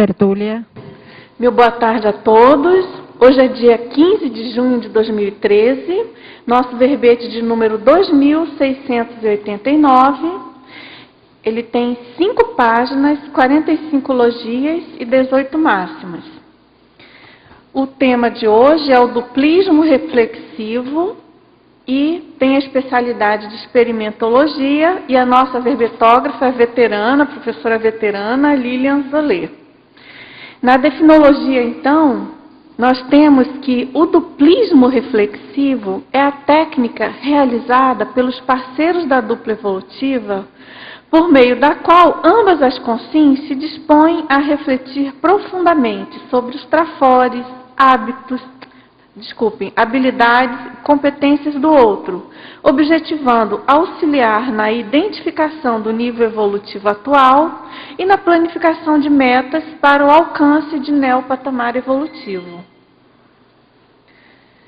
tertúlia. Meu boa tarde a todos. Hoje é dia 15 de junho de 2013, nosso verbete de número 2689. Ele tem 5 páginas, 45 logias e 18 máximas. O tema de hoje é o duplismo reflexivo e tem a especialidade de experimentologia, e a nossa verbetógrafa veterana, professora veterana, Lilian Zolé. Na definologia, então, nós temos que o duplismo reflexivo é a técnica realizada pelos parceiros da dupla evolutiva, por meio da qual ambas as consciências se dispõem a refletir profundamente sobre os trafores, habilidades e competências do outro, objetivando auxiliar na identificação do nível evolutivo atual e na planificação de metas para o alcance de neopatamar evolutivo.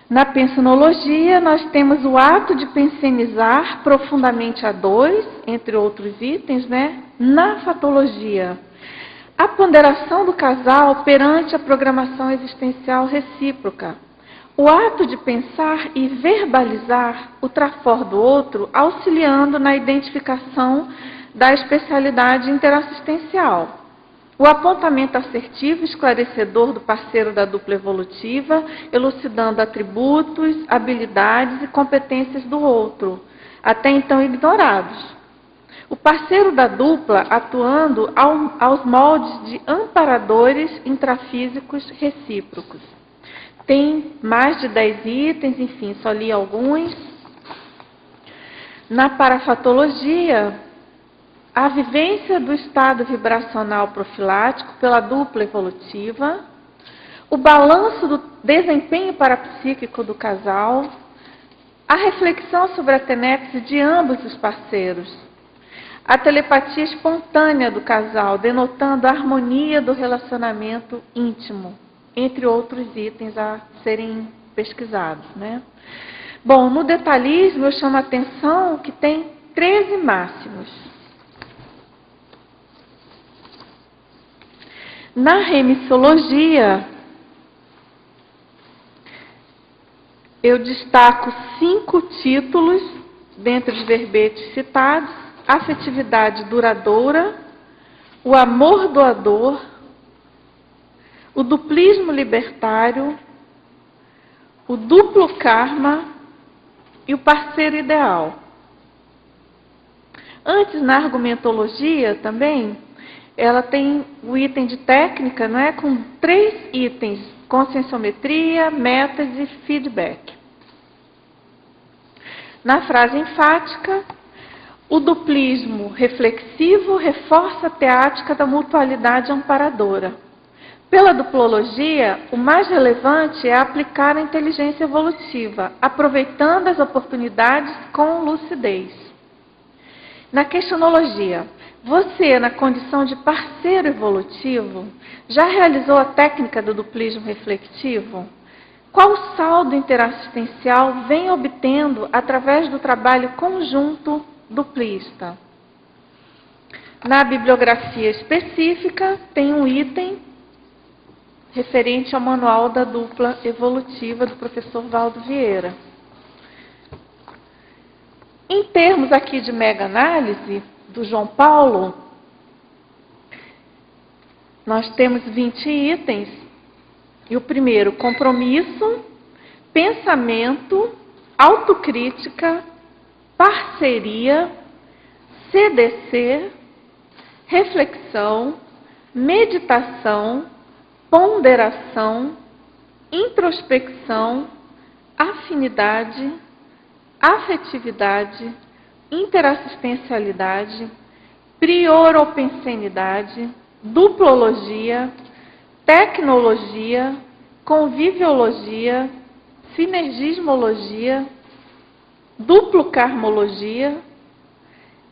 Na pensenologia, nós temos o ato de pensenizar profundamente a dois, entre outros itens, Na fatologia, a ponderação do casal perante a programação existencial recíproca. O ato de pensar e verbalizar o trafor do outro, auxiliando na identificação da especialidade interassistencial. O apontamento assertivo e esclarecedor do parceiro da dupla evolutiva, elucidando atributos, habilidades e competências do outro, até então ignorados. O parceiro da dupla atuando aos moldes de amparadores intrafísicos recíprocos. Tem mais de 10 itens, enfim, só li alguns. Na parafatologia, a vivência do estado vibracional profilático pela dupla evolutiva, o balanço do desempenho parapsíquico do casal, a reflexão sobre a tenepse de ambos os parceiros, a telepatia espontânea do casal, denotando a harmonia do relacionamento íntimo, entre outros itens a serem pesquisados, Bom, no detalhismo eu chamo a atenção que tem 13 máximos. Na remissologia, eu destaco 5 títulos dentre os verbetes citados: afetividade duradoura, o amor doador, o duplismo libertário, o duplo karma e o parceiro ideal. Antes, na argumentologia também, ela tem o item de técnica, com 3 itens: conscienciometria, metas e feedback. Na frase enfática, o duplismo reflexivo reforça a teática da mutualidade amparadora. Pela duplologia, o mais relevante é aplicar a inteligência evolutiva, aproveitando as oportunidades com lucidez. Na questionologia, você, na condição de parceiro evolutivo, já realizou a técnica do duplismo reflexivo? Qual saldo interassistencial vem obtendo através do trabalho conjunto duplista? Na bibliografia específica, tem um item referente ao manual da dupla evolutiva do professor Valdo Vieira. Em termos aqui de mega-análise, do João Paulo, nós temos 20 itens. E o primeiro, compromisso, pensamento, autocrítica, parceria, CDC, reflexão, meditação, ponderação, introspecção, afinidade, afetividade, interassistencialidade, prioropensenidade, duplologia, tecnologia, conviviologia, sinergismologia, duplo-karmologia,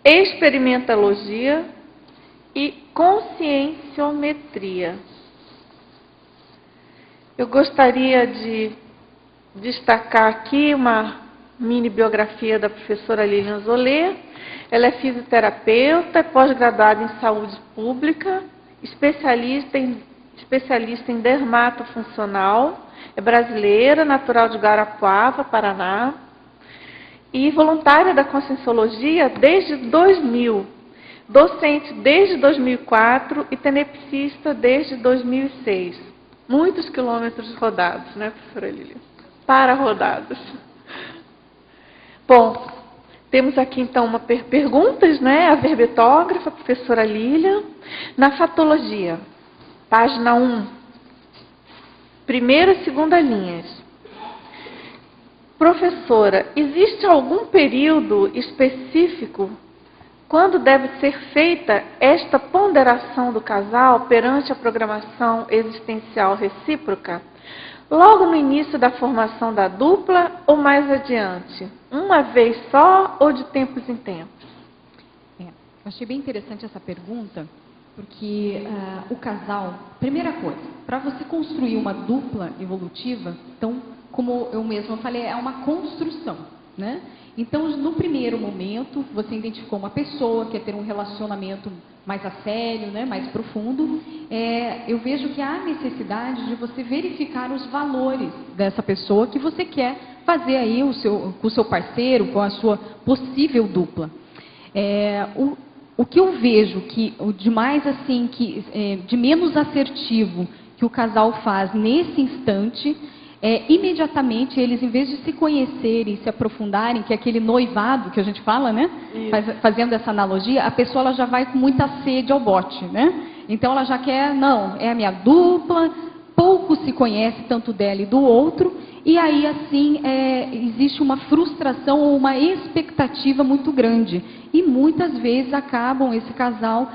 experimentologia e conscienciometria. Eu gostaria de destacar aqui uma mini biografia da professora Lilian Zolé. Ela é fisioterapeuta, pós-graduada em saúde pública, especialista em especialista em dermatofuncional, é brasileira, natural de Guarapuava, Paraná, e voluntária da Conscienciologia desde 2000, docente desde 2004 e tenepsista desde 2006. Muitos quilômetros rodados, né, professora Lília? Para rodados. Bom, temos aqui então uma perguntas, né? A verbetógrafa, a professora Lília. Na fatologia, página 1, primeira e segunda linhas. Professora, existe algum período específico quando deve ser feita esta ponderação do casal perante a programação existencial recíproca? Logo no início da formação da dupla ou mais adiante? Uma vez só ou de tempos em tempos? Eu achei bem interessante essa pergunta, porque o casal, primeira coisa, para você construir uma dupla evolutiva, então, como eu mesma falei, é uma construção, né? Então, no primeiro momento, você identificou uma pessoa, quer ter um relacionamento mais a sério, né, mais profundo, eu vejo que há necessidade de você verificar os valores dessa pessoa que você quer fazer aí com o seu parceiro, com a sua possível dupla. O que eu vejo que de mais assim, de menos assertivo que o casal faz nesse instante, imediatamente eles, em vez de se conhecerem, se aprofundarem, que é aquele noivado que a gente fala, né? Fazendo essa analogia, a pessoa ela já vai com muita sede ao bote, né? Então ela já quer, não, é a minha dupla, pouco se conhece tanto dela e do outro, e aí assim existe uma frustração ou uma expectativa muito grande. E muitas vezes acabam esse casal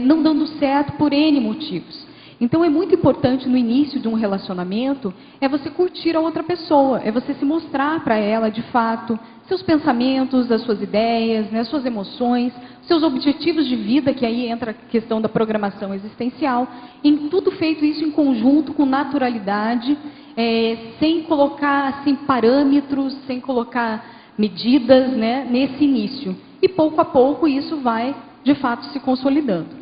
não dando certo por N motivos. Então é muito importante no início de um relacionamento, você curtir a outra pessoa, você se mostrar para ela de fato, seus pensamentos, as suas ideias, né, suas emoções, seus objetivos de vida, que aí entra a questão da programação existencial, em tudo feito isso em conjunto, com naturalidade, sem colocar assim, parâmetros, sem colocar medidas, né, nesse início. E pouco a pouco isso vai de fato se consolidando.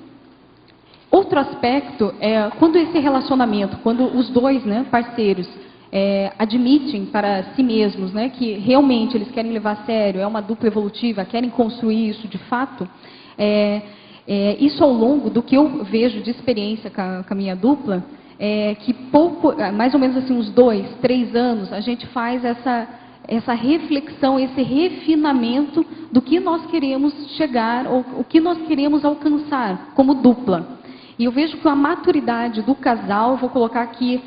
Outro aspecto é quando esse relacionamento, quando os dois, né, parceiros admitem para si mesmos, né, que realmente eles querem levar a sério, é uma dupla evolutiva, querem construir isso de fato, isso ao longo do que eu vejo de experiência com a minha dupla, que mais ou menos assim uns 2, 3 anos, a gente faz essa reflexão, esse refinamento do que nós queremos chegar, ou o que nós queremos alcançar como dupla. E eu vejo que a maturidade do casal, vou colocar aqui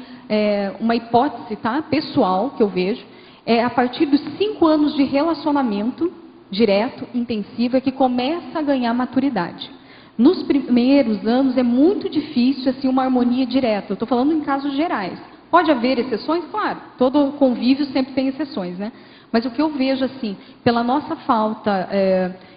uma hipótese, tá, pessoal, que eu vejo, a partir dos 5 anos de relacionamento direto, intensivo, é que começa a ganhar maturidade. Nos primeiros anos é muito difícil assim, uma harmonia direta, eu estou falando em casos gerais. Pode haver exceções? Claro, todo convívio sempre tem exceções, né? Mas o que eu vejo assim, pela nossa falta...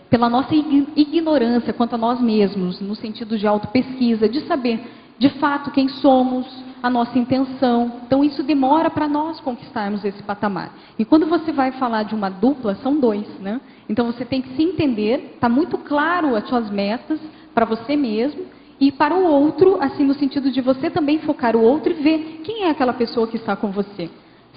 pela nossa ignorância quanto a nós mesmos, no sentido de autopesquisa, de saber de fato quem somos, a nossa intenção. Então isso demora para nós conquistarmos esse patamar. E quando você vai falar de uma dupla, são 2, né? Então você tem que se entender, está muito claro as suas metas para você mesmo e para o outro, assim no sentido de você também focar o outro e ver quem é aquela pessoa que está com você.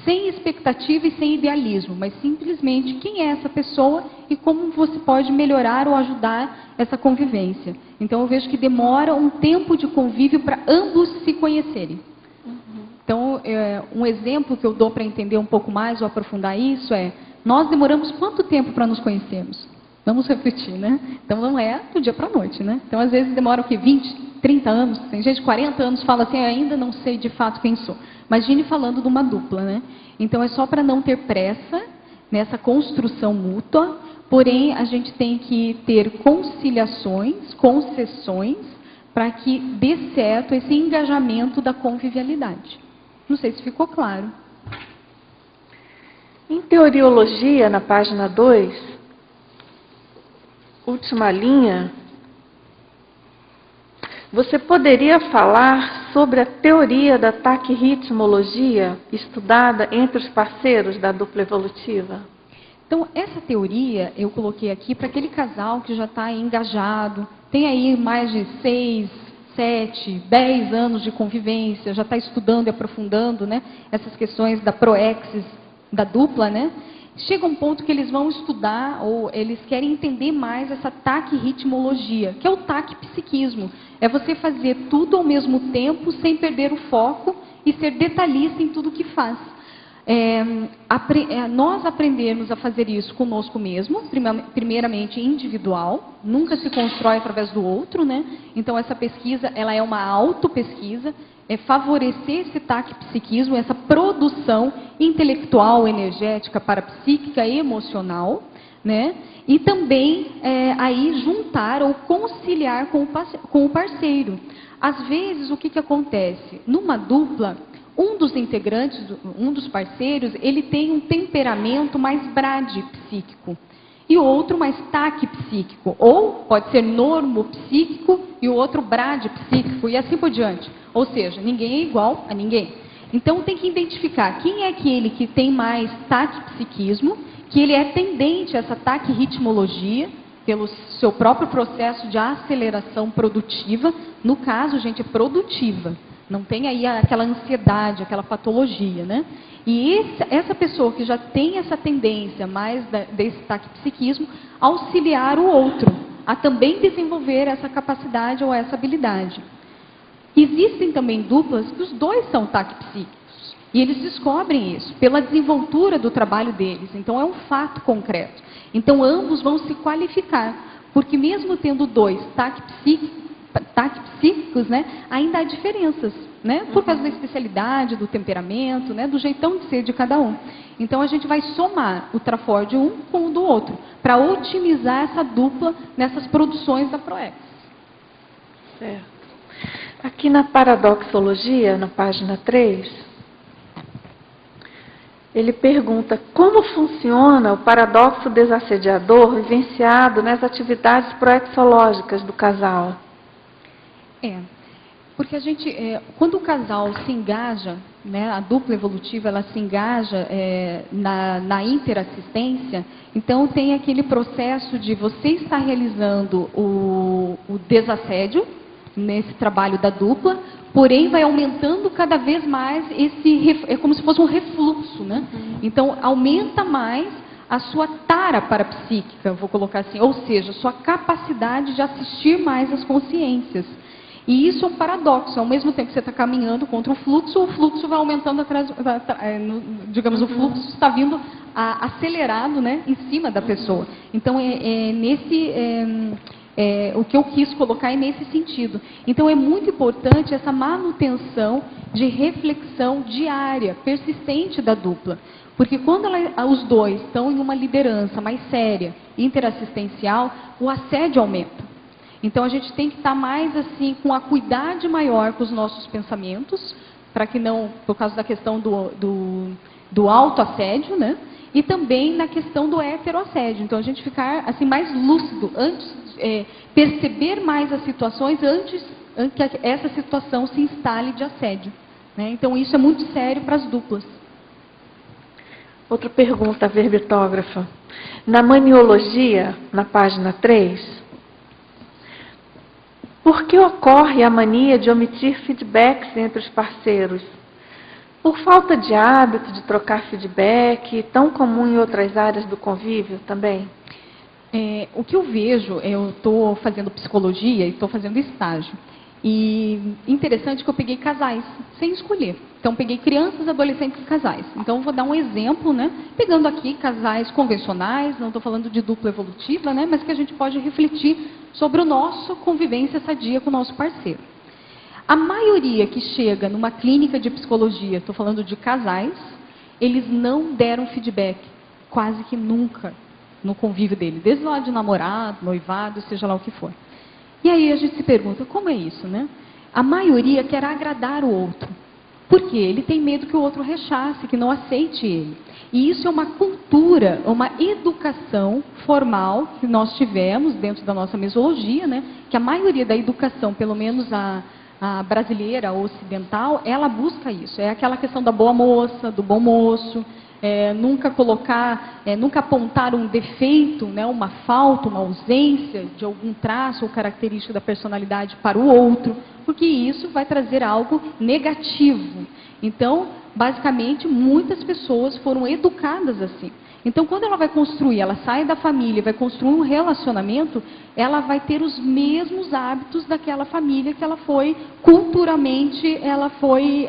Sem expectativa e sem idealismo, mas simplesmente quem é essa pessoa e como você pode melhorar ou ajudar essa convivência. Então eu vejo que demora um tempo de convívio para ambos se conhecerem. Então um exemplo que eu dou para entender um pouco mais ou aprofundar isso nós demoramos quanto tempo para nos conhecermos? Vamos repetir, né? Então não é do dia para a noite, né? Então às vezes demora o quê? 20, 30 anos? Tem gente de 40 anos que fala assim, ainda não sei de fato quem sou. Imagine falando de uma dupla, né? Então é só para não ter pressa nessa construção mútua, porém a gente tem que ter conciliações, concessões, para que dê certo esse engajamento da convivialidade. Não sei se ficou claro. Em Teoriologia, na página 2, última linha, você poderia falar sobre a teoria da taquirritmologia estudada entre os parceiros da dupla evolutiva? Então, essa teoria eu coloquei aqui para aquele casal que já está engajado, tem aí mais de 7, 10 anos de convivência, já está estudando e aprofundando, né, essas questões da proexis, da dupla, né, chega um ponto que eles vão estudar ou eles querem entender mais essa taquirritmologia, que é o taquipsiquismo. É você fazer tudo ao mesmo tempo sem perder o foco e ser detalhista em tudo que faz. Nós aprendemos a fazer isso conosco mesmo, primeiramente individual, nunca se constrói através do outro, né? Então essa pesquisa, ela é uma autopesquisa, é favorecer esse taquipsiquismo, essa produção intelectual, energética, parapsíquica e emocional, né? E também aí juntar ou conciliar com o parceiro. Às vezes, o que acontece? Numa dupla, um dos integrantes, um dos parceiros, ele tem um temperamento mais bradipsíquico e o outro mais taquipsíquico, ou pode ser normopsíquico e o outro bradipsíquico e assim por diante. Ou seja, ninguém é igual a ninguém. Então tem que identificar quem é aquele que tem mais taquipsiquismo, que ele é tendente a essa taquirritmologia, pelo seu próprio processo de aceleração produtiva. No caso, gente, é produtiva. Não tem aí aquela ansiedade, aquela patologia, né? E essa pessoa que já tem essa tendência mais desse taquipsiquismo, auxiliar o outro a também desenvolver essa capacidade ou essa habilidade. Existem também duplas que os dois são taquipsíquicos. E eles descobrem isso pela desenvoltura do trabalho deles. Então, é um fato concreto. Então, ambos vão se qualificar. Porque mesmo tendo dois taquipsíquicos, né, ainda há diferenças, né, por causa da especialidade, do temperamento, né, do jeitão de ser de cada um. Então, a gente vai somar o trafor de um com o do outro, para otimizar essa dupla nessas produções da Proex. Certo. Aqui na Paradoxologia, na página 3... ele pergunta como funciona o paradoxo desassediador vivenciado nas atividades proexológicas do casal. Porque a gente, quando o casal se engaja, né, a dupla evolutiva, ela se engaja na interassistência, então tem aquele processo de você estar realizando o desassédio, nesse trabalho da dupla, porém vai aumentando cada vez mais é como se fosse um refluxo, né? Então aumenta mais a sua tara parapsíquica, vou colocar assim, ou seja, sua capacidade de assistir mais as consciências. E isso é um paradoxo, ao mesmo tempo que você está caminhando contra o fluxo vai aumentando atrás, digamos, o fluxo está vindo acelerado, né, em cima da pessoa. Então o que eu quis colocar é nesse sentido. Então é muito importante essa manutenção de reflexão diária, persistente da dupla. Porque quando os dois estão em uma liderança mais séria, interassistencial, o assédio aumenta. Então a gente tem que estar mais assim, com a cuidade maior com os nossos pensamentos, para que não, por causa da questão do autoassédio, né? E também na questão do heteroassédio. Então a gente ficar assim mais lúcido, perceber mais as situações antes que essa situação se instale de assédio, né? Então isso é muito sério para as duplas. Outra pergunta verbitógrafa. Na maniologia, na página 3, por que ocorre a mania de omitir feedbacks entre os parceiros? Por falta de hábito de trocar feedback, tão comum em outras áreas do convívio também? O que eu vejo, eu estou fazendo psicologia e estou fazendo estágio. E interessante que eu peguei casais, sem escolher. Então, peguei crianças, adolescentes e casais. Então, vou dar um exemplo, né? Pegando aqui casais convencionais, não estou falando de dupla evolutiva, né? Mas que a gente pode refletir sobre o nosso convivência sadia com o nosso parceiro. A maioria que chega numa clínica de psicologia, estou falando de casais, eles não deram feedback, quase que nunca, no convívio deles, desde lá de namorado, noivado, seja lá o que for. E aí a gente se pergunta, como é isso, né? A maioria quer agradar o outro. Por quê? Ele tem medo que o outro rechace, que não aceite ele. E isso é uma cultura, uma educação formal que nós tivemos dentro da nossa mesologia, né? Que a maioria da educação, pelo menos a brasileira, a ocidental, ela busca isso. É aquela questão da boa moça, do bom moço, nunca colocar, nunca apontar um defeito, né, uma falta, uma ausência de algum traço ou característica da personalidade para o outro, porque isso vai trazer algo negativo. Então, basicamente, muitas pessoas foram educadas assim. Então, quando ela vai construir, ela sai da família, vai construir um relacionamento, ela vai ter os mesmos hábitos daquela família que ela foi, culturalmente, ela foi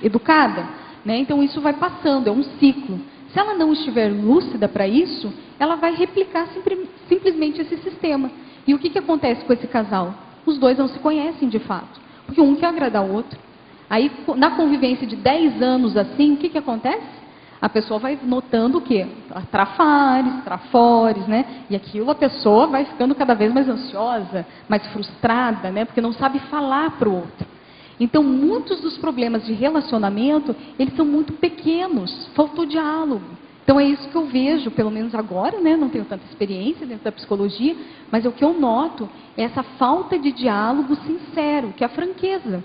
educada. Né? Então, isso vai passando, é um ciclo. Se ela não estiver lúcida para isso, ela vai replicar simplesmente esse sistema. E o que acontece com esse casal? Os dois não se conhecem de fato, porque um quer agradar o outro. Aí, na convivência de 10 anos assim, o que acontece? A pessoa vai notando o quê? Trafares, trafores, né? E aquilo a pessoa vai ficando cada vez mais ansiosa, mais frustrada, né? Porque não sabe falar para o outro. Então, muitos dos problemas de relacionamento, eles são muito pequenos, faltou diálogo. Então, é isso que eu vejo, pelo menos agora, né? Não tenho tanta experiência dentro da psicologia, mas o que eu noto é essa falta de diálogo sincero, que é a franqueza.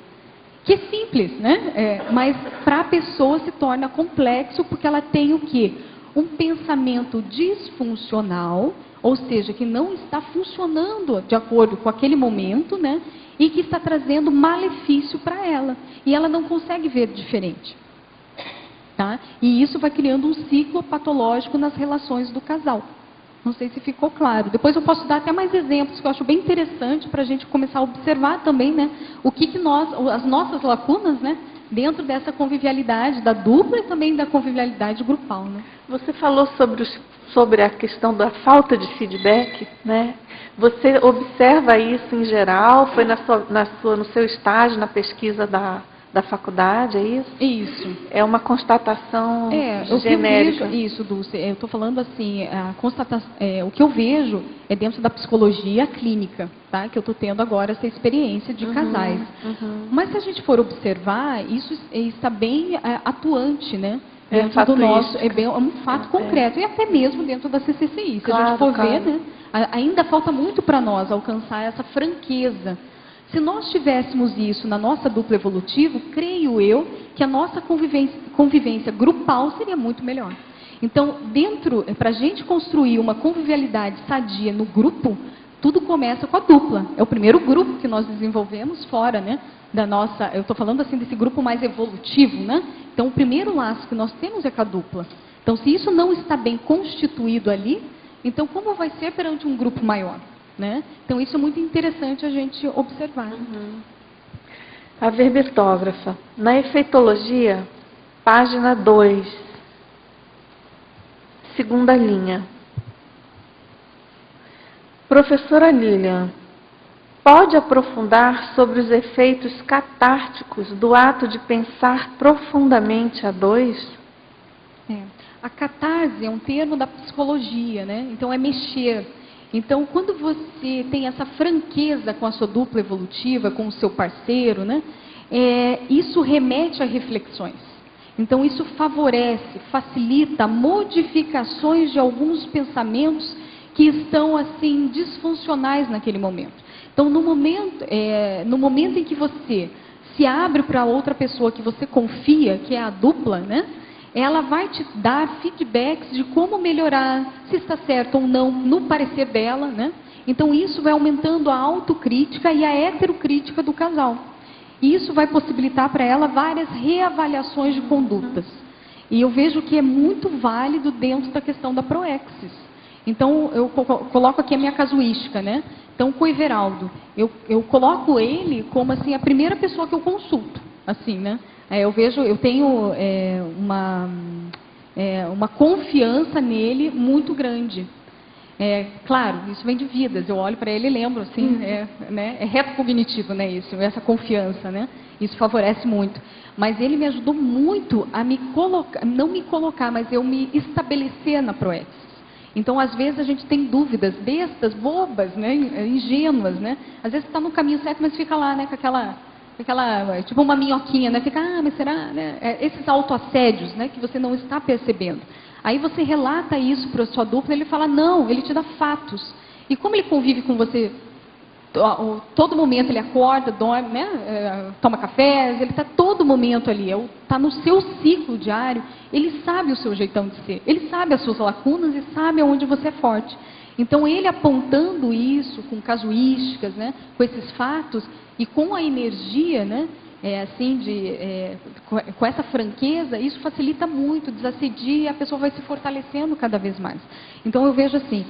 Que é simples, né? Mas para a pessoa se torna complexo porque ela tem o quê? Um pensamento disfuncional, ou seja, que não está funcionando de acordo com aquele momento, né? E que está trazendo malefício para ela. E ela não consegue ver diferente. Tá? E isso vai criando um ciclo patológico nas relações do casal. Não sei se ficou claro. Depois eu posso dar até mais exemplos que eu acho bem interessante para a gente começar a observar também, né? As nossas lacunas, né? Dentro dessa convivialidade da dupla e também da convivialidade grupal, né? Você falou sobre a questão da falta de feedback, né? Você observa isso em geral? Foi no seu estágio, na pesquisa da faculdade, é isso? Isso. É uma constatação genérica. Isso, Dulce. Eu estou falando assim, o que eu vejo é dentro da psicologia clínica, tá? Que eu estou tendo agora essa experiência de casais. Mas se a gente for observar, isso está bem atuante, né? Dentro do nosso, é um fato concreto, e até mesmo dentro da CCCI. Se a gente for ver, né? Ainda falta muito para nós alcançar essa franqueza. Se nós tivéssemos isso na nossa dupla evolutiva, creio eu que a nossa convivência grupal seria muito melhor. Então, para a gente construir uma convivialidade sadia no grupo, tudo começa com a dupla. É o primeiro grupo que nós desenvolvemos fora, né? Eu estou falando assim desse grupo mais evolutivo, né? Então, o primeiro laço que nós temos é com a dupla. Então, se isso não está bem constituído ali, então como vai ser perante um grupo maior? Né? Então, isso é muito interessante a gente observar. A verbetógrafa. Na efeitologia, página 2, segunda linha. Professora Lilian, pode aprofundar sobre os efeitos catárticos do ato de pensar profundamente a dois? A catarse é um termo da psicologia, né? Então, é mexer. Então, quando você tem essa franqueza com a sua dupla evolutiva, com o seu parceiro, né? Isso remete a reflexões. Então, isso favorece, facilita modificações de alguns pensamentos que estão, assim, disfuncionais naquele momento. Então, no momento em que você se abre para outra pessoa que você confia, que é a dupla, né? Ela vai te dar feedbacks de como melhorar, se está certo ou não, no parecer dela, né? Então, isso vai aumentando a autocrítica e a heterocrítica do casal. E isso vai possibilitar para ela várias reavaliações de condutas. E eu vejo que é muito válido dentro da questão da proexis. Então, eu coloco aqui a minha casuística, né? Então, com o Everaldo, eu coloco ele como, assim, a primeira pessoa que eu consulto, assim, né? Eu tenho uma confiança nele muito grande. Claro, isso vem de vidas. Eu olho para ele e lembro, assim, né? É reto cognitivo, né? Isso, essa confiança, né? Isso favorece muito. Mas ele me ajudou muito a não me colocar, mas eu me estabelecer na proexis. Então, às vezes, a gente tem dúvidas bestas, bobas, né? Ingênuas, né? Às vezes está no caminho certo, mas fica lá, né? Com aquela, tipo uma minhoquinha, né? Fica, mas será? Né? Esses autoassédios, né? Que você não está percebendo. Aí você relata isso para a sua dupla, ele fala, não, ele te dá fatos. E como ele convive com você todo momento ele acorda, dorme, né? Toma café, ele está todo momento ali, está no seu ciclo diário, ele sabe o seu jeitão de ser, ele sabe as suas lacunas e sabe aonde você é forte. Então, ele apontando isso com casuísticas, né? Com esses fatos e com a energia, né? Com essa franqueza, isso facilita muito, desassedia e a pessoa vai se fortalecendo cada vez mais. Então, eu vejo assim,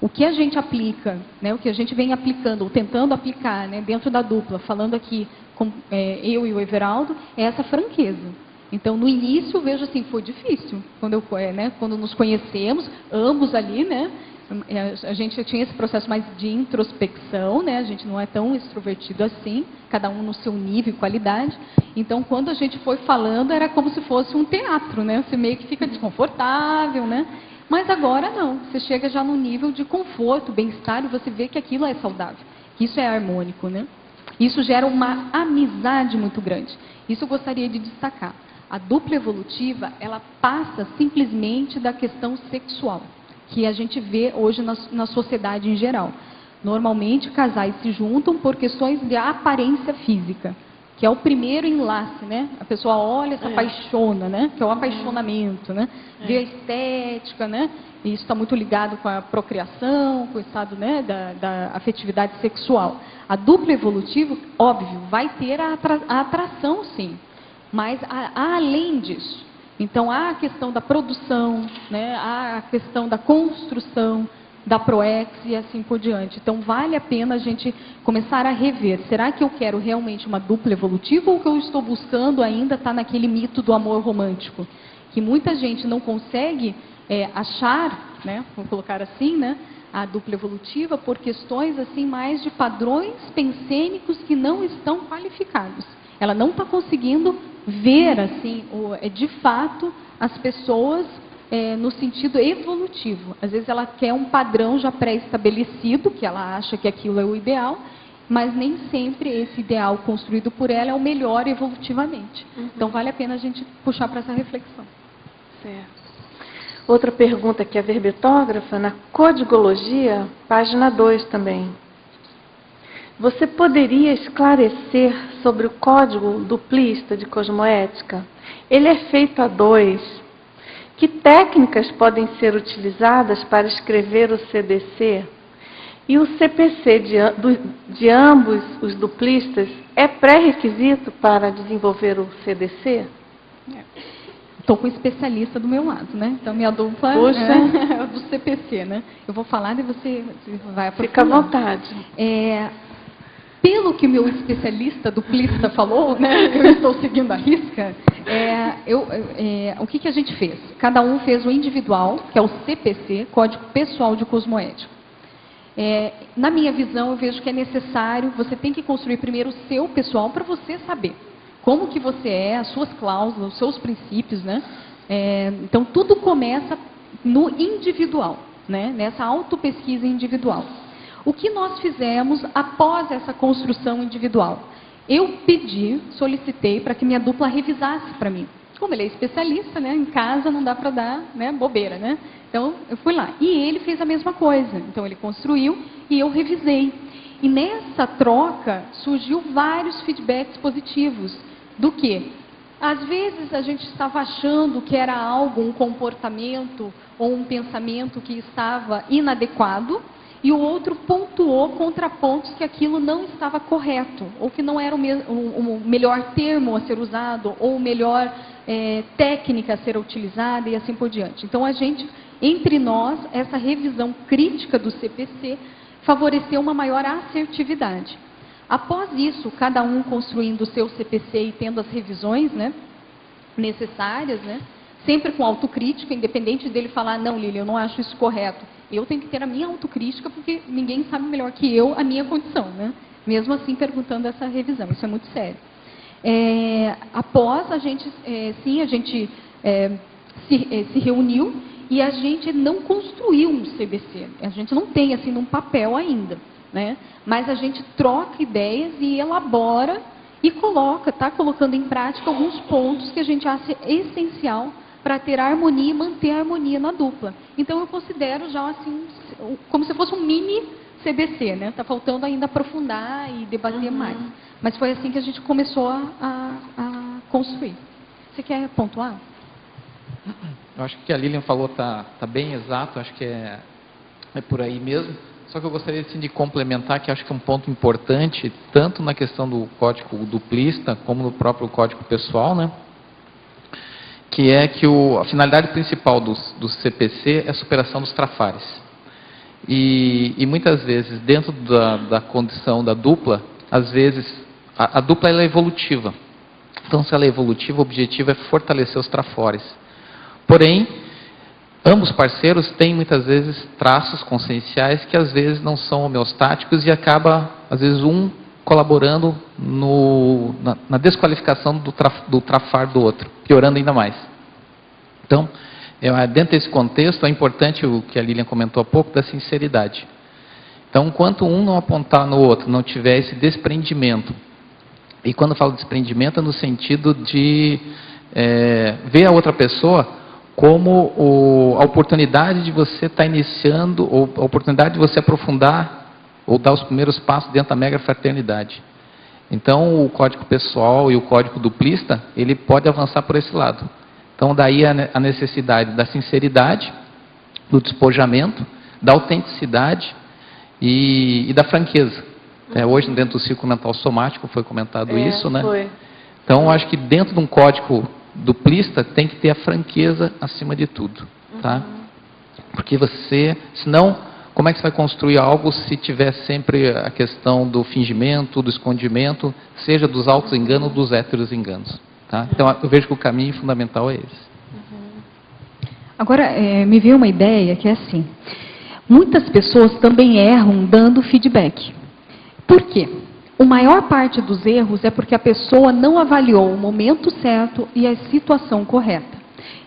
o que a gente aplica, né, o que a gente vem aplicando, ou tentando aplicar, né, dentro da dupla, falando aqui com eu e o Everaldo, é essa franqueza. Então, no início, eu vejo assim, foi difícil, quando nos conhecemos, ambos ali, né, a gente tinha esse processo mais de introspecção, né, a gente não é tão extrovertido assim, cada um no seu nível e qualidade. Então, quando a gente foi falando, era como se fosse um teatro, né, você meio que fica desconfortável, né. Mas agora não, você chega já no nível de conforto, bem-estar, e você vê que aquilo é saudável, que isso é harmônico, né? Isso gera uma amizade muito grande. Isso eu gostaria de destacar. A dupla evolutiva, ela passa simplesmente da questão sexual, que a gente vê hoje na sociedade em geral. Normalmente, casais se juntam por questões de aparência física, que é o primeiro enlace, né? A pessoa olha, se apaixona, né? Que é o apaixonamento, né? Vê a estética, né? E isso está muito ligado com a procriação, com o estado, né, da afetividade sexual. A dupla evolutiva, óbvio, vai ter a atração, sim, mas além disso. Então, há a questão da produção, né? Há a questão da construção, da ProEx e assim por diante. Então, vale a pena a gente começar a rever. Será que eu quero realmente uma dupla evolutiva ou o que eu estou buscando ainda está naquele mito do amor romântico? Que muita gente não consegue achar, né, vou colocar assim, né, a dupla evolutiva por questões assim mais de padrões pensênicos que não estão qualificados. Ela não está conseguindo ver assim, de fato, as pessoas no sentido evolutivo. Às vezes ela quer um padrão já pré-estabelecido, que ela acha que aquilo é o ideal, mas nem sempre esse ideal construído por ela é o melhor evolutivamente. Então vale a pena a gente puxar para essa reflexão. Certo. Outra pergunta aqui, a verbetógrafa, na Codigologia, página 2 também. Você poderia esclarecer sobre o código duplista de cosmoética? Ele é feito a 2. Que técnicas podem ser utilizadas para escrever o CDC? E o CPC de ambos os duplistas é pré-requisito para desenvolver o CDC? Estou com um especialista do meu lado, né? Então, minha dupla é do CPC, né? Eu vou falar e você vai aprofundar. Fica à vontade. Pelo que o meu especialista duplista falou, né, eu estou seguindo a risca, o que a gente fez? Cada um fez o individual, que é o CPC, Código Pessoal de Cosmoética. Na minha visão, eu vejo que é necessário, você tem que construir primeiro o seu pessoal para você saber como que você é, as suas cláusulas, os seus princípios, né? Então, tudo começa no individual, né, nessa autopesquisa individual. O que nós fizemos após essa construção individual? Eu solicitei para que minha dupla revisasse para mim. Como ele é especialista, né, em casa não dá para dar, né, bobeira, né? Então, eu fui lá. E ele fez a mesma coisa. Então, ele construiu e eu revisei. E nessa troca, surgiu vários feedbacks positivos. Do que? Às vezes, a gente estava achando que era algo, um comportamento ou um pensamento que estava inadequado, e o outro pontuou contrapontos que aquilo não estava correto, ou que não era o melhor termo a ser usado, ou a melhor técnica a ser utilizada, e assim por diante. Então, a gente, entre nós, essa revisão crítica do CPC favoreceu uma maior assertividade. Após isso, cada um construindo o seu CPC e tendo as revisões, né, necessárias, né, sempre com autocrítica, independente dele falar, não, Lili, eu não acho isso correto. Eu tenho que ter a minha autocrítica, porque ninguém sabe melhor que eu a minha condição, né? Mesmo assim, perguntando essa revisão, isso é muito sério. Após, a gente se reuniu e a gente não construiu um CBC. A gente não tem, assim, num papel ainda, né? Mas a gente troca ideias e elabora e está colocando em prática alguns pontos que a gente acha essencial para ter harmonia e manter a harmonia na dupla. Então, eu considero já assim, como se fosse um mini CBC, né? Está faltando ainda aprofundar e debater mais. Mas foi assim que a gente começou a construir. Você quer pontuar? Eu acho que o que a Lilian falou tá bem exato, acho que é por aí mesmo. Só que eu gostaria assim, de complementar, que acho que é um ponto importante, tanto na questão do código duplista, como no próprio código pessoal, né? Que é que a finalidade principal do CPC é a superação dos trafares. E muitas vezes, dentro da condição da dupla, às vezes, a dupla ela é evolutiva. Então, se ela é evolutiva, o objetivo é fortalecer os trafores. Porém, ambos parceiros têm muitas vezes traços conscienciais que às vezes não são homeostáticos e acaba, às vezes, um colaborando na desqualificação do trafar do outro, piorando ainda mais. Então, dentro desse contexto, é importante o que a Lilian comentou há pouco, da sinceridade. Então, enquanto um não apontar no outro, não tiver esse desprendimento, e quando eu falo desprendimento é no sentido de ver a outra pessoa como a oportunidade de você estar iniciando, ou a oportunidade de você aprofundar, ou dar os primeiros passos dentro da mega fraternidade. Então, o código pessoal e o código duplista, ele pode avançar por esse lado. Então, daí a necessidade da sinceridade, do despojamento, da autenticidade e da franqueza. Hoje, dentro do círculo mental somático, foi comentado isso, né? Foi. Então, acho que dentro de um código duplista, tem que ter a franqueza acima de tudo, tá? Porque senão, como é que você vai construir algo se tiver sempre a questão do fingimento, do escondimento, seja dos altos enganos ou dos héteros enganos, tá? Então, eu vejo que o caminho fundamental é esse. Agora, me veio uma ideia que é assim, muitas pessoas também erram dando feedback. Por quê? A maior parte dos erros é porque a pessoa não avaliou o momento certo e a situação correta.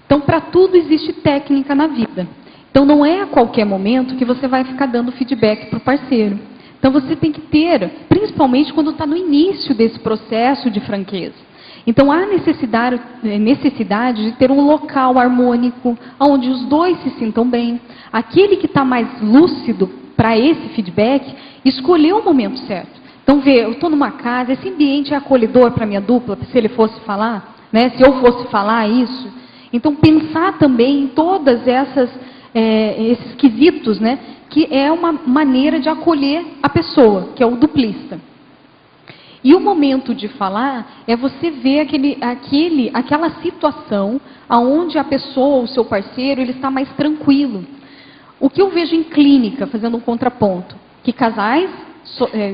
Então, para tudo existe técnica na vida. Então, não é a qualquer momento que você vai ficar dando feedback para o parceiro. Então, você tem que ter, principalmente quando está no início desse processo de franqueza. Então, há necessidade de ter um local harmônico, onde os dois se sintam bem. Aquele que está mais lúcido para esse feedback, escolher o momento certo. Então, eu estou numa casa, esse ambiente é acolhedor para a minha dupla, se ele fosse falar, né? Se eu fosse falar isso. Então, pensar também em todas esses quesitos, né? Que é uma maneira de acolher a pessoa, que é o duplista. E o momento de falar é você ver aquela situação onde a pessoa, o seu parceiro, ele está mais tranquilo. O que eu vejo em clínica, fazendo um contraponto, que casais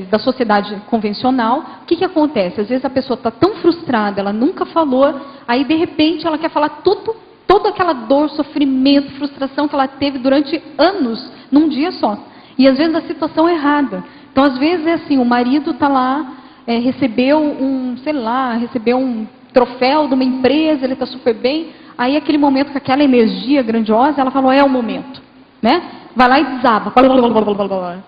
da sociedade convencional, o que acontece? Às vezes a pessoa está tão frustrada, ela nunca falou, aí de repente ela quer falar toda aquela dor, sofrimento, frustração que ela teve durante anos, num dia só. E às vezes a situação é errada. Então às vezes é assim, o marido está lá, recebeu um troféu de uma empresa, ele está super bem, aí aquele momento com aquela energia grandiosa, ela falou, é o momento, né? Vai lá e desaba.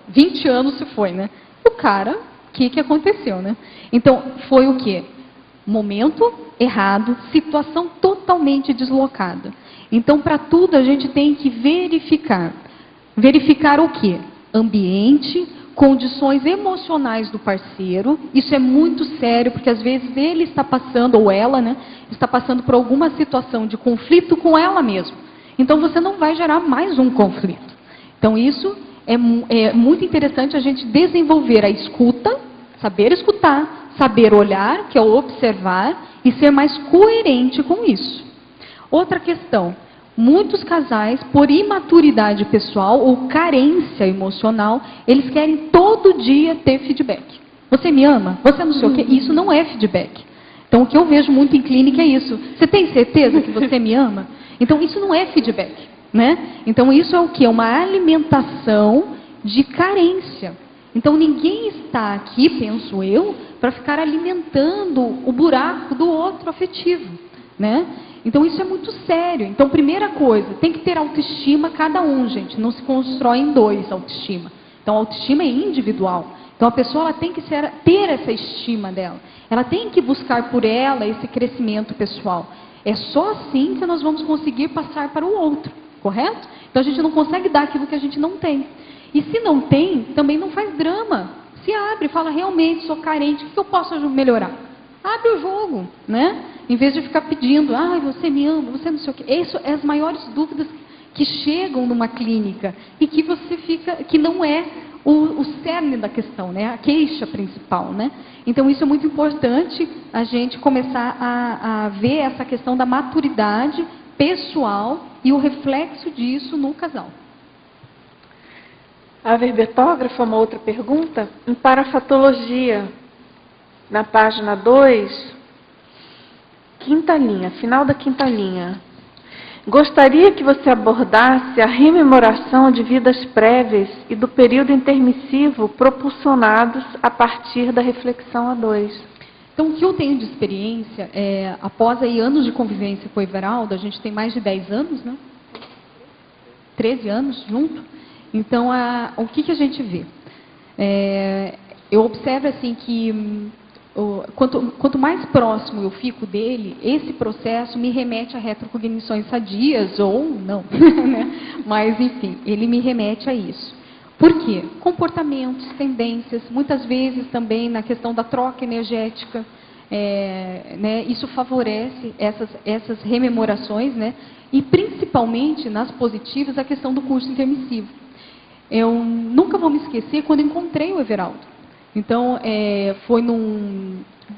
20 anos se foi, né? O cara, o que aconteceu, né? Então, foi o quê? Momento errado, situação totalmente deslocada. Então, para tudo, a gente tem que verificar. Verificar o quê? Ambiente, condições emocionais do parceiro. Isso é muito sério, porque às vezes ele está passando, ou ela, né? Está passando por alguma situação de conflito com ela mesma. Então, você não vai gerar mais um conflito. Então, isso é muito interessante a gente desenvolver a escuta, saber escutar, saber olhar, que é observar, e ser mais coerente com isso. Outra questão, muitos casais, por imaturidade pessoal ou carência emocional, eles querem todo dia ter feedback. Você me ama? Você não sei o quê? Isso não é feedback. Então, o que eu vejo muito em clínica é isso. Você tem certeza que você me ama? Então, isso não é feedback. Né? Então, isso é o quê? Uma alimentação de carência. Então, ninguém está aqui, penso eu, para ficar alimentando o buraco do outro afetivo. Né? Então, isso é muito sério. Então, primeira coisa, tem que ter autoestima cada um, gente. Não se constrói em dois autoestima. Então, a autoestima é individual. Então, a pessoa ela tem que ter essa estima dela. Ela tem que buscar por ela esse crescimento pessoal. É só assim que nós vamos conseguir passar para o outro. Correto? Então, a gente não consegue dar aquilo que a gente não tem. E se não tem, também não faz drama. Se abre, fala, realmente, sou carente, o que eu posso melhorar? Abre o jogo, né? Em vez de ficar pedindo, você me ama, você não sei o quê. Essas são as maiores dúvidas que chegam numa clínica e que você fica, que não é o cerne da questão, né? A queixa principal, né? Então isso é muito importante a gente começar a ver essa questão da maturidade pessoal e o reflexo disso no casal. A verbetógrafa, uma outra pergunta. Em parafatologia, na página 2, quinta linha, final da quinta linha. Gostaria que você abordasse a rememoração de vidas prévias e do período intermissivo propulsionados a partir da reflexão a 2. Então, o que eu tenho de experiência, após aí anos de convivência com o Everaldo, a gente tem mais de 10 anos, né? 13 anos junto. Então, o que a gente vê? Eu observo assim que quanto mais próximo eu fico dele, esse processo me remete a retrocognições sadias ou não, né? Mas enfim, ele me remete a isso. Por quê? Comportamentos, tendências, muitas vezes também na questão da troca energética, né? Isso favorece essas rememorações, né? E principalmente nas positivas a questão do curso intermissivo. Eu nunca vou me esquecer quando encontrei o Everaldo. Então,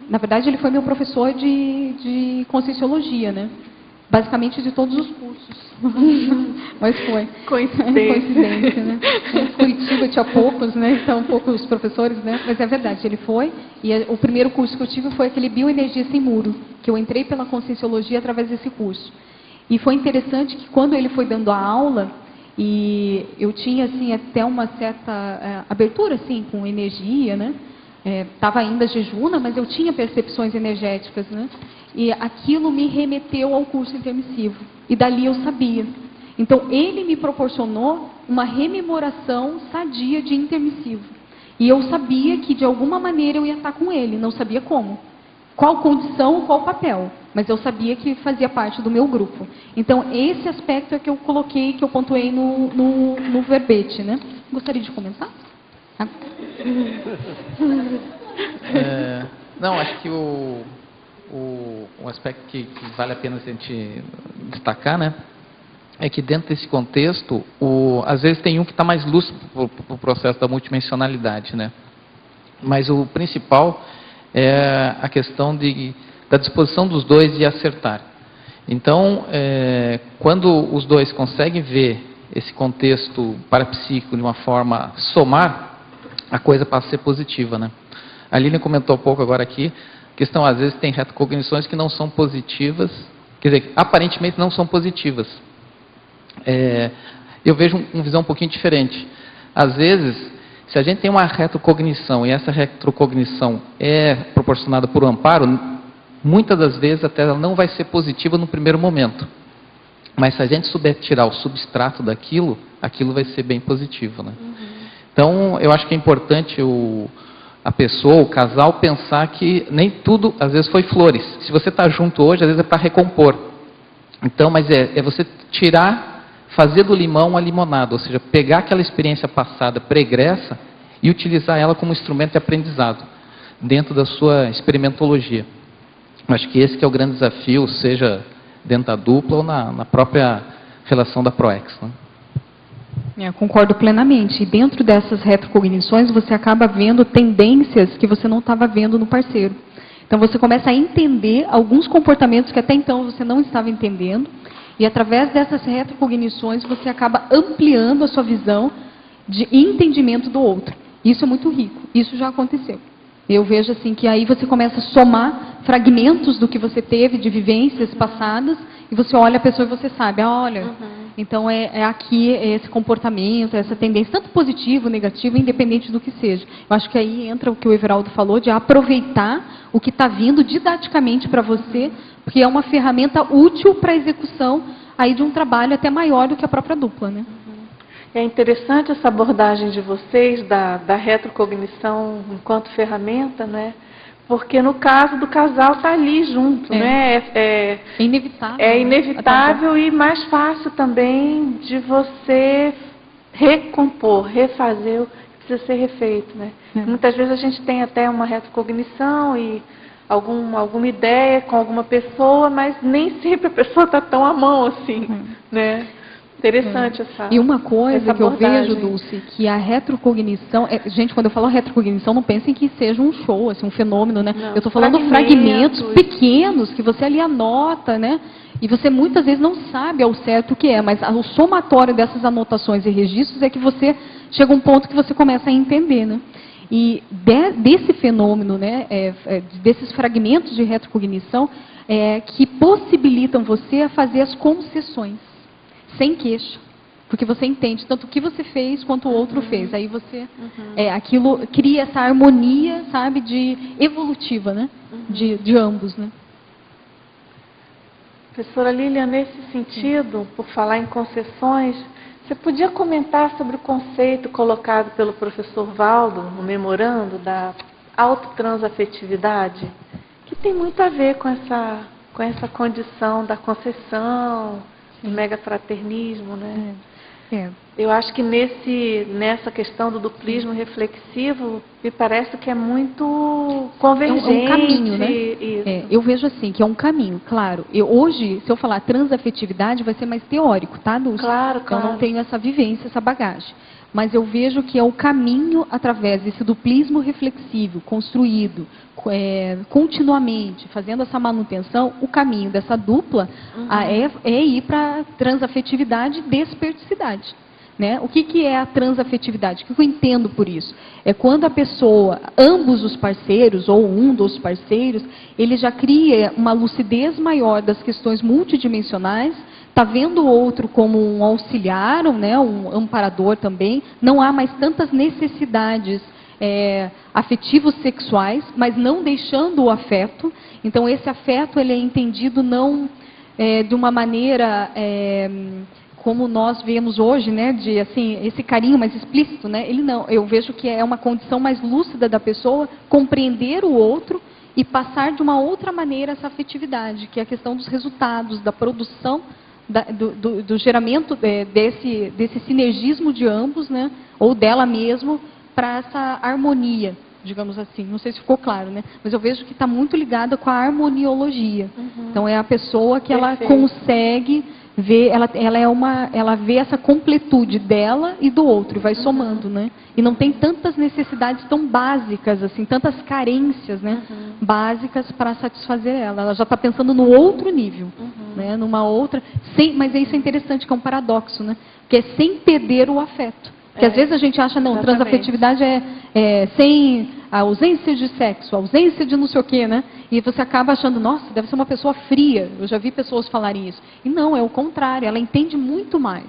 na verdade, ele foi meu professor de Conscienciologia, né? Basicamente de todos os cursos. Mas foi. Coincidência, né? Em Curitiba tinha poucos, né? Então, poucos professores, né? Mas é verdade, ele foi. E o primeiro curso que eu tive foi aquele Bioenergia Sem Muro, que eu entrei pela Conscienciologia através desse curso. E foi interessante que quando ele foi dando a aula, e eu tinha assim até uma certa abertura assim com energia, né? Estava ainda jejuna, mas eu tinha percepções energéticas, né? E aquilo me remeteu ao curso intermissivo. E dali eu sabia. Então ele me proporcionou uma rememoração sadia de intermissivo. E eu sabia que de alguma maneira eu ia estar com ele, não sabia como. Qual condição, qual papel. Mas eu sabia que fazia parte do meu grupo. Então, esse aspecto é que eu coloquei, que eu pontuei no verbete, né? Gostaria de começar? Não, acho que o aspecto que vale a pena a gente destacar, né? É que dentro desse contexto, às vezes tem um que está mais lúcido para o processo da multidimensionalidade, né? Mas o principal é a questão da disposição dos dois de acertar. Então, quando os dois conseguem ver esse contexto parapsíquico de uma forma somar, a coisa passa a ser positiva, né? A Lilian comentou um pouco agora aqui, a questão, às vezes, tem retrocognições que não são positivas, quer dizer, aparentemente não são positivas. Eu vejo uma visão um pouquinho diferente. Às vezes, se a gente tem uma retrocognição e essa retrocognição é proporcionada por um amparo, muitas das vezes até ela não vai ser positiva no primeiro momento. Mas se a gente souber tirar o substrato daquilo, aquilo vai ser bem positivo, né? Então, eu acho que é importante a pessoa, o casal, pensar que nem tudo, às vezes, foi flores. Se você está junto hoje, às vezes é para recompor. Então, mas é você fazer do limão uma limonada, ou seja, pegar aquela experiência passada pregressa e utilizar ela como instrumento de aprendizado dentro da sua experimentologia. Acho que esse que é o grande desafio, seja dentro da dupla ou na própria relação da ProEx, né? Concordo plenamente. E dentro dessas retrocognições, você acaba vendo tendências que você não estava vendo no parceiro. Então, você começa a entender alguns comportamentos que até então você não estava entendendo. E através dessas retrocognições, você acaba ampliando a sua visão de entendimento do outro. Isso é muito rico. Isso já aconteceu. Eu vejo assim que aí você começa a somar fragmentos do que você teve de vivências passadas e você olha a pessoa e você sabe, então aqui esse comportamento, essa tendência, tanto positivo, negativo, independente do que seja. Eu acho que aí entra o que o Everaldo falou, de aproveitar o que está vindo didaticamente para você, porque é uma ferramenta útil para a execução aí de um trabalho até maior do que a própria dupla, né? É interessante essa abordagem de vocês da retrocognição enquanto ferramenta, né? Porque no caso do casal está ali junto, né? É inevitável. É inevitável e mais fácil também de você recompor, refazer o que precisa ser refeito, né? Muitas vezes a gente tem até uma retrocognição e alguma ideia com alguma pessoa, mas nem sempre a pessoa está tão à mão assim, né? Interessante essa. E uma coisa que eu vejo, abordagem. Dulce, que a retrocognição, gente, quando eu falo retrocognição, não pensem que seja um show, assim, um fenômeno, né? Não, eu estou falando fragmentos pequenos que você ali anota, né? E você muitas vezes não sabe ao certo o que é, mas o somatório dessas anotações e registros é que você chega a um ponto que você começa a entender, né? E desse fenômeno, né, desses fragmentos de retrocognição, que possibilitam você a fazer as concessões, sem queixa, porque você entende tanto o que você fez quanto o outro fez. Aí você, aquilo cria essa harmonia, sabe, evolutiva, né, de ambos, né. Professora Lilian, nesse sentido, por falar em concessões, você podia comentar sobre o conceito colocado pelo professor Valdo no memorando da autotransafetividade, que tem muito a ver com essa condição da concessão, do megafraternismo, né? Eu acho que nessa questão do duplismo reflexivo, me parece que é muito convergente. É um caminho, né? Eu vejo assim, que é um caminho, claro. Hoje, se eu falar transafetividade, vai ser mais teórico, tá, Dulce? Claro. Eu não tenho essa vivência, essa bagagem. Mas eu vejo que é o caminho através desse duplismo reflexivo, construído continuamente, fazendo essa manutenção, o caminho dessa dupla é ir para a transafetividade e desperticidade. Né? O que é a transafetividade? O que eu entendo por isso? É quando a pessoa, ambos os parceiros, ou um dos parceiros, ele já cria uma lucidez maior das questões multidimensionais, está vendo o outro como um auxiliar, né, um amparador também, não há mais tantas necessidades afetivos sexuais, mas não deixando o afeto. Então esse afeto ele é entendido não de uma maneira como nós vemos hoje, né, de assim, esse carinho mais explícito, né? Ele não, eu vejo que é uma condição mais lúcida da pessoa compreender o outro e passar de uma outra maneira essa afetividade, que é a questão dos resultados, da produção, do geramento desse sinergismo de ambos, né, ou dela mesmo, para essa harmonia, digamos assim. Não sei se ficou claro, né? Mas eu vejo que está muito ligada com a harmoniologia. Então é a pessoa que ela consegue ver, ela vê essa completude dela e do outro, e vai somando, né? E não tem tantas necessidades tão básicas, assim, tantas carências, né? Básicas para satisfazer ela. Ela já está pensando no outro nível, né? Numa outra, mas isso é interessante, que é um paradoxo, né? Que é sem perder o afeto. Porque às vezes a gente acha, não, transafetividade é sem a ausência de sexo, a ausência de não sei o quê, né? E você acaba achando, nossa, deve ser uma pessoa fria. Eu já vi pessoas falarem isso. E não, é o contrário, ela entende muito mais.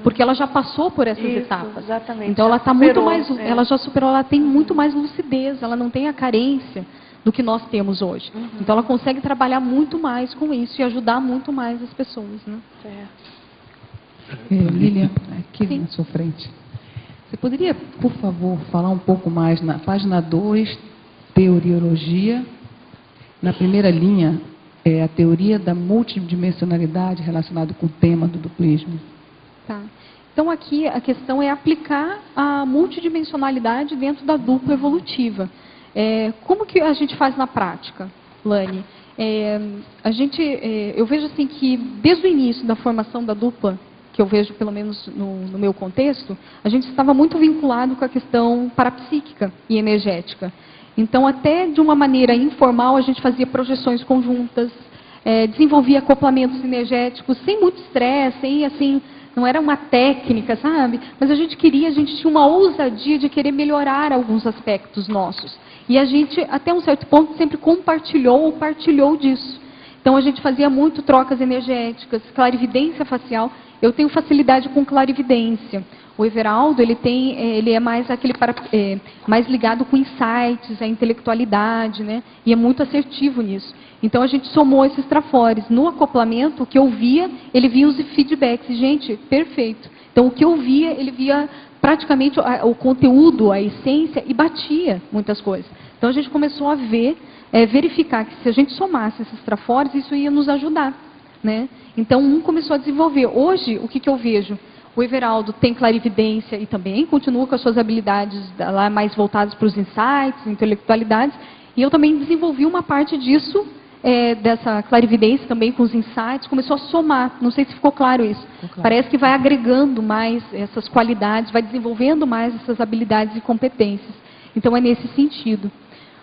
Porque ela já passou por essas etapas. Exatamente. Então ela está muito mais, ela já superou, ela tem muito mais lucidez, ela não tem a carência do que nós temos hoje. Então ela consegue trabalhar muito mais com isso e ajudar muito mais as pessoas, né? Lilian, aqui na sua frente. Você poderia, por favor, falar um pouco mais na página 2, teoriologia. Na primeira linha, a teoria da multidimensionalidade relacionada com o tema do duplismo. Tá. Então aqui a questão é aplicar a multidimensionalidade dentro da dupla evolutiva. Como que a gente faz na prática, Lani? Eu vejo assim que desde o início da formação da dupla, que eu vejo pelo menos no meu contexto, a gente estava muito vinculado com a questão parapsíquica e energética. Então, até de uma maneira informal, a gente fazia projeções conjuntas, desenvolvia acoplamentos energéticos, sem muito estresse, sem assim, não era uma técnica, sabe? Mas a gente tinha uma ousadia de querer melhorar alguns aspectos nossos. E a gente, até um certo ponto, sempre compartilhou ou partilhou disso. Então, a gente fazia muito trocas energéticas, clarividência facial. Eu tenho facilidade com clarividência. O Everaldo, ele é mais mais ligado com insights, a intelectualidade, né? E é muito assertivo nisso. Então a gente somou esses trafores. No acoplamento, o que eu via, ele via os feedbacks. E, gente, perfeito. Então o que eu via, ele via praticamente o conteúdo, a essência, e batia muitas coisas. Então a gente começou a verificar que se a gente somasse esses trafores, isso ia nos ajudar, né? Então um começou a desenvolver. Hoje, o que eu vejo? O Everaldo tem clarividência e também continua com as suas habilidades lá mais voltadas para os insights, intelectualidades. E eu também desenvolvi uma parte disso, dessa clarividência também com os insights, começou a somar. Não sei se ficou claro isso. Claro. Parece que vai agregando mais essas qualidades, vai desenvolvendo mais essas habilidades e competências. Então é nesse sentido.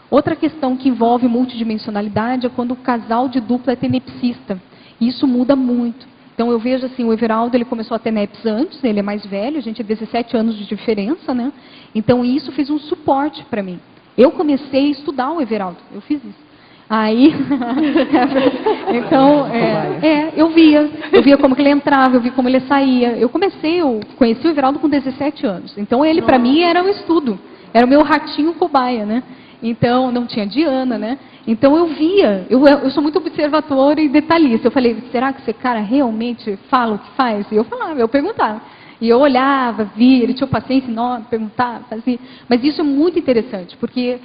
Outra questão que envolve multidimensionalidade é quando o casal de dupla é tenepsista. E isso muda muito. Então eu vejo assim, o Everaldo ele começou a ter TENEPS antes, ele é mais velho, a gente é 17 anos de diferença, né? Então isso fez um suporte para mim. Eu comecei a estudar o Everaldo, eu fiz isso. Aí, então, eu via como que ele entrava, eu via como ele saía. Eu conheci o Everaldo com 17 anos. Então ele para mim era um estudo, era o meu ratinho cobaia, né? Então, não tinha Diana, né? Então eu via, eu sou muito observadora e detalhista. Eu falei, será que esse cara realmente fala o que faz? E eu falava, eu perguntava. E eu olhava, via, ele tinha paciência enorme, perguntava, fazia. Mas isso é muito interessante, porque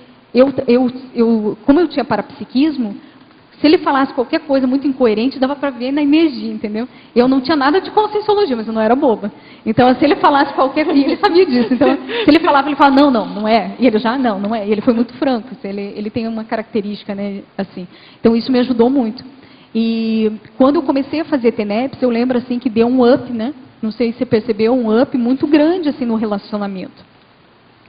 como eu tinha parapsiquismo, se ele falasse qualquer coisa muito incoerente, dava para ver na energia, entendeu? Eu não tinha nada de conscienciologia, mas eu não era boba. Então, se ele falasse qualquer coisa, ele sabia disso. Então, se ele falava, não é. E ele já, não é. E ele foi muito franco. Ele tem uma característica, né, assim. Então, isso me ajudou muito. E quando eu comecei a fazer TENEPS, eu lembro, assim, que deu um up, né? Não sei se você percebeu, um up muito grande, assim, no relacionamento.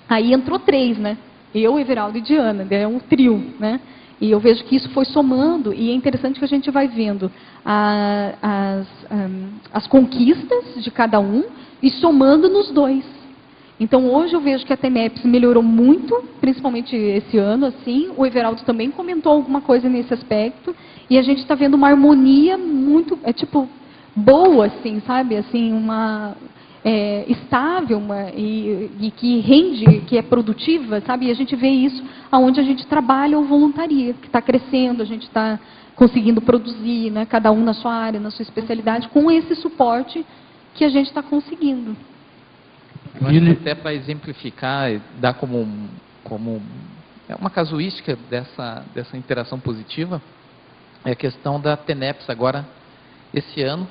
Aí entrou 3, né? Eu, Everaldo e Diana, é um trio, né? E eu vejo que isso foi somando, e é interessante que a gente vai vendo as conquistas de cada um e somando nos 2. Então, hoje eu vejo que a TENEPS melhorou muito, principalmente esse ano, assim. O Everaldo também comentou alguma coisa nesse aspecto, e a gente está vendo uma harmonia muito, boa, assim, sabe? Assim, estável e que rende, que é produtiva, sabe? E a gente vê isso aonde a gente trabalha ou voluntaria, que está crescendo, a gente está conseguindo produzir, né? Cada um na sua área, na sua especialidade, com esse suporte que a gente está conseguindo. Eu acho que até para exemplificar, dar como uma casuística dessa interação positiva, é a questão da TENEPS agora, esse ano.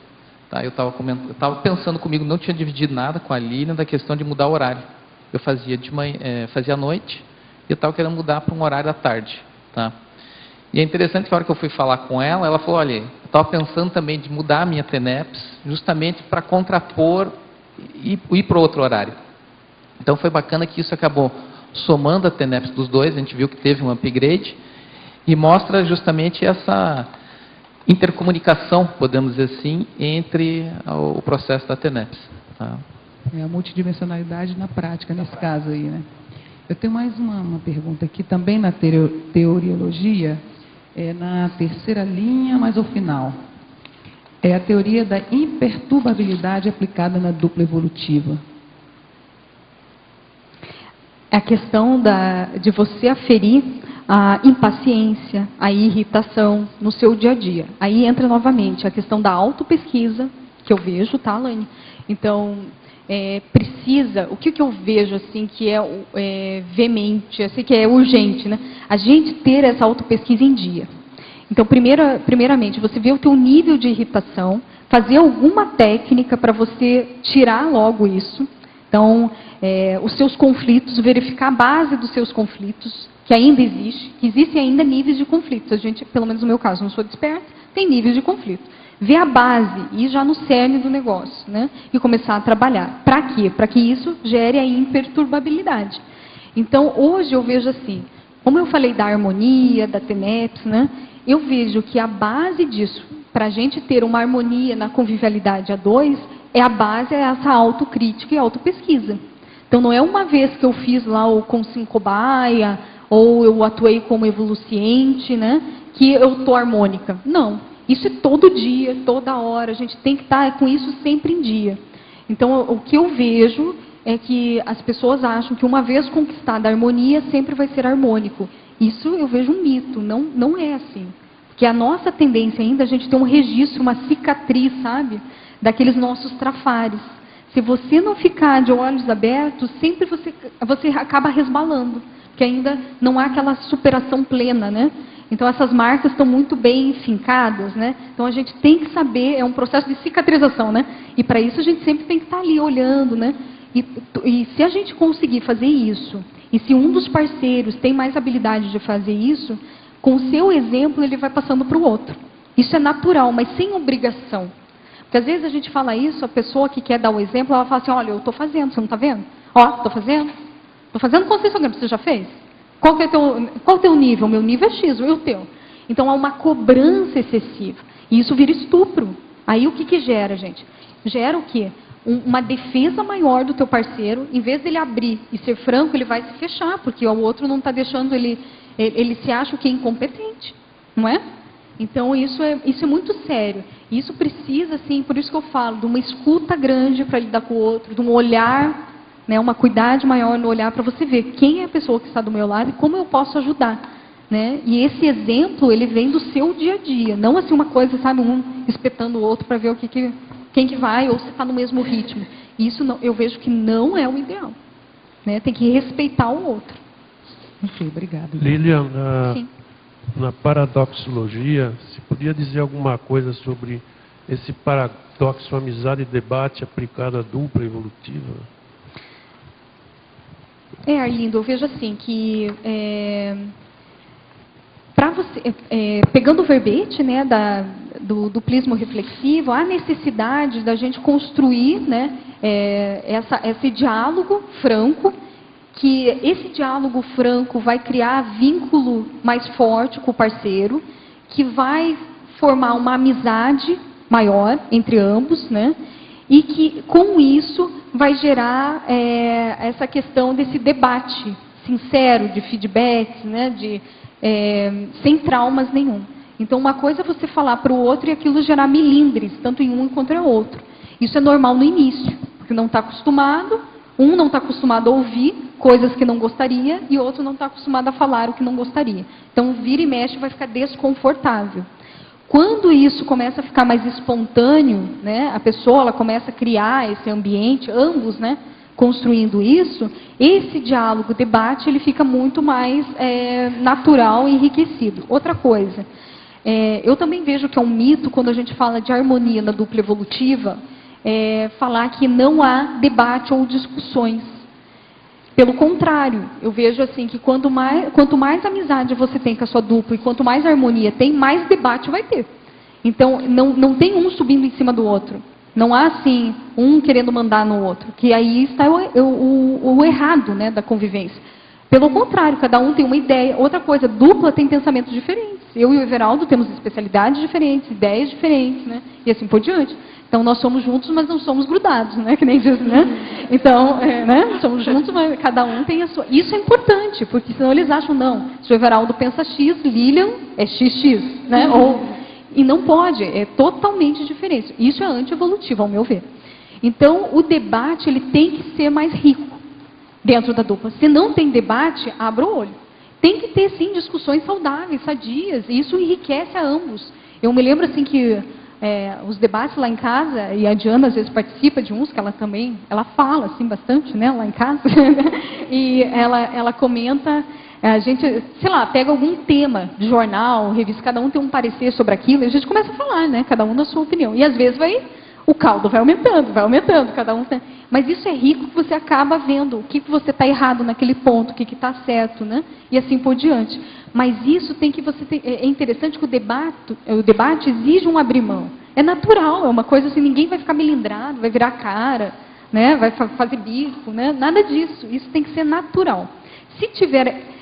Tá, eu estava pensando comigo, não tinha dividido nada com a Lilian da questão de mudar o horário. Eu fazia de manhã, fazia à noite, e eu estava querendo mudar para um horário à tarde. Tá? E é interessante que a hora que eu fui falar com ela, ela falou, olha, eu estava pensando também de mudar a minha TENEPS, justamente para contrapor e ir para outro horário. Então foi bacana que isso acabou somando a TENEPS dos 2, a gente viu que teve um upgrade, e mostra justamente essa intercomunicação, podemos dizer assim, entre o processo da TENEPS. Tá? É a multidimensionalidade na prática, nesse caso aí, né? Eu tenho mais uma pergunta aqui, também na teoriologia, na terceira linha, mas ao final. É a teoria da imperturbabilidade aplicada na dupla evolutiva. É a questão de você aferir a impaciência, a irritação no seu dia a dia. Aí entra novamente a questão da autopesquisa, que eu vejo, tá, Laine? Então, precisa, o que eu vejo, assim, que é veemente, assim, que é urgente, né? A gente ter essa autopesquisa em dia. Então, primeiramente, você vê o teu nível de irritação, fazer alguma técnica para você tirar logo isso. Então, os seus conflitos, verificar a base dos seus conflitos, que ainda existe, que existem ainda níveis de conflitos. A gente, pelo menos no meu caso, não sou desperta, tem níveis de conflito. Ver a base e ir já no cerne do negócio, né? E começar a trabalhar. Para quê? Para que isso gere a imperturbabilidade. Então, hoje eu vejo assim, como eu falei da harmonia, da TENEPS, né? Eu vejo que a base disso, para a gente ter uma harmonia na convivialidade a 2, a base é essa autocrítica e autopesquisa. Então, não é uma vez que eu fiz lá o Consim Cobaia, ou eu atuei como evoluciente, né, que eu estou harmônica. Não, isso é todo dia, toda hora, a gente tem que estar com isso sempre em dia. Então, o que eu vejo é que as pessoas acham que uma vez conquistada a harmonia, sempre vai ser harmônico. Isso eu vejo um mito, não é assim. Porque a nossa tendência ainda, a gente tem um registro, uma cicatriz, sabe, daqueles nossos trafares. Se você não ficar de olhos abertos, sempre você acaba resbalando. Que ainda não há aquela superação plena, né? Então essas marcas estão muito bem fincadas, né? Então a gente tem que saber, é um processo de cicatrização, né? E para isso a gente sempre tem que estar ali olhando, né? E se a gente conseguir fazer isso, e se um dos parceiros tem mais habilidade de fazer isso, com o seu exemplo ele vai passando para o outro. Isso é natural, mas sem obrigação. Porque às vezes a gente fala isso, a pessoa que quer dar o exemplo, ela fala assim, olha, eu estou fazendo, você não está vendo? Ó, estou fazendo. Estou fazendo consciência orgânica, você já fez? Qual é o teu nível? O meu nível é X, e o teu? Então há uma cobrança excessiva. E isso vira estupro. Aí o que gera, gente? Gera o quê? Uma defesa maior do teu parceiro. Em vez dele abrir e ser franco, ele vai se fechar, porque o outro não está deixando ele se acha que é incompetente, não é? Então isso é muito sério. Isso precisa, assim, por isso que eu falo, de uma escuta grande para lidar com o outro, de um olhar, né, uma cuidade maior no olhar para você ver quem é a pessoa que está do meu lado e como eu posso ajudar, né? E esse exemplo, ele vem do seu dia a dia, não assim uma coisa, sabe, um espetando o outro para ver quem que vai ou se está no mesmo ritmo. Isso não, eu vejo que não é o ideal, né? Tem que respeitar o outro. Ok, obrigada. Lilian, Sim. na paradoxologia, se podia dizer alguma coisa sobre esse paradoxo amizade e debate aplicado à dupla evolutiva? Arlindo, eu vejo assim que para você, pegando o verbete, né, do duplismo reflexivo, há necessidade da gente construir, né, esse diálogo franco, que esse diálogo franco vai criar vínculo mais forte com o parceiro, que vai formar uma amizade maior entre ambos, né? E que com isso vai gerar essa questão desse debate sincero, de feedbacks, né? Sem traumas nenhum. Então uma coisa é você falar para o outro e aquilo gerar milindres, tanto em um quanto em outro. Isso é normal no início, porque não está acostumado, um não está acostumado a ouvir coisas que não gostaria e o outro não está acostumado a falar o que não gostaria. Então vira e mexe vai ficar desconfortável. Quando isso começa a ficar mais espontâneo, né, a pessoa ela começa a criar esse ambiente, ambos, né, construindo isso, esse diálogo, debate, ele fica muito mais natural e enriquecido. Outra coisa, eu também vejo que é um mito quando a gente fala de harmonia na dupla evolutiva, falar que não há debate ou discussões. Pelo contrário, eu vejo assim que quanto mais amizade você tem com a sua dupla e quanto mais harmonia tem, mais debate vai ter. Então, não tem um subindo em cima do outro. Não há assim, um querendo mandar no outro. Que aí está o errado, né, da convivência. Pelo contrário, cada um tem uma ideia. Outra coisa, dupla tem pensamentos diferentes. Eu e o Everaldo temos especialidades diferentes, ideias diferentes, né? E assim por diante. Então, nós somos juntos, mas não somos grudados, né? Que nem diz, né? Então, né? Somos juntos, mas cada um tem a sua... Isso é importante, porque senão eles acham, não, se o Everaldo pensa X, Lilian é XX, né? E não pode, é totalmente diferente. Isso é antievolutivo, ao meu ver. Então, o debate, ele tem que ser mais rico dentro da dupla. Se não tem debate, abra o olho. Tem que ter, sim, discussões saudáveis, sadias, e isso enriquece a ambos. Eu me lembro, assim, que os debates lá em casa, e a Diana às vezes participa de uns, que ela fala, assim, bastante, né, lá em casa, e ela comenta, a gente, sei lá, pega algum tema de jornal, revista, cada um tem um parecer sobre aquilo, e a gente começa a falar, né, cada um na sua opinião. E às vezes o caldo vai aumentando, cada um tem... Mas isso é rico que você acaba vendo o que você está errado naquele ponto, o que está certo, né? E assim por diante. Mas isso tem que é interessante que o debate exige um abrir mão. É natural, é uma coisa assim, ninguém vai ficar melindrado, vai virar cara, né? Vai fazer bico, né? Nada disso. Isso tem que ser natural. Se tiver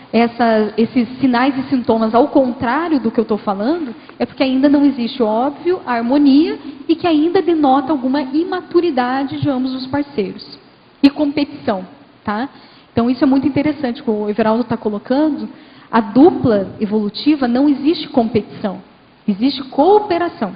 esses sinais e sintomas ao contrário do que eu estou falando, é porque ainda não existe, óbvio, a harmonia e que ainda denota alguma imaturidade de ambos os parceiros. E competição, tá? Então isso é muito interessante, como o Everaldo está colocando, a dupla evolutiva não existe competição, existe cooperação.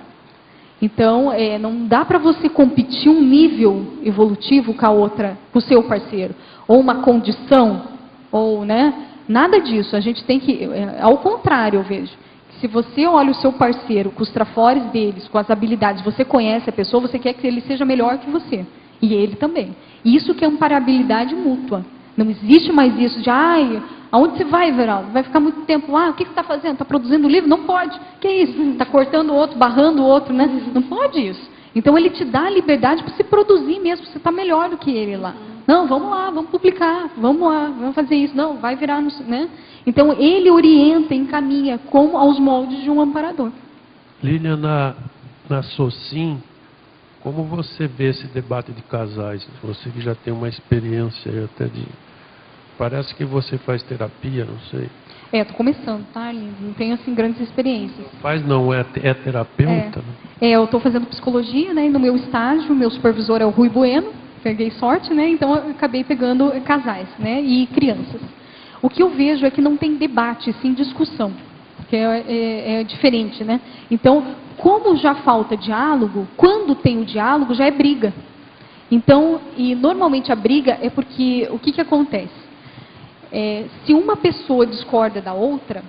Então, não dá para você competir um nível evolutivo com o seu parceiro, ou uma condição, ou, né? Nada disso, a gente tem que, ao contrário, eu vejo, que se você olha o seu parceiro com os trafores deles, com as habilidades, você conhece a pessoa, você quer que ele seja melhor que você, e ele também. E isso que é amparabilidade mútua, Não existe mais isso de, ai, aonde você vai, Everaldo? Vai ficar muito tempo lá? O que você está fazendo? Está produzindo livro? Não pode. Que isso? Está cortando o outro, barrando o outro, né? Não pode isso. Então, ele te dá a liberdade para você produzir mesmo, para você estar melhor do que ele lá. Não, vamos lá, vamos publicar, vamos lá, vamos fazer isso. Não, vai virar, né? Então, ele orienta, encaminha como aos moldes de um amparador. Lilian, na SOCIM, como você vê esse debate de casais? Você que já tem uma experiência aí até de... Parece que você faz terapia, não sei. Estou começando, tá, Lindo? Não tenho, assim, grandes experiências. Faz não, é terapeuta? Eu estou fazendo psicologia, né? E no meu estágio, meu supervisor é o Rui Bueno, peguei sorte, né? Então, eu acabei pegando casais, né? E crianças. O que eu vejo é que não tem debate, sim discussão, que é diferente, né? Então, como já falta diálogo, quando tem o diálogo, já é briga. Então, e normalmente a briga é porque, o que acontece? Se uma pessoa discorda da outra,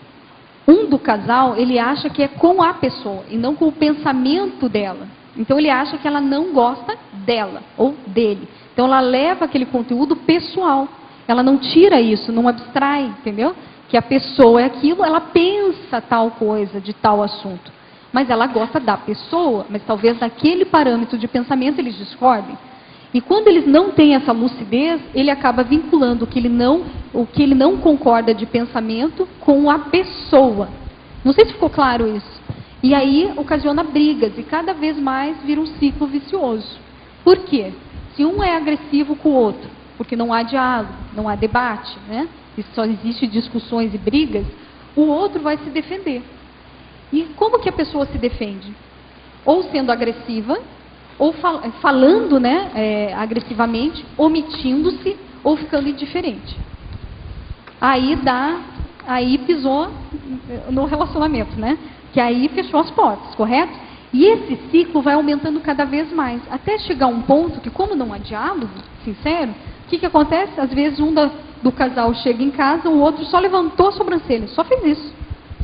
um do casal, ele acha que é com a pessoa e não com o pensamento dela. Então, ele acha que ela não gosta dela ou dele. Então, ela leva aquele conteúdo pessoal. Ela não tira isso, não abstrai, entendeu? Que a pessoa é aquilo, ela pensa tal coisa de tal assunto. Mas ela gosta da pessoa, mas talvez naquele parâmetro de pensamento eles discordem. E quando eles não têm essa lucidez, ele acaba vinculando o que ele não concorda de pensamento com a pessoa. Não sei se ficou claro isso. E aí ocasiona brigas e cada vez mais vira um ciclo vicioso. Por quê? Se um é agressivo com o outro, porque não há diálogo, não há debate, né? E só existe discussões e brigas, o outro vai se defender. E como que a pessoa se defende? Ou sendo agressiva, ou falando, né, agressivamente, omitindo-se, ou ficando indiferente. Aí pisou no relacionamento, né? Que aí fechou as portas, correto? E esse ciclo vai aumentando cada vez mais, até chegar a um ponto que, como não há diálogo sincero, o que acontece? Às vezes um do casal chega em casa, o outro só levantou a sobrancelha, só fez isso,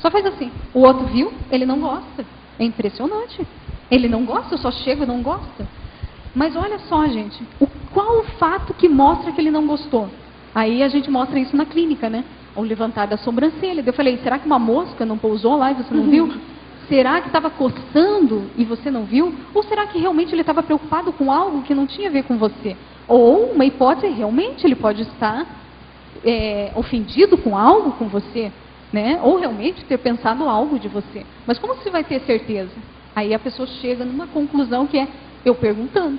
só fez assim. O outro viu, ele não gosta. É impressionante. Ele não gosta, eu só chego e não gosta. Mas olha só, gente, qual o fato que mostra que ele não gostou? Aí a gente mostra isso na clínica, né? Ao levantar da sobrancelha. Eu falei, será que uma mosca não pousou lá e você não viu? Será que estava coçando e você não viu? Ou será que realmente ele estava preocupado com algo que não tinha a ver com você? Ou uma hipótese, realmente ele pode estar ofendido com algo com você, né? Ou realmente ter pensado algo de você. Mas como você vai ter certeza? Aí a pessoa chega numa conclusão que é eu perguntando.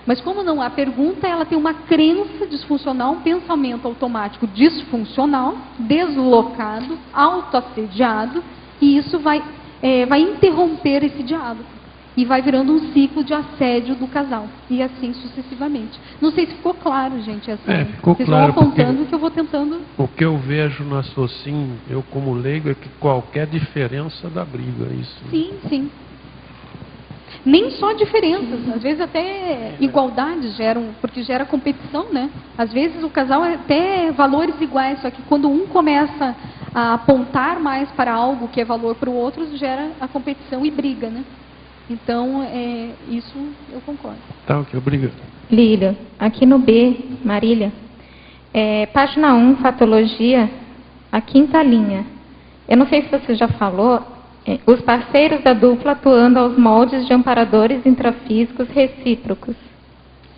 Mas como não há pergunta, ela tem uma crença disfuncional, um pensamento automático disfuncional, deslocado, autoassediado, e isso vai interromper esse diálogo. E vai virando um ciclo de assédio do casal. E assim sucessivamente. Não sei se ficou claro, gente. Assim, ficou vocês claro. Vão apontando que eu vou tentando... O que eu vejo na SOCIM, eu como leigo, é que qualquer diferença dá briga. Isso. Sim, sim. Nem só diferenças, às vezes até igualdades geram, porque gera competição, né? Às vezes o casal é até valores iguais, só que quando um começa a apontar mais para algo que é valor para o outro, gera a competição e briga, né? Então, isso eu concordo. Tá, ok, obrigado. Lília, aqui no B, Marília, página 1, Fatologia, a 5ª linha. Eu não sei se você já falou, os parceiros da dupla atuando aos moldes de amparadores intrafísicos recíprocos.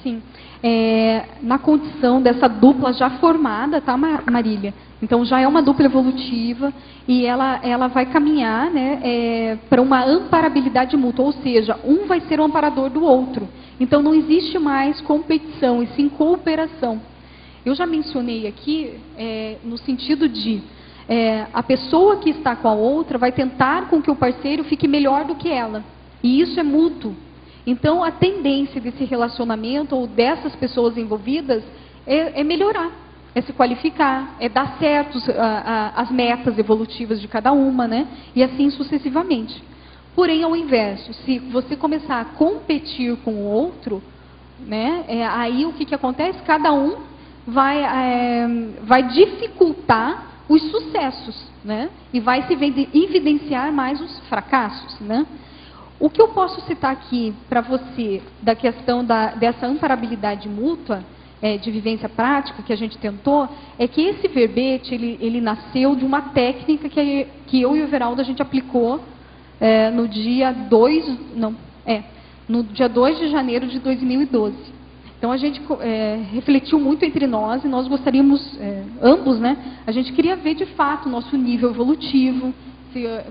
Sim. Na condição dessa dupla já formada, tá, Marília? Então, já é uma dupla evolutiva e ela vai caminhar, né, para uma amparabilidade mútua, ou seja, um vai ser o amparador do outro. Então, não existe mais competição, e sim cooperação. Eu já mencionei aqui, no sentido de a pessoa que está com a outra vai tentar com que o parceiro fique melhor do que ela. E isso é mútuo. Então, a tendência desse relacionamento ou dessas pessoas envolvidas é melhorar, é se qualificar, é dar certo as metas evolutivas de cada uma, né? E assim sucessivamente. Porém, ao inverso, se você começar a competir com o outro, né? Aí o que acontece? Cada um vai dificultar os sucessos, né? E vai se evidenciar mais os fracassos, né? O que eu posso citar aqui para você da questão dessa amparabilidade mútua de vivência prática que a gente tentou, é que esse verbete, ele nasceu de uma técnica que eu e o Everaldo a gente aplicou no dia 2 de janeiro de 2012. Então a gente refletiu muito entre nós e nós gostaríamos, ambos, né, a gente queria ver de fato o nosso nível evolutivo,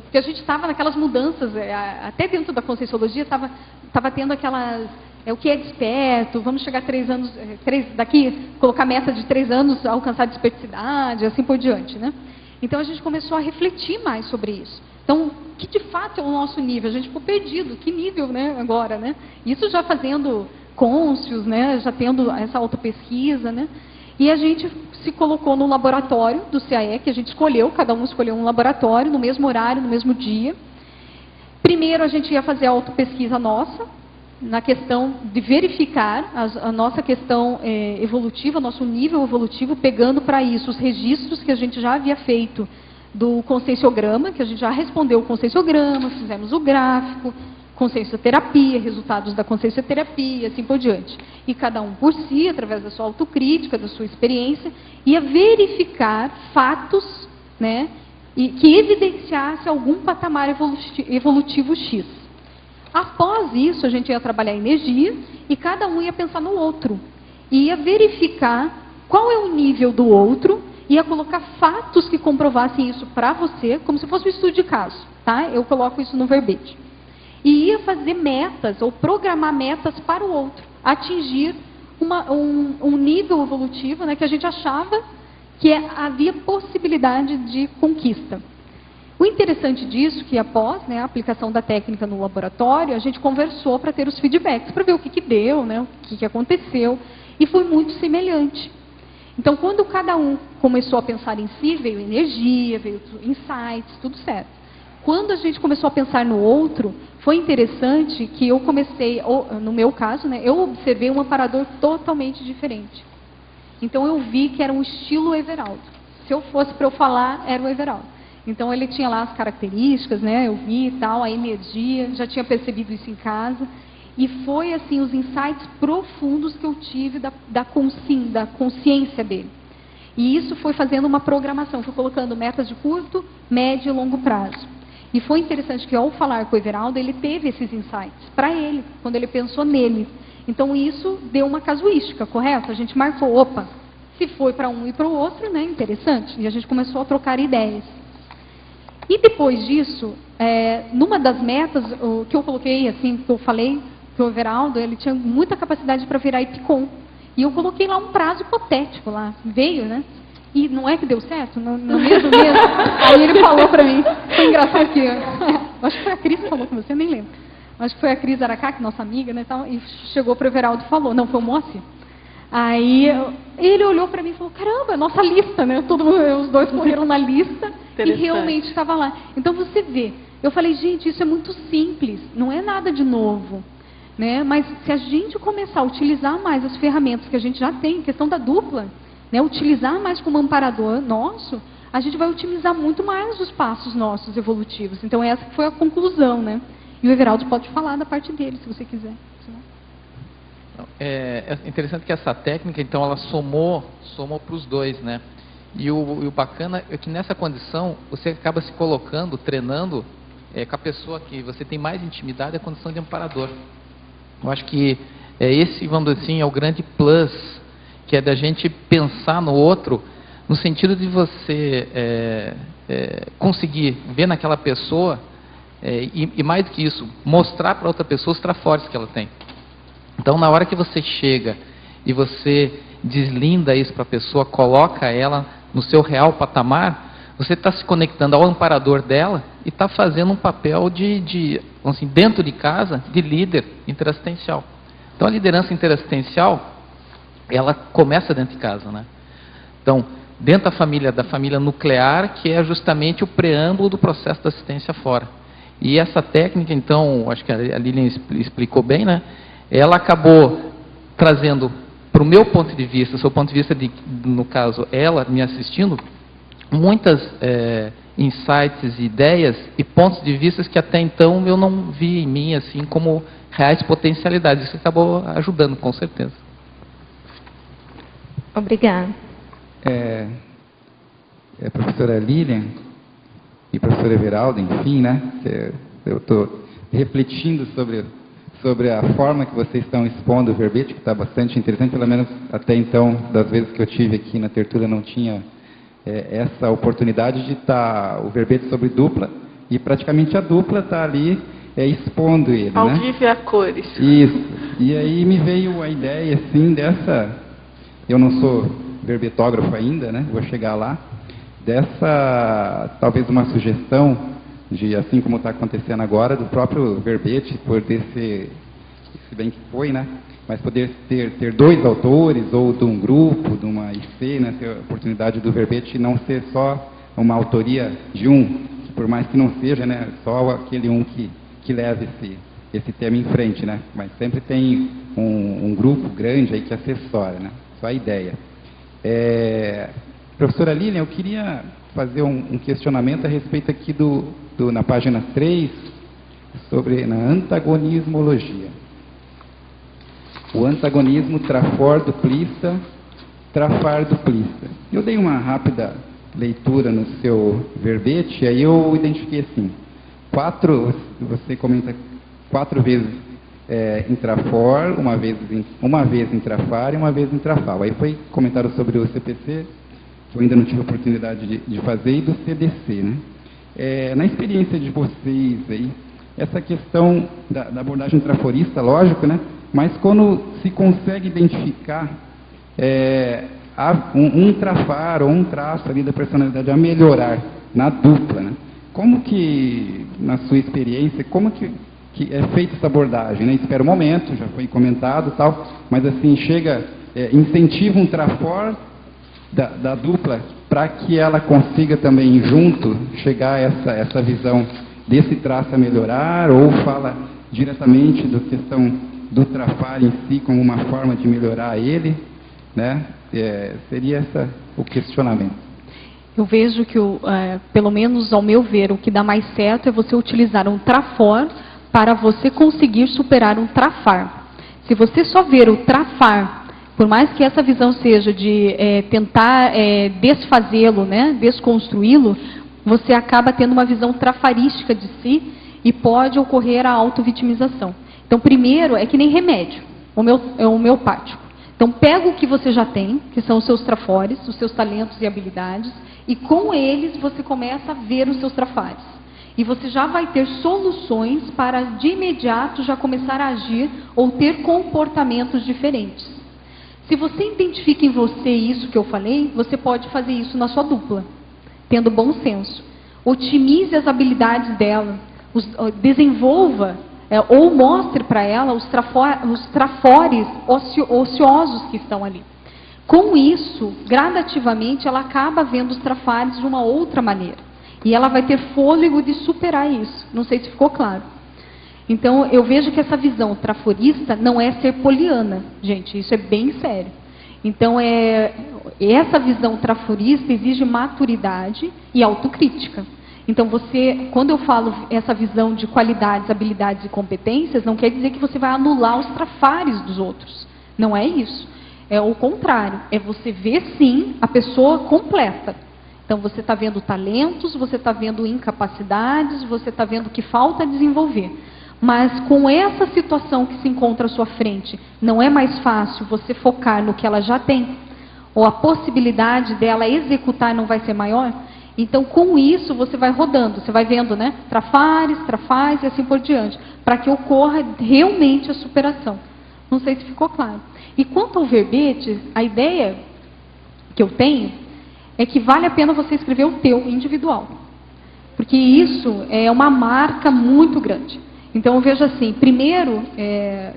porque a gente estava naquelas mudanças, até dentro da Conscienciologia estava tendo aquelas, o que é desperto, vamos chegar a 3 anos, daqui, colocar meta de 3 anos, alcançar a desperticidade, assim por diante, né? Então a gente começou a refletir mais sobre isso. Então, que de fato é o nosso nível? A gente ficou perdido, que nível, né, agora, né? Isso já fazendo cônscios, né, já tendo essa autopesquisa, né? E a gente se colocou no laboratório do CAE, que a gente escolheu, cada um escolheu um laboratório, no mesmo horário, no mesmo dia. Primeiro a gente ia fazer a autopesquisa nossa, na questão de verificar a nossa questão evolutiva, nosso nível evolutivo, pegando para isso os registros que a gente já havia feito do conscienciograma, que a gente já respondeu o conscienciograma, fizemos o gráfico, consciencioterapia, resultados da consciencioterapia, assim por diante. E cada um por si, através da sua autocrítica, da sua experiência, ia verificar fatos, né, que evidenciasse algum patamar evolutivo X. Após isso, a gente ia trabalhar energia e cada um ia pensar no outro. E ia verificar qual é o nível do outro, ia colocar fatos que comprovassem isso para você, como se fosse um estudo de caso, tá? Eu coloco isso no verbete. E ia fazer metas, ou programar metas para o outro, atingir um nível evolutivo, né, que a gente achava que havia possibilidade de conquista. O interessante disso, que após, né, a aplicação da técnica no laboratório, a gente conversou para ter os feedbacks, para ver o que deu, né, o que aconteceu, e foi muito semelhante. Então, quando cada um começou a pensar em si, veio energia, veio insights, tudo certo. Quando a gente começou a pensar no outro, foi interessante que eu comecei, no meu caso, né, eu observei um amparador totalmente diferente. Então, eu vi que era um estilo Everaldo. Se eu fosse para eu falar, era o Everaldo. Então, ele tinha lá as características, né, eu vi e tal, a energia, já tinha percebido isso em casa. E foi, assim, os insights profundos que eu tive da consciência dele. E isso foi fazendo uma programação, foi colocando metas de curto, médio e longo prazo. E foi interessante que, ao falar com o Everaldo, ele teve esses insights para ele, quando ele pensou nele. Então, isso deu uma casuística, correto? A gente marcou, opa, se foi para um e para o outro, né, interessante. E a gente começou a trocar ideias. E depois disso, numa das metas que eu coloquei, assim, que eu falei, que o Everaldo, ele tinha muita capacidade para virar IPCOM. E eu coloquei lá um prazo hipotético lá, veio, né? E não é que deu certo? No mesmo mês, aí ele falou para mim, foi engraçado que, acho que foi a Cris que falou com você, nem lembro. Acho que foi a Cris Aracá, que é nossa amiga, né, tal, e chegou para o Everaldo e falou, não, foi o Mossi. Aí ele olhou para mim e falou, caramba, nossa lista, né? Os dois correram na lista e realmente estava lá. Então você vê, eu falei, gente, isso é muito simples, não é nada de novo. Né? Mas se a gente começar a utilizar mais as ferramentas que a gente já tem, questão da dupla, né? Utilizar mais como amparador nosso, a gente vai otimizar muito mais os passos nossos evolutivos. Então essa foi a conclusão, né? E o Everaldo pode falar da parte dele, se você quiser. É interessante que essa técnica, então, ela somou para os dois, né? E o bacana é que nessa condição, você acaba se colocando, treinando com a pessoa que você tem mais intimidade, a condição de amparador. Eu acho que esse, vamos dizer assim, é o grande plus, que é da gente pensar no outro, no sentido de você conseguir ver naquela pessoa, e mais do que isso, mostrar para outra pessoa os trafores que ela tem. Então, na hora que você chega e você deslinda isso para a pessoa, coloca ela no seu real patamar, você está se conectando ao amparador dela e está fazendo um papel assim, dentro de casa, de líder interassistencial. Então, a liderança interassistencial, ela começa dentro de casa, né? Então, dentro da família nuclear, que é justamente o preâmbulo do processo da assistência fora. E essa técnica, então, acho que a Lilian explicou bem, né? Ela acabou trazendo, para o meu ponto de vista, do seu ponto de vista, no caso, ela me assistindo, muitas insights, ideias e pontos de vista que até então eu não vi em mim assim como reais potencialidades. Isso acabou ajudando, com certeza. Obrigada. Professora Lilian e professora Everalda, enfim, né? Eu estou refletindo sobre a forma que vocês estão expondo o verbete, que está bastante interessante, pelo menos até então, das vezes que eu tive aqui na tertúlia, não tinha essa oportunidade de estar o verbete sobre dupla, e praticamente a dupla está ali expondo ele, Ao né? vivo e a cores. Isso. E aí me veio a ideia, assim, dessa... Eu não sou verbetógrafo ainda, né? Vou chegar lá. Dessa, talvez uma sugestão de, assim como está acontecendo agora, do próprio verbete, poder ser, se bem que foi, né? Mas poder ter dois autores, ou de um grupo, de uma IC, né? Ter a oportunidade do verbete não ser só uma autoria de um, por mais que não seja, né? Só aquele um que leva esse tema em frente, né? Mas sempre tem um grupo grande aí que assessora, né? Só a ideia. Professora Lilian, eu queria fazer um questionamento a respeito aqui na página 3, na antagonismologia. O antagonismo trafor-duplista, trafar-duplista. Eu dei uma rápida leitura no seu verbete, aí eu identifiquei assim, você comenta 4 vezes intrafor, uma vez intrafar e uma vez intrafal. Aí foi comentado sobre o CPC, que eu ainda não tive a oportunidade de fazer, e do CDC, né? Na experiência de vocês aí, essa questão da abordagem traforista, lógico, né? Mas quando se consegue identificar um trafar ou um traço ali da personalidade a melhorar na dupla, né? Como que, na sua experiência, como que é feita essa abordagem, né? Espera um momento, já foi comentado tal, mas assim, incentiva um trafor da dupla para que ela consiga também, junto, chegar a essa visão desse traço a melhorar, ou fala diretamente da questão do trafar em si como uma forma de melhorar ele, né? Seria o questionamento. Eu vejo que, pelo menos ao meu ver, o que dá mais certo é você utilizar um trafor para você conseguir superar um trafar. Se você só ver o trafar, por mais que essa visão seja de tentar desfazê-lo, né, desconstruí-lo, você acaba tendo uma visão trafarística de si e pode ocorrer a autovitimização. Então, primeiro, é que nem remédio, homeopático. Então, pega o que você já tem, que são os seus trafores, os seus talentos e habilidades, e com eles você começa a ver os seus trafares. E você já vai ter soluções para, de imediato, já começar a agir ou ter comportamentos diferentes. Se você identifica em você isso que eu falei, você pode fazer isso na sua dupla, tendo bom senso. Otimize as habilidades dela, desenvolva ou mostre para ela os trafores ociosos que estão ali. Com isso, gradativamente, ela acaba vendo os trafares de uma outra maneira. E ela vai ter fôlego de superar isso. Não sei se ficou claro. Então, eu vejo que essa visão traforista não é ser poliana, gente, isso é bem sério. Então, essa visão traforista exige maturidade e autocrítica. Então, quando eu falo essa visão de qualidades, habilidades e competências, não quer dizer que você vai anular os trafares dos outros. Não é isso. É o contrário. É você ver, sim, a pessoa completa. Então, você está vendo talentos, você está vendo incapacidades, você está vendo o que falta desenvolver. Mas com essa situação que se encontra à sua frente, não é mais fácil você focar no que ela já tem? Ou a possibilidade dela executar não vai ser maior? Então, com isso, você vai rodando, você vai vendo, né? Trafares e assim por diante, para que ocorra realmente a superação. Não sei se ficou claro. E quanto ao verbete, a ideia que eu tenho é que vale a pena você escrever o teu individual. Porque isso é uma marca muito grande. Então, eu vejo assim, primeiro,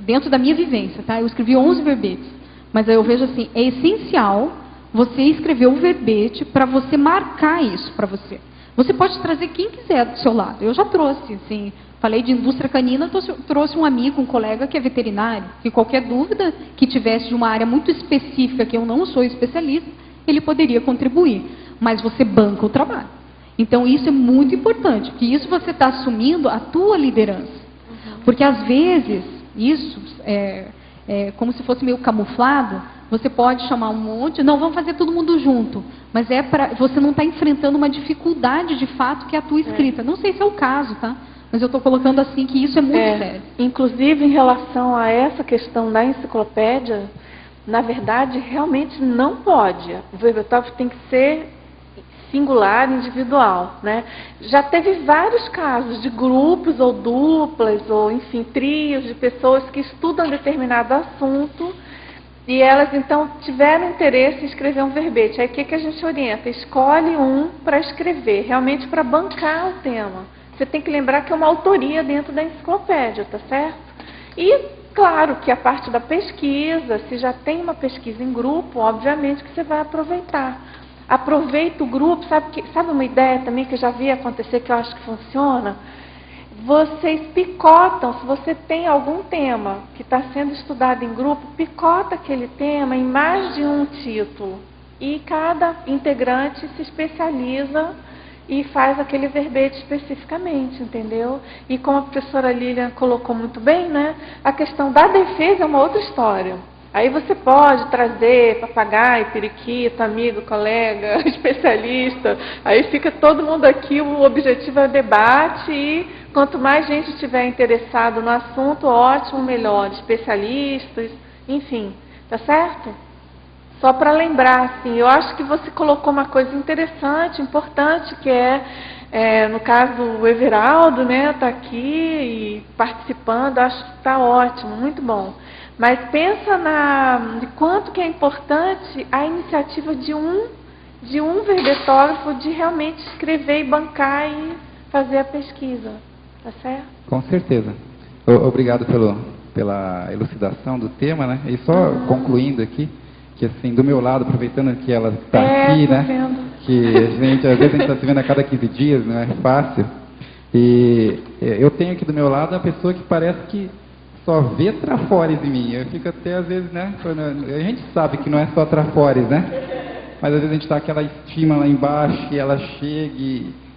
dentro da minha vivência, tá? Eu escrevi 11 verbetes, mas aí eu vejo assim, é essencial você escrever o verbete para você marcar isso para você. Você pode trazer quem quiser do seu lado. Eu já trouxe, assim, falei de indústria canina, trouxe um amigo, um colega que é veterinário, que qualquer dúvida que tivesse de uma área muito específica, que eu não sou especialista, ele poderia contribuir. Mas você banca o trabalho. Então, isso é muito importante, porque isso você está assumindo a tua liderança. Porque, às vezes, isso é como se fosse meio camuflado, você pode chamar um monte, não, vamos fazer todo mundo junto, mas você não está enfrentando uma dificuldade de fato que é a tua escrita. Não sei se é o caso, tá? Mas eu estou colocando assim que isso é muito sério. Inclusive, em relação a essa questão da enciclopédia, na verdade, realmente não pode. O verbetógrafo tem que ser singular, individual, né? Já teve vários casos de grupos ou duplas, ou enfim, trios de pessoas que estudam determinado assunto e elas então tiveram interesse em escrever um verbete. Aí o que a gente orienta? Escolhe um para escrever, realmente para bancar o tema. Você tem que lembrar que é uma autoria dentro da enciclopédia, tá certo? E claro que a parte da pesquisa, se já tem uma pesquisa em grupo, obviamente que você vai aproveitar. Aproveita o grupo, sabe uma ideia também que eu já vi acontecer, que eu acho que funciona? Vocês picotam, se você tem algum tema que está sendo estudado em grupo, picota aquele tema em mais de um título. E cada integrante se especializa e faz aquele verbete especificamente, entendeu? E como a professora Lilian colocou muito bem, né? A questão da defesa é uma outra história. Aí você pode trazer papagaio, periquito, amigo, colega, especialista. Aí fica todo mundo aqui, o objetivo é o debate e quanto mais gente estiver interessado no assunto, ótimo, melhor. Especialistas, enfim, tá certo? Só para lembrar, assim, eu acho que você colocou uma coisa interessante, importante, que no caso, o Everaldo, né, está aqui e participando, acho que está ótimo, muito bom. Mas pensa de quanto que é importante a iniciativa de um verbetógrafo de realmente escrever e bancar e fazer a pesquisa, tá certo? Com certeza. Obrigado pela elucidação do tema, né? E só concluindo aqui, que assim, do meu lado, aproveitando que ela está aqui, né? Vendo. Que às vezes a gente está se vendo a cada 15 dias, não é fácil. E eu tenho aqui do meu lado a pessoa que parece que só vê trafores em mim. Eu fico até às vezes, né? A gente sabe que não é só trafores, né? Mas às vezes a gente está aquela estima lá embaixo e ela chega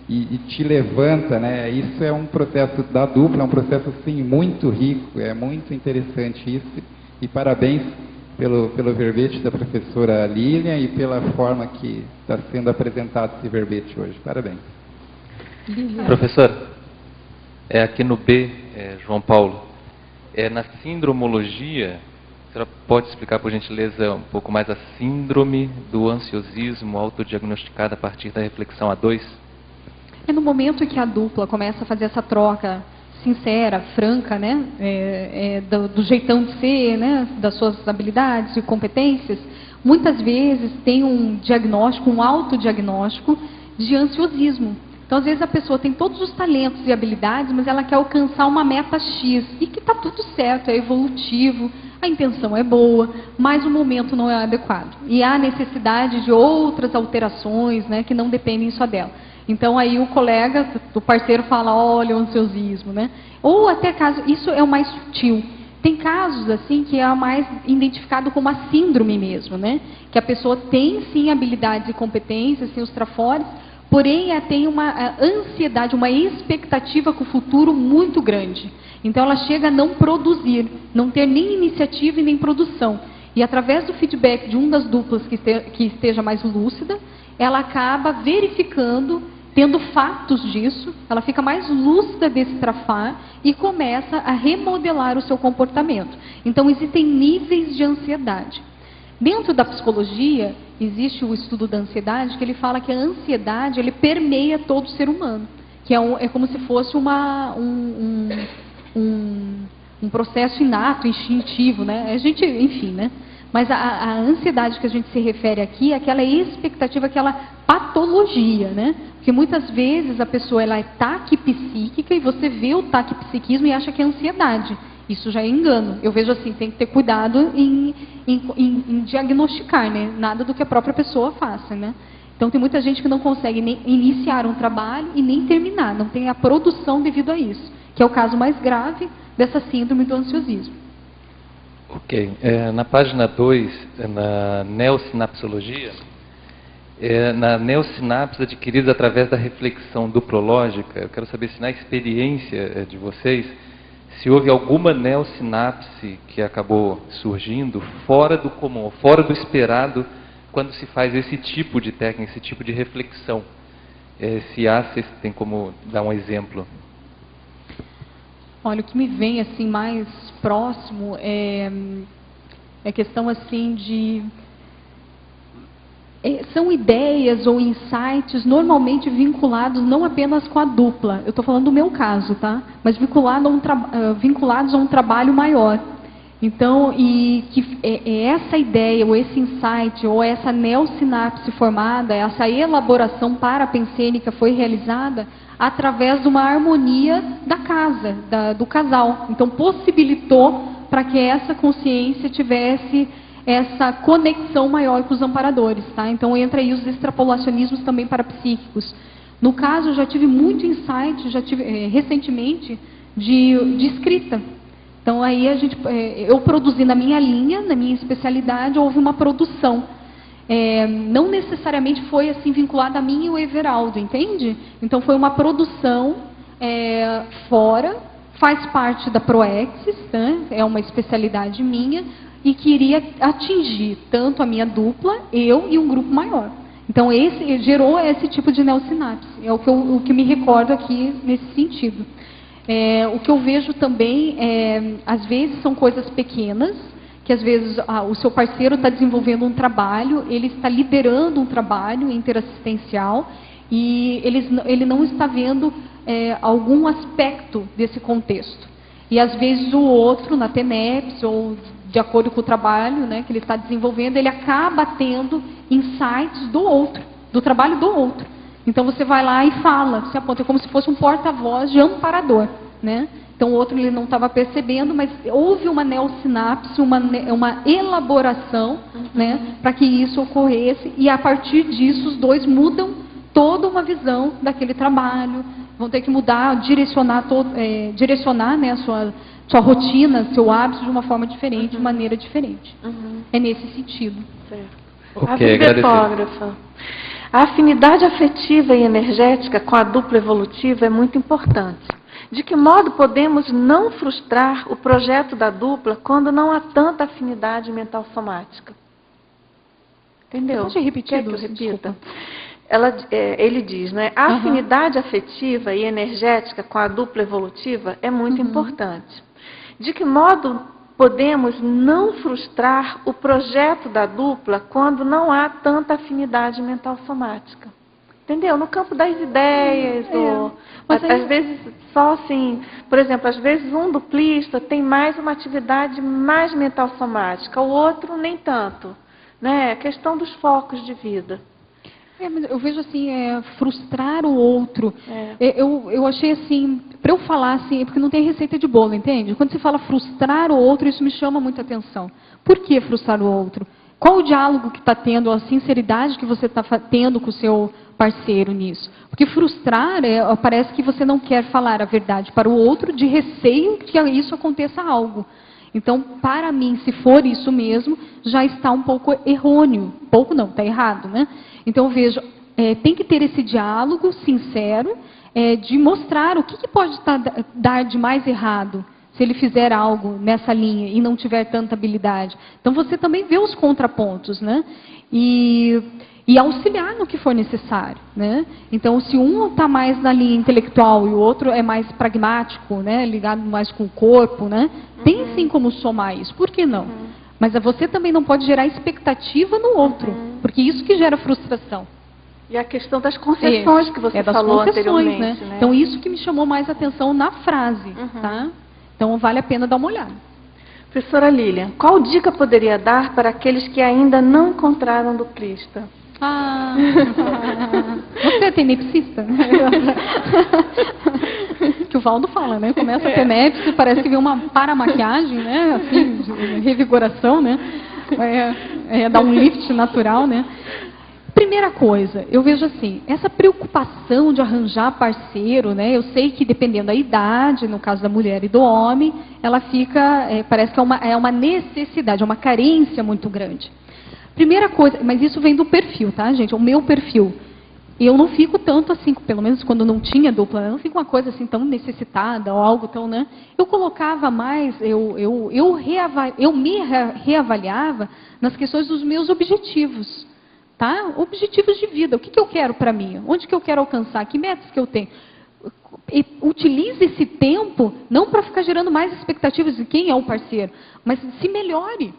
e te levanta, né? Isso é um processo da dupla, é um processo assim muito rico, é muito interessante isso. E parabéns pelo verbete da professora Lilian e pela forma que está sendo apresentado esse verbete hoje. Parabéns. Professor, aqui no B, João Paulo, na sindromologia, a senhora pode explicar, por gentileza, um pouco mais a síndrome do ansiosismo autodiagnosticada a partir da reflexão A2? É no momento em que a dupla começa a fazer essa troca sincera, franca, né, do jeitão de ser, né, das suas habilidades e competências, muitas vezes tem um diagnóstico, um autodiagnóstico de ansiosismo. Então, às vezes a pessoa tem todos os talentos e habilidades, mas ela quer alcançar uma meta X, e que está tudo certo, é evolutivo, a intenção é boa, mas o momento não é adequado. E há necessidade de outras alterações, né, que não dependem só dela. Então, aí o colega, o parceiro fala, olha o ansiosismo, né? Ou até caso, isso é o mais sutil. Tem casos, assim, que é mais identificado como a síndrome mesmo, né? Que a pessoa tem, sim, habilidades e competências, sim, os trafores, porém, ela tem uma ansiedade, uma expectativa com o futuro muito grande. Então, ela chega a não produzir, não ter nem iniciativa e nem produção. E, através do feedback de uma das duplas que esteja mais lúcida, ela acaba verificando, tendo fatos disso, ela fica mais lúcida desse trafar e começa a remodelar o seu comportamento. Então, existem níveis de ansiedade. Dentro da psicologia, existe o estudo da ansiedade, que ele fala que a ansiedade, ele permeia todo o ser humano, que é como se fosse um processo inato, instintivo, né? A gente, enfim, né? Mas a ansiedade que a gente se refere aqui é aquela expectativa, aquela patologia, né? Porque muitas vezes a pessoa ela é taquipsíquica e você vê o taquipsiquismo e acha que é ansiedade. Isso já é engano. Eu vejo assim, tem que ter cuidado em diagnosticar, né? Nada do que a própria pessoa faça, né? Então tem muita gente que não consegue nem iniciar um trabalho e nem terminar, não tem a produção devido a isso, que é o caso mais grave dessa síndrome do ansiosismo. Ok. Na página 2, na neossinapsologia, na neossinapse adquirida através da reflexão duplológica, eu quero saber se na experiência de vocês, se houve alguma neossinapse que acabou surgindo fora do comum, fora do esperado, quando se faz esse tipo de técnica, esse tipo de reflexão. Se há, se tem como dar um exemplo. Olha, o que me vem assim mais próximo é questão assim de... são ideias ou insights normalmente vinculados não apenas com a dupla, eu estou falando do meu caso, tá? Mas vinculados a um trabalho maior. Então, essa ideia, ou esse insight, ou essa neossinapse formada, essa elaboração parapensênica foi realizada através de uma harmonia da casa, do casal. Então, possibilitou para que essa consciência tivesse essa conexão maior com os amparadores, tá? Então entra aí os extrapolacionismos também parapsíquicos. No caso, eu já tive muito insight, recentemente, de escrita. Então aí eu produzi na minha linha, na minha especialidade, houve uma produção. Não necessariamente foi assim vinculada a mim e o Everaldo, entende? Então foi uma produção fora, faz parte da Proexis, né? É uma especialidade minha, e queria atingir tanto a minha dupla, eu e um grupo maior. Então, gerou esse tipo de neossinapse. É o que me recordo aqui nesse sentido. O que eu vejo também, às vezes, são coisas pequenas, que às vezes o seu parceiro está desenvolvendo um trabalho, ele está liderando um trabalho interassistencial, e ele não está vendo algum aspecto desse contexto. E, às vezes, o outro, na TENEPS, ou de acordo com o trabalho, né, que ele está desenvolvendo, ele acaba tendo insights do outro, do trabalho do outro. Então você vai lá e fala, você aponta, como se fosse um porta-voz de amparador, né? Então o outro ele não estava percebendo, mas houve uma neossinapse, uma elaboração, né, para que isso ocorresse, e a partir disso os dois mudam toda uma visão daquele trabalho, vão ter que mudar, direcionar, né, a sua rotina, seu hábito de uma forma diferente, de maneira diferente. É nesse sentido. Certo. A bibliotógrafa. A afinidade afetiva e energética com a dupla evolutiva é muito importante. De que modo podemos não frustrar o projeto da dupla quando não há tanta afinidade mental somática? Entendeu? Pode repetir? Quer que eu repita? Ele diz, né? A afinidade afetiva e energética com a dupla evolutiva é muito importante. De que modo podemos não frustrar o projeto da dupla quando não há tanta afinidade mental somática? Entendeu? No campo das ideias, mas às vezes só assim, por exemplo, às vezes um duplista tem mais uma atividade mais mental somática, o outro nem tanto, né? A questão dos focos de vida. Mas eu vejo assim, frustrar o outro. Eu achei assim, para eu falar assim, porque não tem receita de bolo, entende? Quando você fala frustrar o outro, isso me chama muita atenção. Por que frustrar o outro? Qual o diálogo que está tendo, a sinceridade que você está tendo com o seu parceiro nisso? Porque frustrar, parece que você não quer falar a verdade para o outro de receio que isso aconteça algo. Então, para mim, se for isso mesmo, já está um pouco errôneo. Pouco não, está errado, né? Então, eu vejo, tem que ter esse diálogo sincero, de mostrar o que pode dar de mais errado, se ele fizer algo nessa linha e não tiver tanta habilidade. Então, você também vê os contrapontos, né? E auxiliar no que for necessário, né? Então, se um está mais na linha intelectual e o outro é mais pragmático, né? Ligado mais com o corpo, né? Tem sim como somar isso, por que não? Mas você também não pode gerar expectativa no outro, porque isso que gera frustração. E a questão das concessões que você falou anteriormente, né? Então, isso que me chamou mais atenção na frase, tá? Então, vale a pena dar uma olhada. Professora Lilian, qual dica poderia dar para aqueles que ainda não encontraram duplista? Você é tenepsista? Que o Valdo fala, né? Começa a tenepse, parece que vem uma paramaquiagem, né? Assim, de revigoração, né? Dar um lift natural, né? Primeira coisa, eu vejo assim, essa preocupação de arranjar parceiro, né? Eu sei que dependendo da idade, no caso da mulher e do homem, ela fica, parece que é uma necessidade, é uma carência muito grande. Primeira coisa, mas isso vem do perfil, tá, gente? O meu perfil. eu não fico tanto assim, pelo menos quando não tinha dupla, eu não fico uma coisa assim tão necessitada ou algo tão, né? Eu colocava mais, eu me reavaliava nas questões dos meus objetivos, tá? Objetivos de vida, o que eu quero para mim? Onde que eu quero alcançar? Que metas que eu tenho? E utilize esse tempo não para ficar gerando mais expectativas de quem é o parceiro, mas se melhore,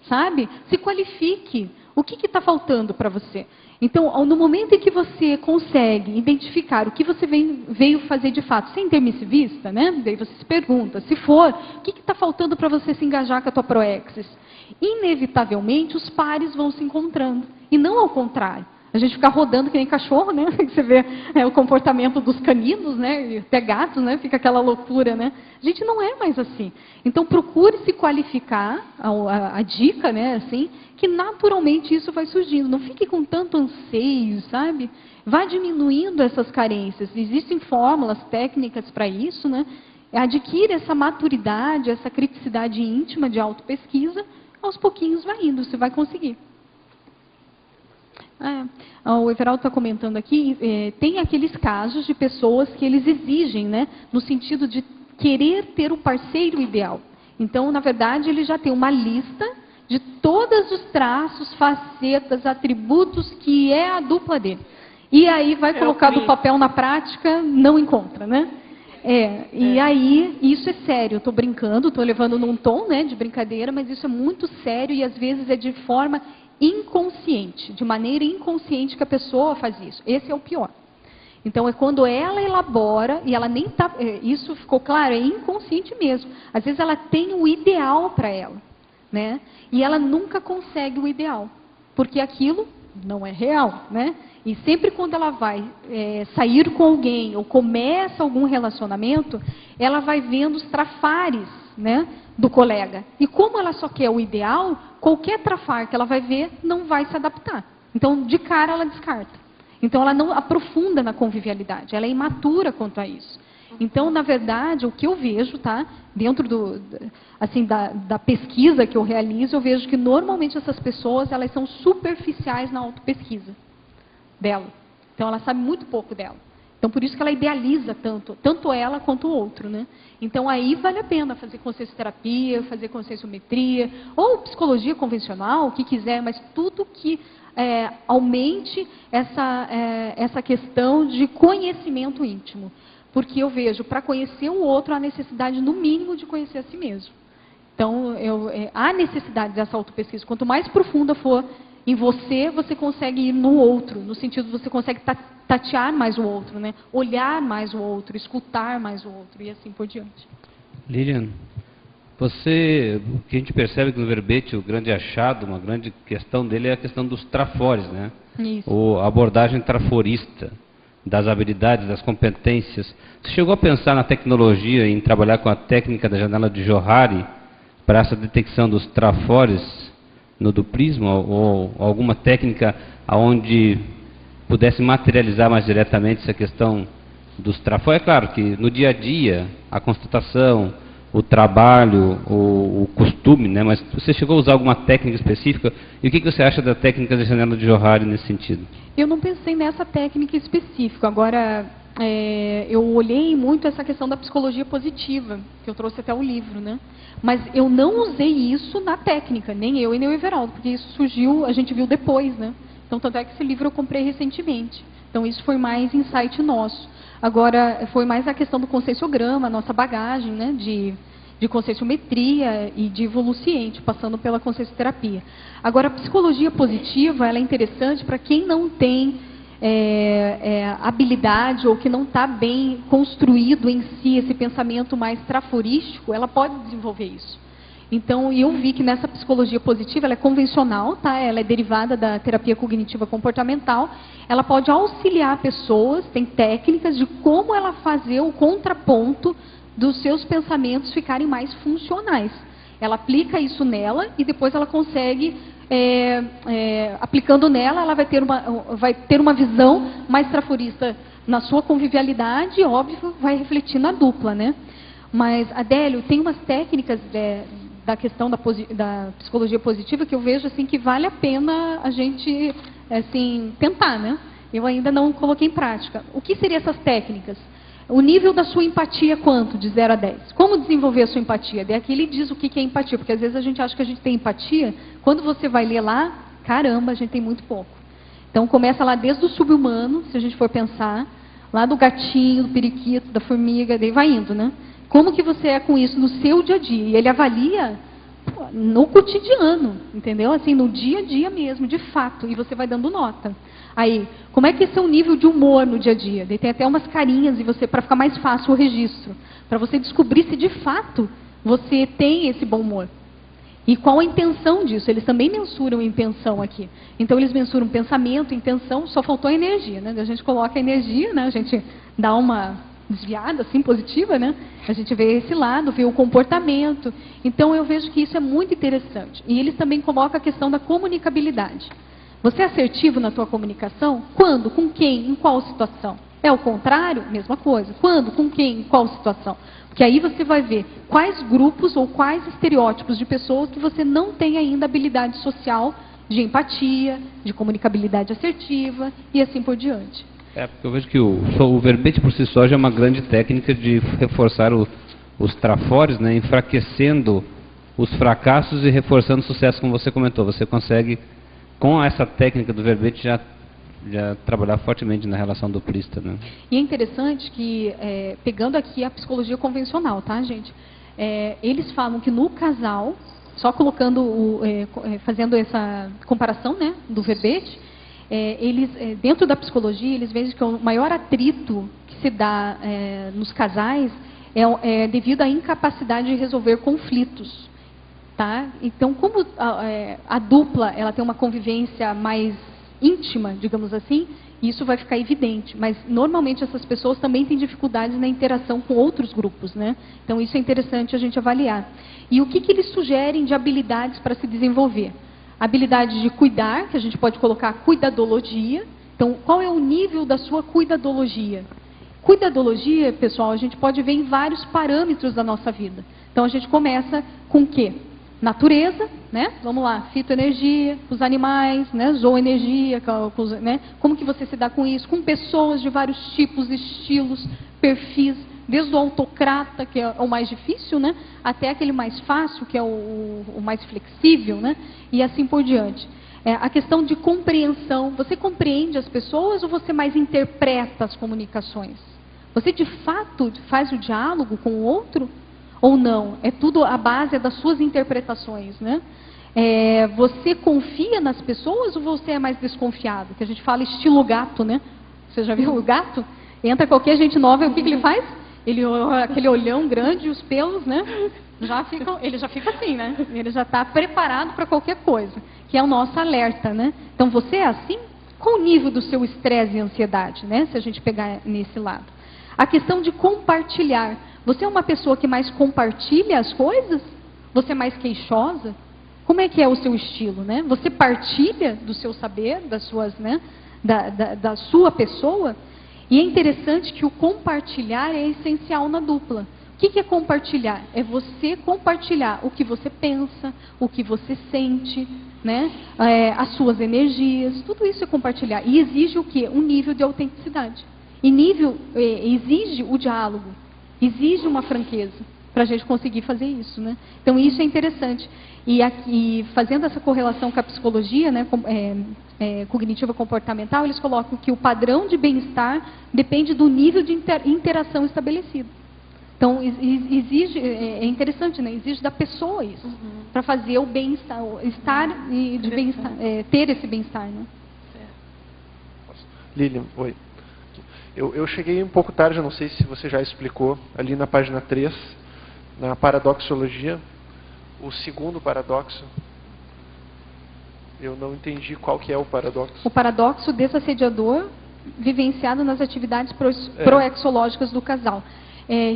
sabe? Se qualifique. O que está faltando para você? Então, no momento em que você consegue identificar o que você veio fazer de fato, sem ter missivista, né? Daí você se pergunta, se for, o que está faltando para você se engajar com a tua Proexis? Inevitavelmente, os pares vão se encontrando, e não ao contrário. A gente fica rodando que nem cachorro, né? Você vê o comportamento dos caninos, né? E até gatos, né? Fica aquela loucura, né? A gente não é mais assim. Então, procure se qualificar, a dica, né? Assim, que naturalmente isso vai surgindo. Não fique com tanto anseio, sabe? Vá diminuindo essas carências. Existem fórmulas, técnicas para isso, né? Adquire essa maturidade, essa criticidade íntima de autopesquisa, aos pouquinhos vai indo, você vai conseguir. O Everaldo está comentando aqui, tem aqueles casos de pessoas que eles exigem, né, no sentido de querer ter o parceiro ideal. Então, na verdade, ele já tem uma lista de todos os traços, facetas, atributos que é a dupla dele. E aí vai colocar do papel na prática, não encontra, né? E aí, isso é sério, eu estou brincando, estou levando num tom, né, de brincadeira, mas isso é muito sério e às vezes é de forma inconsciente, de maneira inconsciente que a pessoa faz isso. Esse é o pior. Então, é quando ela elabora, e ela nem está... Isso ficou claro, é inconsciente mesmo. Às vezes ela tem o ideal para ela, né? E ela nunca consegue o ideal, porque aquilo não é real, né? E sempre quando ela vai sair com alguém, ou começa algum relacionamento, ela vai vendo os trafares, né, do colega. E como ela só quer o ideal, qualquer trafar que ela vai ver não vai se adaptar. Então, de cara, ela descarta. Então, ela não aprofunda na convivialidade. Ela é imatura quanto a isso. Então, na verdade, o que eu vejo, tá, dentro da pesquisa que eu realizo, eu vejo que normalmente essas pessoas, elas são superficiais na autopesquisa dela. Então, ela sabe muito pouco dela. Então, por isso que ela idealiza tanto ela quanto o outro, né? Então, aí vale a pena fazer consciencioterapia, fazer conscienciometria, ou psicologia convencional, o que quiser, mas tudo que aumente essa questão de conhecimento íntimo. Porque eu vejo, para conhecer o outro, há necessidade, no mínimo, de conhecer a si mesmo. Então, há necessidade dessa autopesquisa. Quanto mais profunda for em você, você consegue ir no outro, no sentido de você consegue tatear mais o outro, né? Olhar mais o outro, escutar mais o outro e assim por diante. Lilian, o que a gente percebe que no verbete, o grande achado, uma grande questão dele é a questão dos trafores, né? Isso. A abordagem traforista, das habilidades, das competências. Você chegou a pensar na tecnologia, em trabalhar com a técnica da janela de Johari para essa detecção dos trafores no duplismo, ou alguma técnica onde pudesse materializar mais diretamente essa questão dos trafores? É claro que no dia a dia, a constatação, o trabalho, o costume, né? Mas você chegou a usar alguma técnica específica? E o que você acha da técnica da janela de Johari nesse sentido? Eu não pensei nessa técnica específica. Agora, eu olhei muito essa questão da psicologia positiva, que eu trouxe até o livro, né? Mas eu não usei isso na técnica, nem eu e nem o Everaldo, porque isso surgiu, a gente viu depois, né? Então, tanto é que esse livro eu comprei recentemente. Então, isso foi mais insight nosso. Agora, foi mais a questão do conscienciograma, a nossa bagagem, né? De conscienciometria e de evoluciente, passando pela consciencioterapia. Agora, a psicologia positiva, ela é interessante para quem não tem habilidade ou que não está bem construído em si esse pensamento mais traforístico, ela pode desenvolver isso. Então, eu vi que nessa psicologia positiva, ela é convencional, tá? Ela é derivada da terapia cognitiva comportamental, ela pode auxiliar pessoas, tem técnicas de como ela fazer o contraponto dos seus pensamentos ficarem mais funcionais. Ela aplica isso nela e depois ela consegue... aplicando nela, ela vai ter uma visão mais traforista na sua convivialidade e, óbvio, vai refletir na dupla, né? Mas, Adélio, tem umas técnicas da questão da psicologia positiva que eu vejo assim, que vale a pena a gente assim, tentar, né? eu ainda não coloquei em prática. O que seriam essas técnicas? O nível da sua empatia quanto? De 0 a 10. Como desenvolver a sua empatia? Daí aqui ele diz o que é empatia, porque às vezes a gente acha que a gente tem empatia, quando você vai ler lá, caramba, a gente tem muito pouco. Então começa lá desde o subhumano, se a gente for pensar, lá do gatinho, do periquito, da formiga, daí vai indo, né? Como que você é com isso no seu dia a dia? E ele avalia no cotidiano, entendeu? Assim, no dia a dia mesmo, de fato, e você vai dando nota. Aí, como é que é seu nível de humor no dia a dia? Daí tem até umas carinhas e você, para ficar mais fácil o registro, para você descobrir se de fato você tem esse bom humor. E qual a intenção disso? Eles também mensuram intenção aqui. Então eles mensuram pensamento, intenção, só faltou a energia, né? A gente coloca a energia, né? A gente dá uma desviada assim positiva, né? A gente vê esse lado, vê o comportamento. Então eu vejo que isso é muito interessante. E eles também colocam a questão da comunicabilidade. Você é assertivo na tua comunicação? Quando? Com quem? Em qual situação? É o contrário? Mesma coisa. Quando? Com quem? Em qual situação? Porque aí você vai ver quais grupos ou quais estereótipos de pessoas que você não tem ainda habilidade social de empatia, de comunicabilidade assertiva e assim por diante. Porque eu vejo que o verbete por si só já é uma grande técnica de reforçar os trafores, né, enfraquecendo os fracassos e reforçando o sucesso, como você comentou. Você consegue, com essa técnica do verbete, já trabalhar fortemente na relação duplista, né? E é interessante que, pegando aqui a psicologia convencional, tá, gente? Eles falam que no casal, só colocando, fazendo essa comparação, né, do verbete, eles, dentro da psicologia, eles veem que o maior atrito que se dá nos casais é devido à incapacidade de resolver conflitos, tá? Então, como a dupla ela tem uma convivência mais íntima, digamos assim, isso vai ficar evidente. Mas, normalmente, essas pessoas também têm dificuldades na interação com outros grupos, né? Então, isso é interessante a gente avaliar. E o que eles sugerem de habilidades para se desenvolver? Habilidade de cuidar, que a gente pode colocar cuidadologia. Então, qual é o nível da sua cuidadologia? Cuidadologia, pessoal, a gente pode ver em vários parâmetros da nossa vida. Então, a gente começa com o quê? Natureza, né? Vamos lá, fitoenergia, os animais, né? Zooenergia, né? Como que você se dá com isso? Com pessoas de vários tipos, estilos, perfis, desde o autocrata, que é o mais difícil, né? Até aquele mais fácil, que é o mais flexível, né? E assim por diante. A questão de compreensão, você compreende as pessoas ou você mais interpreta as comunicações? Você de fato faz o diálogo com o outro? Ou não? É tudo a base das suas interpretações, né? Você confia nas pessoas ou você é mais desconfiado? Que a gente fala estilo gato, né? Você já viu o gato? Entra qualquer gente nova e o que ele faz? Aquele olhão grande e os pelos, né? Ele já fica assim, né? Ele já está preparado para qualquer coisa, que é o nosso alerta, né? Então, você é assim? Qual o nível do seu estresse e ansiedade, né? Se a gente pegar nesse lado. A questão de compartilhar. Você é uma pessoa que mais compartilha as coisas? Você é mais queixosa? Como é que é o seu estilo, né? Você partilha do seu saber, das suas, né? Da sua pessoa? E é interessante que o compartilhar é essencial na dupla. O que é compartilhar? É você compartilhar o que você pensa, o que você sente, né? As suas energias, tudo isso é compartilhar. E exige o quê? Um nível de autenticidade. E exige o diálogo, exige uma franqueza para a gente conseguir fazer isso, né? Então isso é interessante. E fazendo essa correlação com a psicologia, né, cognitiva comportamental, eles colocam que o padrão de bem-estar depende do nível de interação estabelecido. Então exige, é interessante, né? Exige da pessoa isso, para fazer o bem-estar, ter esse bem-estar, né? Lilian, oi. Eu cheguei um pouco tarde, eu não sei se você já explicou, ali na página 3, na paradoxologia, o segundo paradoxo. Eu não entendi qual que é o paradoxo. O paradoxo desassediador vivenciado nas atividades proexológicas do casal.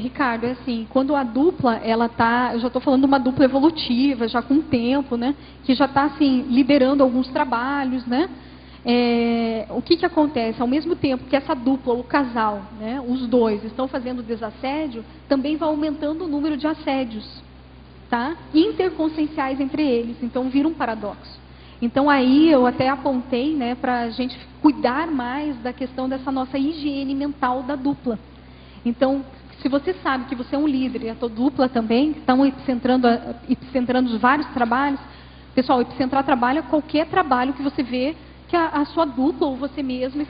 Ricardo, é assim, quando a dupla, ela tá, eu já estou falando de uma dupla evolutiva, já com tempo, né, que já está assim, liderando alguns trabalhos, né? O que acontece? Ao mesmo tempo que essa dupla, o casal, né, os dois estão fazendo desassédio, também vai aumentando o número de assédios, tá? Interconscienciais entre eles, então vira um paradoxo. Então aí eu até apontei, né, para a gente cuidar mais da questão dessa nossa higiene mental da dupla. Então, se você sabe que você é um líder e a tua dupla também, que estão epicentrando os vários trabalhos, pessoal, epicentrar trabalho é qualquer trabalho que você vê que a sua dupla ou você mesmo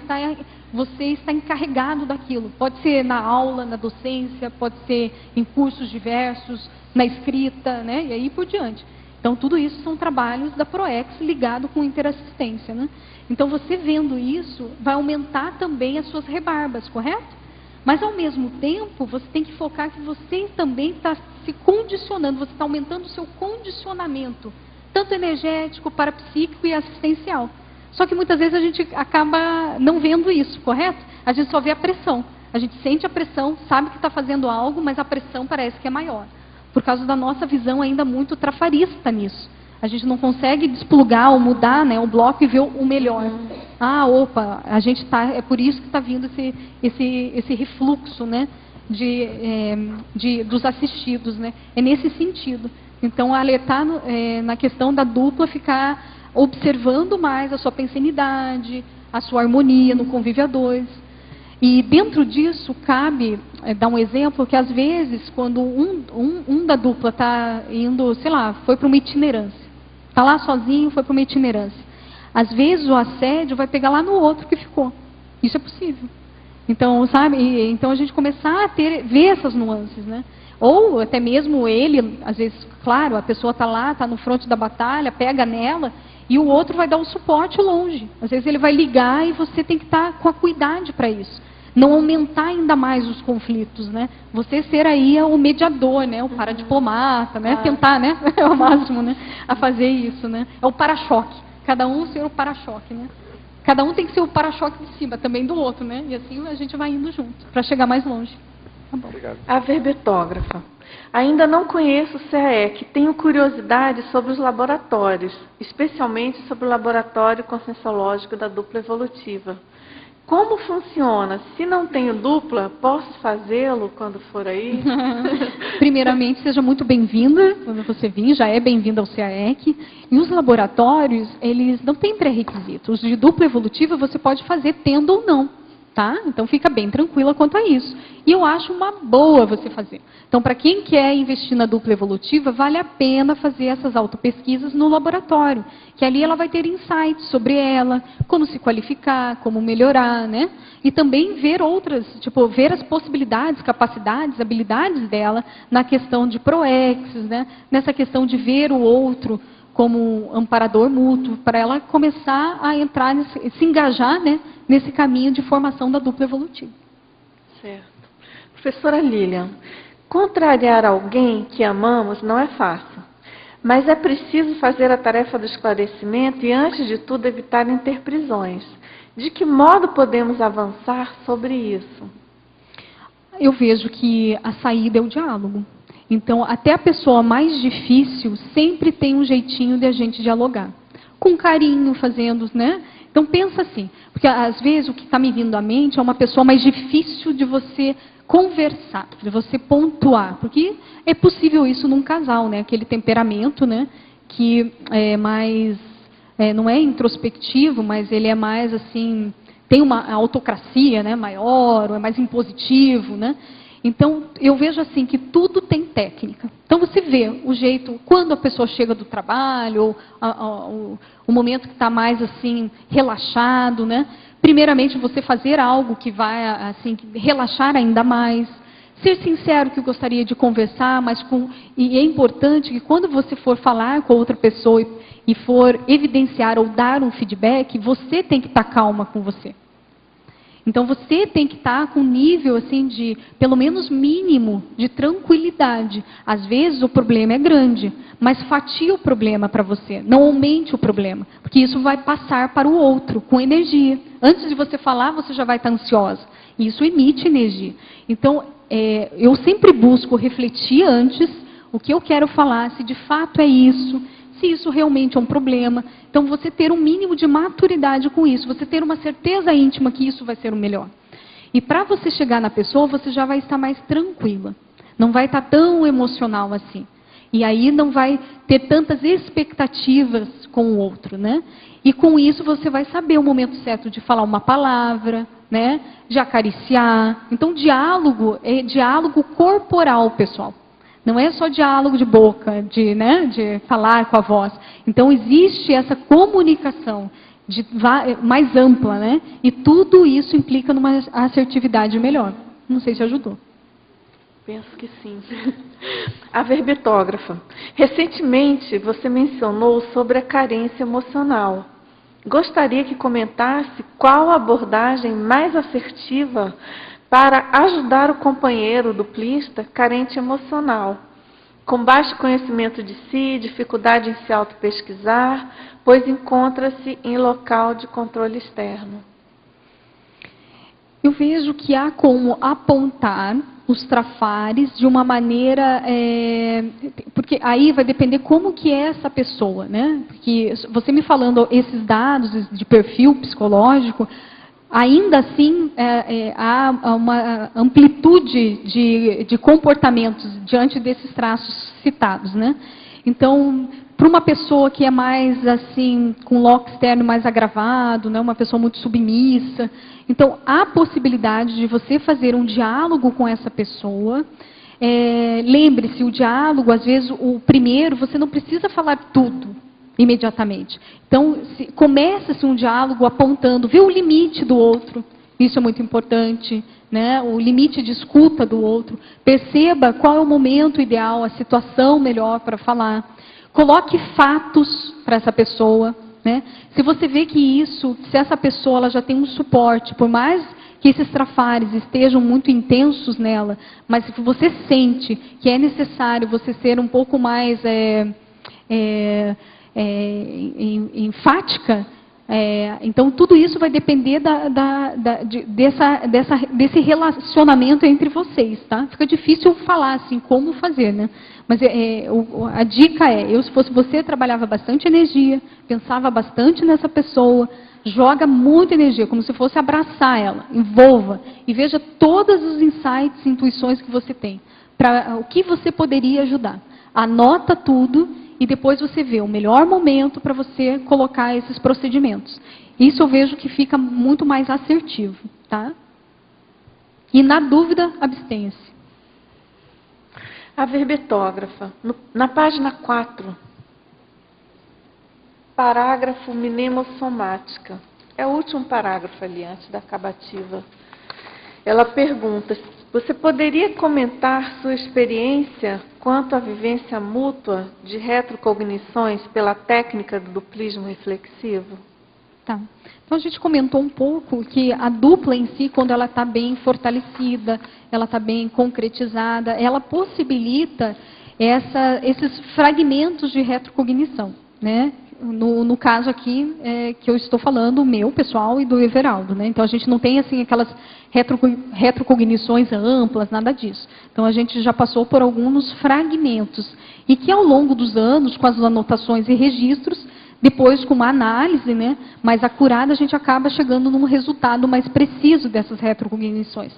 você está encarregado daquilo. Pode ser na aula, na docência, pode ser em cursos diversos, na escrita, né? E aí por diante. Então, tudo isso são trabalhos da ProEx ligado com interassistência, né? Então, você vendo isso, vai aumentar também as suas rebarbas, correto? Mas, ao mesmo tempo, você tem que focar que você também está se condicionando, você está aumentando o seu condicionamento, tanto energético, parapsíquico e assistencial. Só que muitas vezes a gente acaba não vendo isso, correto? A gente só vê a pressão. A gente sente a pressão, sabe que está fazendo algo, mas a pressão parece que é maior. Por causa da nossa visão ainda muito trafarista nisso. A gente não consegue desplugar ou mudar, né, o bloco e ver o melhor. Ah, opa, a gente é por isso que está vindo esse refluxo, né, dos assistidos, né? É nesse sentido. Então, alertar na questão da dupla, ficar observando mais a sua pensenidade, a sua harmonia no convívio a dois. E dentro disso, cabe dar um exemplo que, às vezes, quando um da dupla está indo, sei lá, foi para uma itinerância, está lá sozinho, foi para uma itinerância. Às vezes, o assédio vai pegar lá no outro que ficou. Isso é possível. Então, sabe? Então, a gente começar a ver essas nuances, né? Ou até mesmo ele, às vezes, claro, a pessoa está lá, está no fronte da batalha, pega nela, e o outro vai dar um suporte longe. Às vezes ele vai ligar e você tem que estar com a cuidade para isso. Não aumentar ainda mais os conflitos, né? Você ser aí o mediador, né? O paradiplomata, né? Tentar, né? É o máximo, né? A fazer isso, né? É o para-choque. Cada um ser o para-choque, né? Cada um tem que ser o para-choque de cima também do outro, né? E assim a gente vai indo junto, para chegar mais longe. Tá bom. Obrigado. A verbetógrafa. Ainda não conheço o CAEC, tenho curiosidade sobre os laboratórios, especialmente sobre o laboratório conscienciológico da dupla evolutiva. Como funciona? Se não tenho dupla, posso fazê-lo quando for aí? Primeiramente, seja muito bem-vinda quando você vir, já é bem-vinda ao CAEC. E os laboratórios, eles não têm pré-requisitos. Os de dupla evolutiva você pode fazer tendo ou não. Tá? Então, fica bem tranquila quanto a isso. E eu acho uma boa você fazer. Então, para quem quer investir na dupla evolutiva, vale a pena fazer essas autopesquisas no laboratório, que ali ela vai ter insights sobre ela, como se qualificar, como melhorar, né? E também ver outras, ver as possibilidades, capacidades, habilidades dela na questão de proexes, né? Nessa questão de ver o outro como amparador mútuo, para ela começar a entrar, se engajar, né, nesse caminho de formação da dupla evolutiva. Certo. Professora Lilian, contrariar alguém que amamos não é fácil, mas é preciso fazer a tarefa do esclarecimento e, antes de tudo, evitar interprisões. De que modo podemos avançar sobre isso? Eu vejo que a saída é o diálogo. Então, até a pessoa mais difícil sempre tem um jeitinho de a gente dialogar. Com carinho, fazendo, né? Então, pensa assim, porque às vezes o que está me vindo à mente é uma pessoa mais difícil de você conversar, de você pontuar, porque é possível isso num casal, né? Aquele temperamento, né? Que é mais, não é introspectivo, mas ele é mais assim, tem uma autocracia, né? Maior, ou é mais impositivo, né? Então, eu vejo assim que tudo tem técnica. Então, você vê o jeito, quando a pessoa chega do trabalho, ou o momento que está mais assim, relaxado, né? Primeiramente, você fazer algo que vai assim, relaxar ainda mais. Ser sincero que gostaria de conversar, mas e é importante que quando você for falar com outra pessoa e for evidenciar ou dar um feedback, você tem que estar calma com você. Então, você tem que estar com um nível, assim, de, pelo menos mínimo, de tranquilidade. Às vezes, o problema é grande, mas fatia o problema para você. Não aumente o problema, porque isso vai passar para o outro, com energia. Antes de você falar, você já vai estar ansiosa. E isso emite energia. Então, eu sempre busco refletir antes o que eu quero falar, se de fato é isso, se isso realmente é um problema. Então, você ter um mínimo de maturidade com isso, você ter uma certeza íntima que isso vai ser o melhor. E para você chegar na pessoa, você já vai estar mais tranquila. Não vai estar tão emocional assim. E aí não vai ter tantas expectativas com o outro, né? E com isso você vai saber o momento certo de falar uma palavra, né? De acariciar. Então, diálogo é diálogo corporal, pessoal. Não é só diálogo de boca, de falar com a voz. Então, existe essa comunicação mais ampla, né? E tudo isso implica numa assertividade melhor. Não sei se ajudou. Penso que sim. A verbetógrafa. Recentemente, você mencionou sobre a carência emocional. Gostaria que comentasse qual a abordagem mais assertiva para ajudar o companheiro duplista carente emocional, com baixo conhecimento de si, dificuldade em se auto-pesquisar, pois encontra-se em local de controle externo. Eu vejo que há como apontar os trafares de uma maneira, porque aí vai depender como que é essa pessoa, né? Porque você me falando esses dados de perfil psicológico, ainda assim há uma amplitude de comportamentos diante desses traços citados, né? Então, para uma pessoa que é mais assim, com loco externo mais agravado, né? Uma pessoa muito submissa, então há possibilidade de você fazer um diálogo com essa pessoa. Lembre-se, o diálogo, às vezes, o primeiro, você não precisa falar tudo imediatamente. Então, começa-se um diálogo apontando, vê o limite do outro, isso é muito importante, né? O limite de escuta do outro. Perceba qual é o momento ideal, a situação melhor para falar. Coloque fatos para essa pessoa, né? Se você vê que se essa pessoa ela já tem um suporte, por mais que esses trafares estejam muito intensos nela, mas se você sente que é necessário você ser um pouco mais enfática, então tudo isso vai depender desse relacionamento entre vocês, tá? Fica difícil falar assim como fazer, né? Mas a dica se fosse você, trabalhava bastante energia, pensava bastante nessa pessoa, joga muita energia, como se fosse abraçar ela, envolva e veja todos os insights, intuições que você tem, para o que você poderia ajudar. Anota tudo e depois você vê o melhor momento para você colocar esses procedimentos. Isso eu vejo que fica muito mais assertivo, tá? E na dúvida, abstenha-se. A verbetógrafa, na página 4, parágrafo mnemossomática. É o último parágrafo ali, antes da acabativa. Ela pergunta, você poderia comentar sua experiência quanto à vivência mútua de retrocognições pela técnica do duplismo reflexivo? Tá. Então a gente comentou um pouco que a dupla em si, quando ela está bem fortalecida, ela está bem concretizada, ela possibilita esses fragmentos de retrocognição, né? No caso aqui, que eu estou falando, o meu pessoal e do Everaldo, né? Então a gente não tem assim aquelas retrocognições amplas, nada disso. Então a gente já passou por alguns fragmentos e que ao longo dos anos, com as anotações e registros, depois com uma análise, né, mais acurada, a gente acaba chegando num resultado mais preciso dessas retrocognições.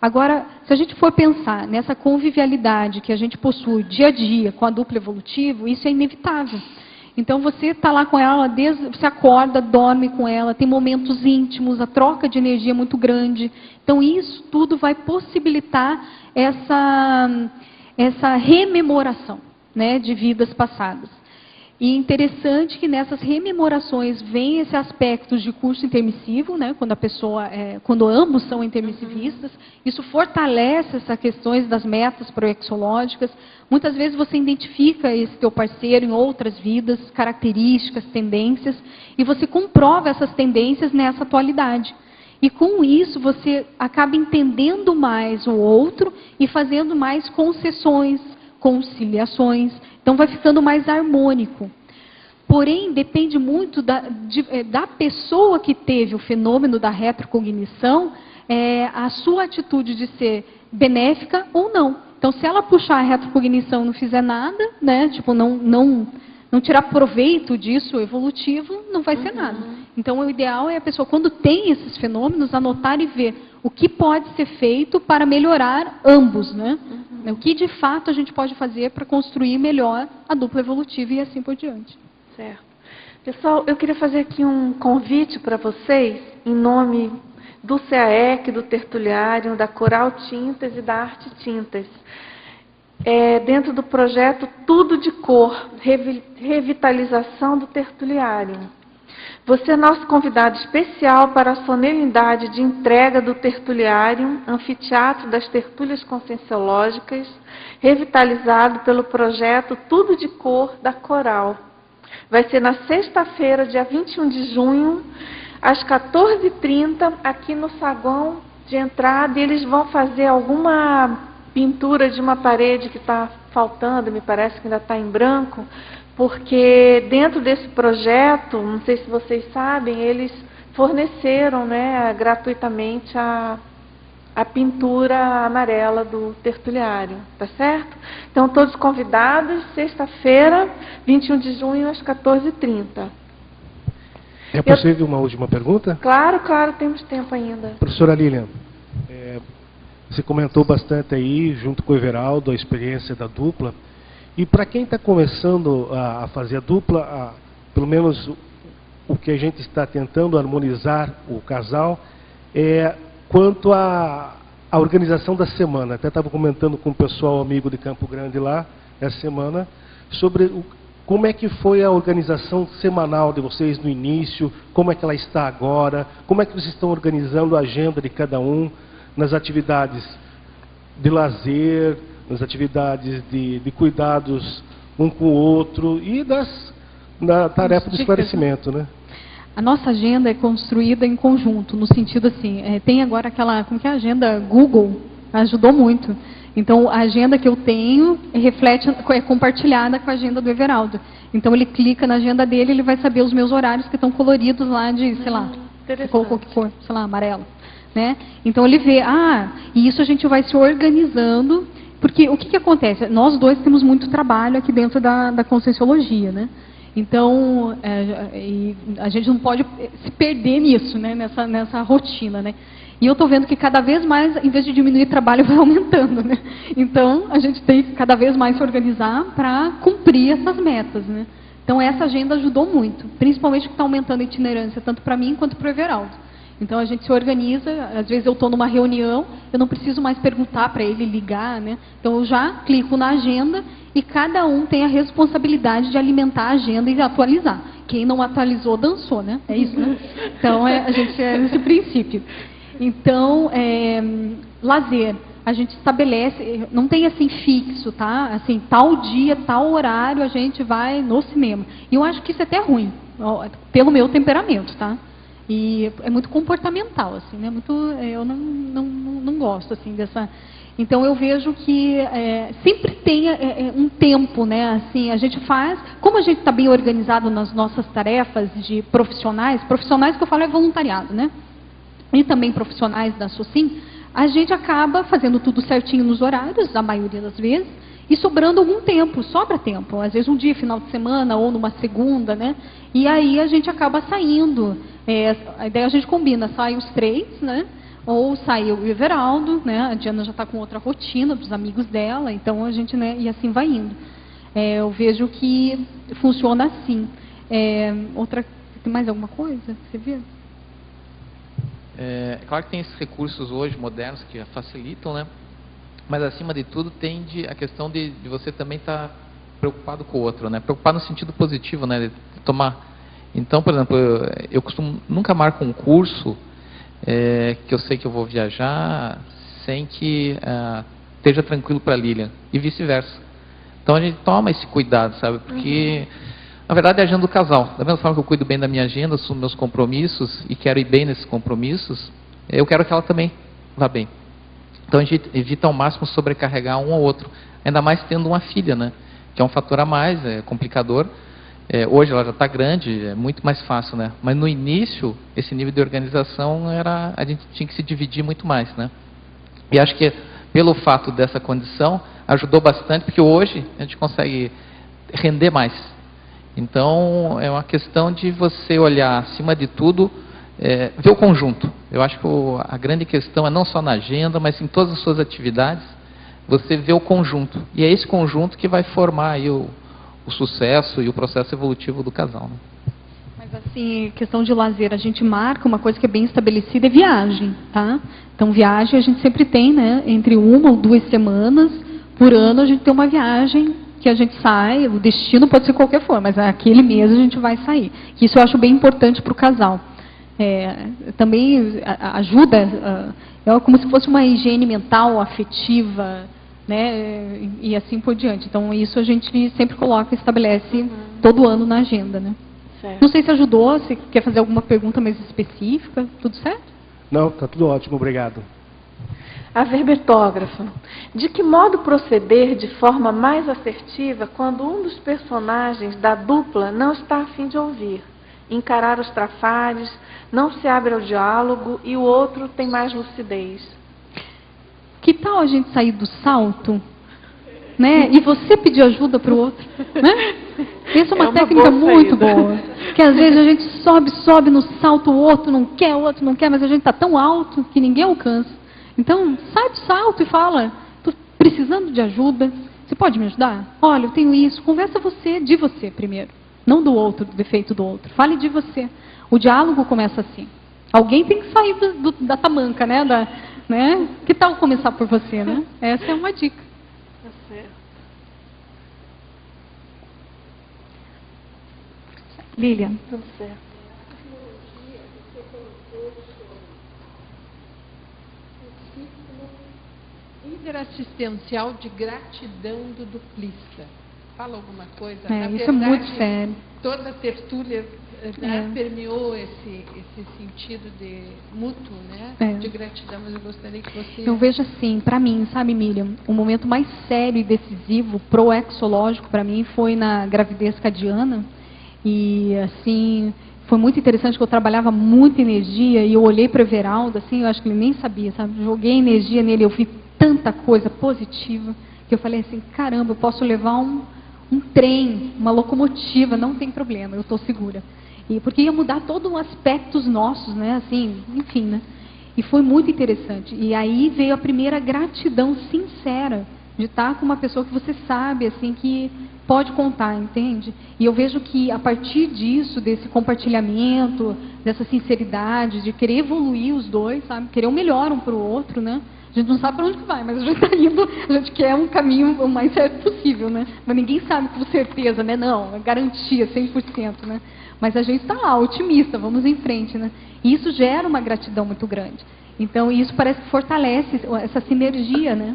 Agora, se a gente for pensar nessa convivialidade que a gente possui dia a dia com a dupla evolutivo, isso é inevitável. Então, você está lá com ela, você acorda, dorme com ela, tem momentos íntimos, a troca de energia é muito grande. Então, isso tudo vai possibilitar essa rememoração, né, de vidas passadas. E interessante que nessas rememorações vem esse aspecto de curso intermissivo, né, quando ambos são intermissivistas, isso fortalece essas questões das metas proexológicas. Muitas vezes você identifica esse teu parceiro em outras vidas, características, tendências, e você comprova essas tendências nessa atualidade. E com isso você acaba entendendo mais o outro e fazendo mais concessões, conciliações. Então vai ficando mais harmônico. Porém, depende muito da pessoa que teve o fenômeno da retrocognição, a sua atitude de ser benéfica ou não. Então, se ela puxar a retrocognição e não fizer nada, né, tipo, não tirar proveito disso evolutivo, não vai ser nada. Então, o ideal é a pessoa, quando tem esses fenômenos, anotar e ver o que pode ser feito para melhorar ambos, né? né? O que de fato a gente pode fazer para construir melhor a dupla evolutiva e assim por diante. Certo. Pessoal, eu queria fazer aqui um convite para vocês, em nome do CAEC, do Tertuliário, da Coral Tintas e da Arte Tintas. Dentro do projeto Tudo de Cor, revitalização do Tertuliário. Você é nosso convidado especial para a solenidade de entrega do Tertuliário, Anfiteatro das Tertúlias Conscienciológicas, revitalizado pelo projeto Tudo de Cor da Coral. Vai ser na sexta-feira, dia 21 de junho, às 14h30, aqui no saguão de entrada, e eles vão fazer alguma pintura de uma parede que está faltando, me parece que ainda está em branco, porque dentro desse projeto, não sei se vocês sabem, eles forneceram, né, gratuitamente a pintura amarela do Tertuliário, tá certo? Então, todos convidados, sexta-feira, 21 de junho, às 14h30. É possível uma última pergunta? Claro, claro, temos tempo ainda. Professora Lilian, você comentou bastante aí, junto com o Everaldo, a experiência da dupla. E para quem está começando a fazer a dupla, pelo menos o que a gente está tentando harmonizar o casal, quanto à organização da semana. Até estava comentando com o pessoal amigo de Campo Grande lá, essa semana, sobre como é que foi a organização semanal de vocês no início, como é que ela está agora, como é que vocês estão organizando a agenda de cada um nas atividades de lazer, nas atividades de cuidados um com o outro e da tarefa de esclarecimento, né? A nossa agenda é construída em conjunto, no sentido assim, tem agora aquela, como que é a agenda Google, ajudou muito. Então, a agenda que eu tenho é compartilhada com a agenda do Everaldo. Então, ele clica na agenda dele, ele vai saber os meus horários que estão coloridos lá de, sei lá, colocou que cor, sei lá, amarelo. Né? Então, ele vê, e isso a gente vai se organizando, porque o que acontece? Nós dois temos muito trabalho aqui dentro da Conscienciologia, né? Então, a gente não pode se perder nisso, né? nessa rotina, né? E eu estou vendo que cada vez mais, em vez de diminuir o trabalho, vai aumentando, né? Então, a gente tem que cada vez mais se organizar para cumprir essas metas, né? Então, essa agenda ajudou muito, principalmente porque está aumentando a itinerância, tanto para mim quanto para o Everaldo. Então, a gente se organiza, às vezes eu estou numa reunião, eu não preciso mais perguntar para ele, ligar, né? Então, eu já clico na agenda e cada um tem a responsabilidade de alimentar a agenda e atualizar. Quem não atualizou, dançou, né? É isso, né? Então, a gente é nesse princípio. Então, lazer, a gente estabelece, não tem assim fixo, tá? Assim, tal dia, tal horário a gente vai no cinema. E eu acho que isso é até ruim, pelo meu temperamento, tá? E é muito comportamental, assim, né? Eu não gosto, assim, dessa... Então, eu vejo que sempre tem um tempo, né? Assim, a gente faz... Como a gente está bem organizado nas nossas tarefas de profissionais que eu falo é voluntariado, né? E também profissionais da SOCIM, a gente acaba fazendo tudo certinho nos horários, a maioria das vezes, e sobrando algum tempo, sobra tempo. Às vezes um dia, final de semana, ou numa segunda, né? E aí a gente acaba saindo. A ideia a gente combina, sai os três, né? Ou sai o Everaldo, né? A Diana já está com outra rotina dos amigos dela, então a gente, né? E assim vai indo. Eu vejo que funciona assim. Tem mais alguma coisa que você vê? Claro que tem esses recursos hoje modernos que facilitam, né? Mas acima de tudo tem a questão de você também estar preocupado com o outro, né? Preocupado no sentido positivo, né? De tomar. Então, por exemplo, eu costumo nunca marco um curso que eu sei que eu vou viajar sem que esteja tranquilo para a Lilian e vice-versa. Então a gente toma esse cuidado, sabe? Porque na verdade é a agenda do casal. Da mesma forma que eu cuido bem da minha agenda, assumo meus compromissos e quero ir bem nesses compromissos, eu quero que ela também vá bem. Então a gente evita ao máximo sobrecarregar um ao outro. Ainda mais tendo uma filha, né? Que é um fator a mais, é complicador. Hoje ela já está grande, é muito mais fácil, né? Mas no início, esse nível de organização a gente tinha que se dividir muito mais, né? E acho que pelo fato dessa condição, ajudou bastante, porque hoje a gente consegue render mais. Então, é uma questão de você olhar, acima de tudo, ver o conjunto. Eu acho que a grande questão é não só na agenda, mas em todas as suas atividades, você vê o conjunto. E é esse conjunto que vai formar aí o sucesso e o processo evolutivo do casal. Né? Mas assim, questão de lazer, a gente marca uma coisa que é bem estabelecida, é viagem, tá? Então, viagem a gente sempre tem, né? Entre 1 ou 2 semanas por ano a gente tem uma viagem que a gente sai, o destino pode ser qualquer for, mas aquele mês a gente vai sair. Isso eu acho bem importante para o casal. Também ajuda, é como se fosse uma higiene mental, afetiva, né? E assim por diante. Então, isso a gente sempre coloca, estabelece todo ano na agenda, né? Certo. Não sei se ajudou, se quer fazer alguma pergunta mais específica, tudo certo? Não, está tudo ótimo, obrigado. A verbetógrafa. De que modo proceder de forma mais assertiva quando um dos personagens da dupla não está a fim de ouvir, encarar os trafares, não se abre ao diálogo e o outro tem mais lucidez? Que tal a gente sair do salto, né? E você pedir ajuda para o outro, né? Essa é uma técnica muito boa. Que às vezes a gente sobe no salto, o outro não quer, mas a gente está tão alto que ninguém alcança. Então, sai do salto e fala, estou precisando de ajuda, você pode me ajudar? Olha, eu tenho isso. Conversa de você primeiro, não do outro, do defeito do outro. Fale de você. O diálogo começa assim. Alguém tem que sair da tamanca, né? Né? Que tal começar por você, né? Essa é uma dica. Tá certo. Lilian. Tudo certo. Interassistencial de gratidão do duplista. Fala alguma coisa? Na verdade, é muito sério. Toda a tertúlia permeou esse sentido de mútuo, né? De gratidão, mas eu gostaria que você... Eu vejo assim, para mim, sabe, Miriam, o momento mais sério e decisivo proexológico para mim foi na gravidez cadiana. E assim, foi muito interessante que eu trabalhava muita energia e eu olhei para o Everaldo, assim, eu acho que ele nem sabia, sabe? Joguei energia nele, eu vi tanta coisa positiva que eu falei assim, caramba, eu posso levar um trem, uma locomotiva, não tem problema, eu estou segura. E porque ia mudar todos os aspectos nossos, né? Assim, enfim, né? E foi muito interessante. E aí veio a primeira gratidão sincera de estar com uma pessoa que você sabe, assim, que pode contar, entende? E eu vejo que a partir disso, desse compartilhamento, dessa sinceridade, de querer evoluir os dois, sabe? Querer o melhor um para o outro, né? A gente não sabe para onde que vai, mas a gente está indo, a gente quer um caminho o mais certo possível, né? Mas ninguém sabe com certeza, né? Não, é garantia, 100%, né? Mas a gente está lá, otimista, vamos em frente, né? E isso gera uma gratidão muito grande. Então, isso parece que fortalece essa sinergia, né?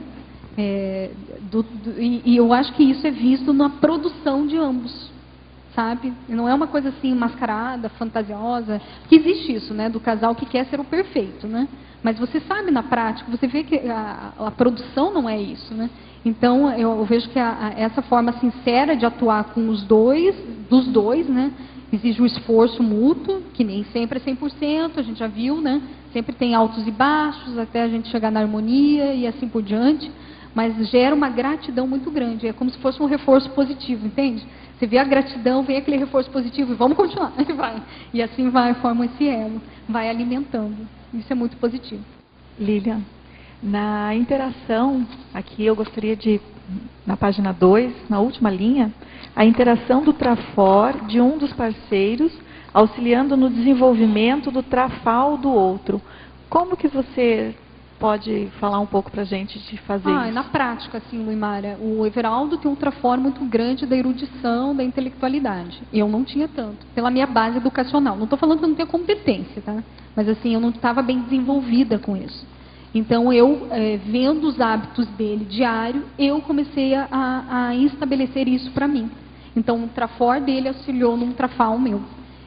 E eu acho que isso é visto na produção de ambos, sabe? Não é uma coisa assim mascarada, fantasiosa, que existe isso, né? Do casal que quer ser o perfeito, né? Mas você sabe na prática, você vê que a produção não é isso, né? Então, eu vejo que essa forma sincera de atuar com os dois, dos dois, né? Exige um esforço mútuo, que nem sempre é 100%, a gente já viu, né? Sempre tem altos e baixos, até a gente chegar na harmonia e assim por diante. Mas gera uma gratidão muito grande, é como se fosse um reforço positivo, entende? Você vê a gratidão, vem aquele reforço positivo, e vamos continuar, e vai. E assim vai, forma esse elo, vai alimentando. Isso é muito positivo. Lilian, na interação, aqui eu gostaria de, na página 2, na última linha, a interação do trafor de um dos parceiros, auxiliando no desenvolvimento do trafal do outro. Como que você pode falar um pouco para a gente de fazer isso? Na prática, assim, Luimara, o Everaldo tem um trafor muito grande da erudição, da intelectualidade. Eu não tinha tanto, pela minha base educacional. Não estou falando que eu não tenho competência, tá? Mas assim, eu não estava bem desenvolvida com isso. Então, eu, vendo os hábitos dele diário, eu comecei a estabelecer isso para mim. Então, o trafor dele auxiliou num trafal meu.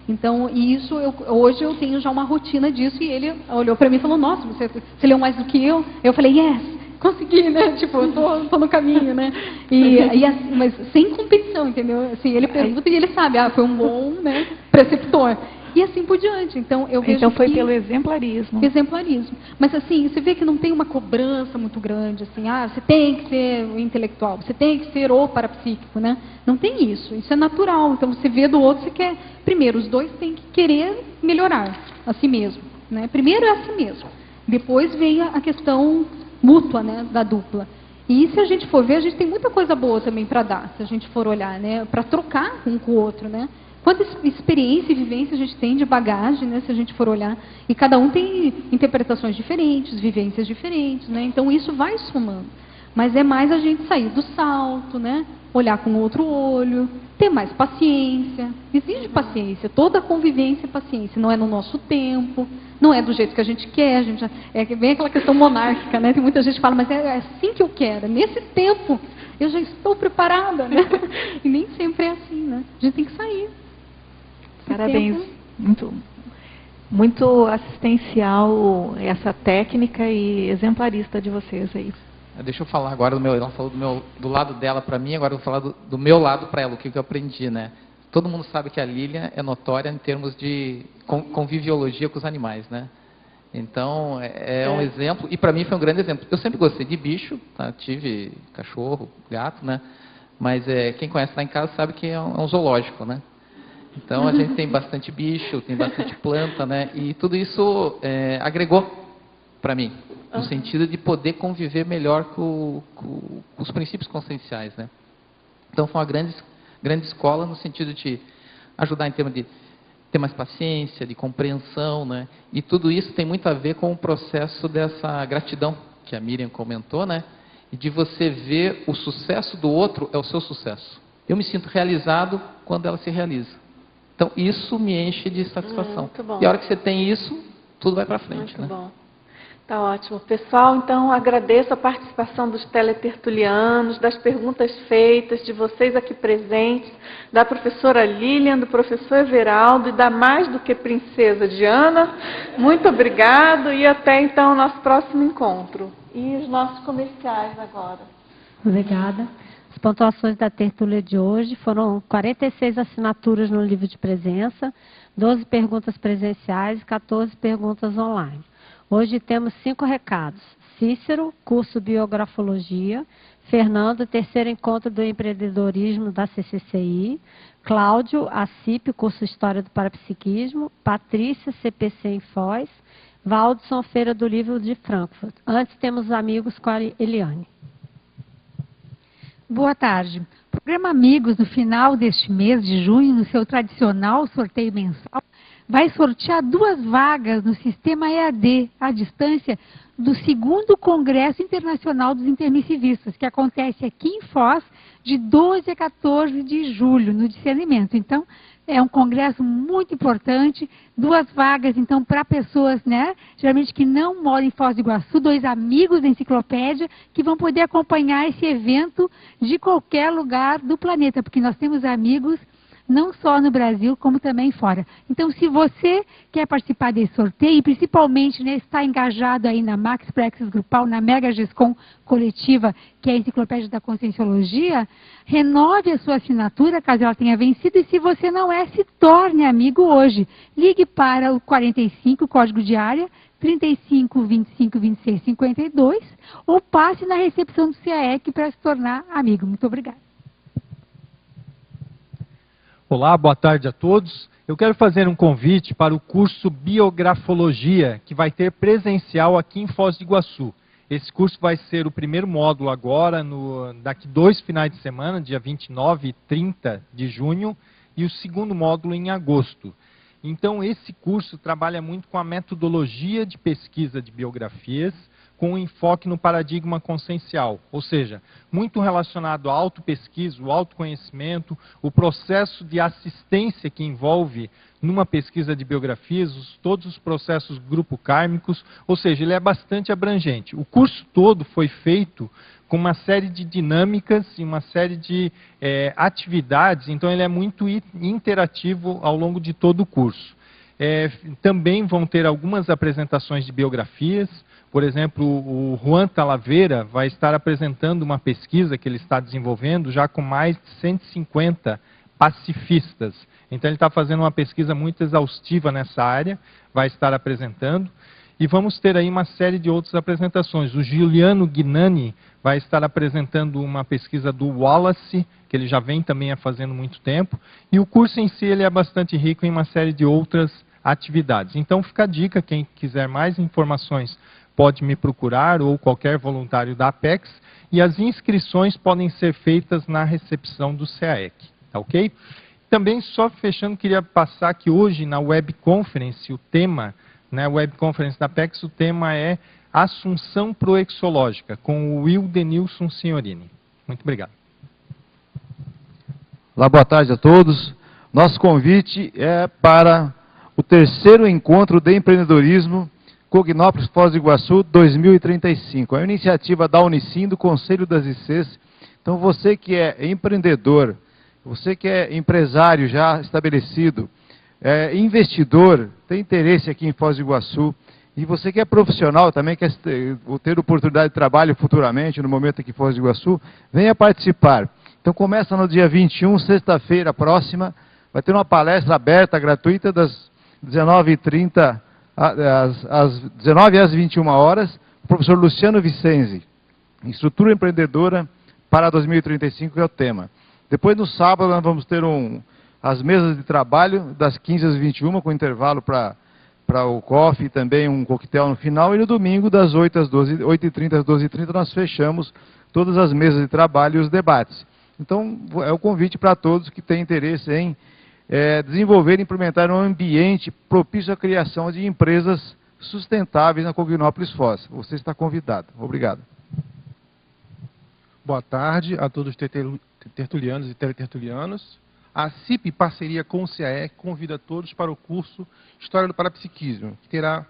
Então, isso hoje eu tenho já uma rotina disso, e ele olhou para mim e falou, nossa, você leu mais do que eu? Eu falei, yes, consegui, né? Tipo, eu tô no caminho, né? Assim, mas sem competição, entendeu? Assim, ele pergunta e ele sabe, foi um bom, né, preceptor. E assim por diante. Então, eu vejo foi pelo exemplarismo. Exemplarismo. Mas assim, você vê que não tem uma cobrança muito grande, assim, você tem que ser o intelectual, você tem que ser o parapsíquico, né? Não tem isso. Isso é natural. Então, você vê do outro, você quer... Primeiro, os dois têm que querer melhorar a si mesmo, né? Primeiro é a si mesmo. Depois vem a questão mútua, né, da dupla. E se a gente for ver, a gente tem muita coisa boa também para dar, se a gente for olhar, né? Para trocar um com o outro, né? Quanta experiência e vivência a gente tem de bagagem, né? Se a gente for olhar. E cada um tem interpretações diferentes, vivências diferentes, né? Então isso vai somando. Mas é mais a gente sair do salto, né? Olhar com outro olho, ter mais paciência. Exige paciência, toda convivência é paciência. Não é no nosso tempo, não é do jeito que a gente quer. É bem aquela questão monárquica, né? Tem muita gente que fala, mas é assim que eu quero, nesse tempo eu já estou preparada, né? E nem sempre é assim, né? A gente tem que sair. Parabéns. Muito assistencial essa técnica e exemplarista de vocês aí. Deixa eu falar agora ela falou do lado dela para mim, agora eu vou falar do meu lado para ela, o que eu aprendi, né? Todo mundo sabe que a Lilian é notória em termos de conviviologia com os animais, né? Então, é um exemplo, e para mim foi um grande exemplo. Eu sempre gostei de bicho, tá? Tive cachorro, gato, né? Mas quem conhece lá em casa sabe que é um zoológico, né? Então, a gente tem bastante bicho, tem bastante planta, né? E tudo isso agregou para mim, no sentido de poder conviver melhor com os princípios conscienciais, né? Então, foi uma grande escola no sentido de ajudar em termos de ter mais paciência, de compreensão, né? E tudo isso tem muito a ver com o processo dessa gratidão que a Miriam comentou, né? E de você ver o sucesso do outro é o seu sucesso. Eu me sinto realizado quando ela se realiza. Então, isso me enche de satisfação. Muito bom. E a hora que você tem isso, tudo vai para frente, muito né? Bom. Tá ótimo. Pessoal, então agradeço a participação dos teletertulianos, das perguntas feitas, de vocês aqui presentes, da professora Lilian, do professor Everaldo e da mais do que princesa Diana. Muito obrigado e até então o nosso próximo encontro. E os nossos comerciais agora. Obrigada. As pontuações da tertúlia de hoje foram 46 assinaturas no livro de presença, 12 perguntas presenciais e 14 perguntas online. Hoje temos 5 recados. Cícero, curso Biografologia. Fernando, terceiro encontro do empreendedorismo da CCCI. Cláudio, ACIP, curso História do Parapsiquismo. Patrícia, CPC em Foz. Valdson, Feira do Livro de Frankfurt. Antes temos amigos com a Eliane. Boa tarde. O programa Amigos, no final deste mês de junho, no seu tradicional sorteio mensal, vai sortear 2 vagas no sistema EAD, à distância, do 2º Congresso Internacional dos Intermissivistas, que acontece aqui em Foz, de 12 a 14 de julho, no discernimento. Então, é um congresso muito importante, 2 vagas, então, para pessoas, né, geralmente que não moram em Foz do Iguaçu, 2 amigos da enciclopédia, que vão poder acompanhar esse evento de qualquer lugar do planeta, porque nós temos amigos não só no Brasil, como também fora. Então, se você quer participar desse sorteio, e principalmente, né, está engajado aí na Max Praxis Grupal, na Mega Gescom coletiva, que é a Enciclopédia da Conscienciologia, renove a sua assinatura, caso ela tenha vencido, e se você não é, se torne amigo hoje. Ligue para o 45, código de área, 35 25 26 52, ou passe na recepção do CAEC para se tornar amigo. Muito obrigada. Olá, boa tarde a todos. Eu quero fazer um convite para o curso Biografologia, que vai ter presencial aqui em Foz do Iguaçu. Esse curso vai ser o primeiro módulo agora, daqui 2 finais de semana, dia 29 e 30 de junho, e o segundo módulo em agosto. Então, esse curso trabalha muito com a metodologia de pesquisa de biografias, com um enfoque no paradigma consciencial, ou seja, muito relacionado à autopesquisa, o autoconhecimento, o processo de assistência que envolve numa pesquisa de biografias, todos os processos grupo-kármicos, ou seja, ele é bastante abrangente. O curso todo foi feito com uma série de dinâmicas e uma série de atividades, então ele é muito interativo ao longo de todo o curso. Também vão ter algumas apresentações de biografias. Por exemplo, o Juan Talavera vai estar apresentando uma pesquisa que ele está desenvolvendo já com mais de 150 pacifistas. Então ele está fazendo uma pesquisa muito exaustiva nessa área, vai estar apresentando. E vamos ter aí uma série de outras apresentações. O Giuliano Guinani vai estar apresentando uma pesquisa do Wallace, que ele já vem também fazendo muito tempo. E o curso em si ele é bastante rico em uma série de outras atividades. Então fica a dica, quem quiser mais informações pode me procurar ou qualquer voluntário da Apex, e as inscrições podem ser feitas na recepção do CAEC, tá ok? Também, só fechando, queria passar que hoje na web conference, o tema, né, web conference da Apex, o tema é Assunção Proexológica, com o Will Denilson Signorini. Muito obrigado. Olá, boa tarde a todos. Nosso convite é para o 3º Encontro de Empreendedorismo Cognópolis Foz do Iguaçu 2035. É uma iniciativa da Unicim, do Conselho das ICs. Então, você que é empreendedor, você que é empresário já estabelecido, investidor, tem interesse aqui em Foz do Iguaçu, e você que é profissional também, quer ter oportunidade de trabalho futuramente, no momento aqui em Foz do Iguaçu, venha participar. Então começa no dia 21, sexta-feira próxima, vai ter uma palestra aberta, gratuita, das 19h30 às 19 às 21 horas, o professor Luciano Vicenzi, Estrutura Empreendedora para 2035, que é o tema. Depois, no sábado, nós vamos ter as mesas de trabalho, das 15 às 21, com intervalo para o coffee e também um coquetel no final, e no domingo, das 8h30 às 12h30, nós fechamos todas as mesas de trabalho e os debates. Então, é o convite para todos que têm interesse em desenvolver e implementar um ambiente propício à criação de empresas sustentáveis na Cognópolis Foz. Você está convidado. Obrigado. Boa tarde a todos os tertulianos e teletertulianos. A CIP, em parceria com o CAEC, convida todos para o curso História do Parapsiquismo, que será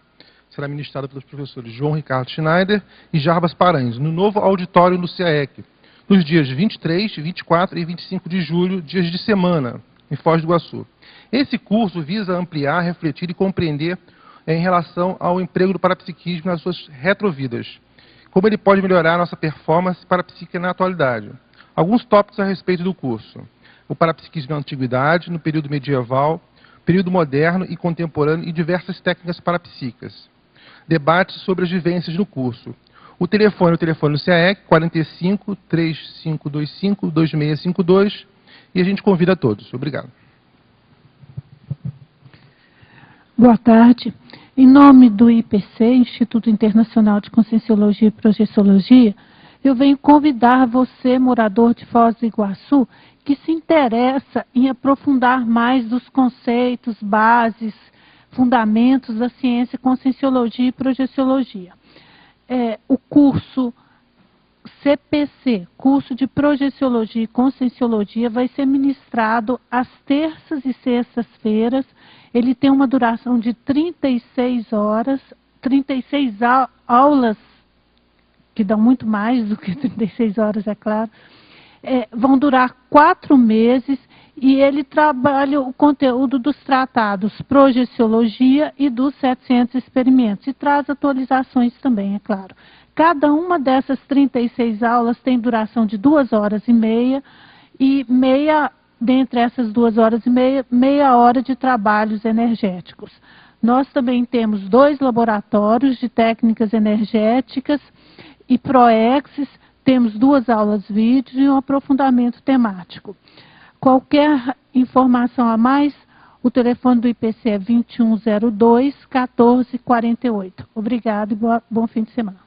ministrado pelos professores João Ricardo Schneider e Jarbas Paranhos, no novo auditório do CAEC, nos dias 23, 24 e 25 de julho, dias de semana, em Foz do Iguaçu. Esse curso visa ampliar, refletir e compreender em relação ao emprego do parapsiquismo nas suas retrovidas, como ele pode melhorar a nossa performance parapsíquica na atualidade. Alguns tópicos a respeito do curso: o parapsiquismo na antiguidade, no período medieval, período moderno e contemporâneo e diversas técnicas parapsíquicas. Debates sobre as vivências no curso. O telefone do CAEC, 45 3525 2652, e a gente convida a todos. Obrigado. Boa tarde. Em nome do IPC, Instituto Internacional de Conscienciologia e Projeciologia, eu venho convidar você, morador de Foz do Iguaçu, que se interessa em aprofundar mais dos conceitos, bases, fundamentos da ciência, conscienciologia e projeciologia. O curso CPC, curso de Projeciologia e Conscienciologia, vai ser ministrado às terças e sextas-feiras. Ele tem uma duração de 36 horas, 36 aulas, que dão muito mais do que 36 horas, é claro. Vão durar 4 meses e ele trabalha o conteúdo dos tratados Projeciologia e dos 700 experimentos, e traz atualizações também, é claro. Cada uma dessas 36 aulas tem duração de 2 horas e meia, dentre essas 2 horas e meia, meia hora de trabalhos energéticos. Nós também temos 2 laboratórios de técnicas energéticas e ProExis, temos 2 aulas vídeo e um aprofundamento temático. Qualquer informação a mais, o telefone do IPC é 2102-1448. Obrigado e bom fim de semana.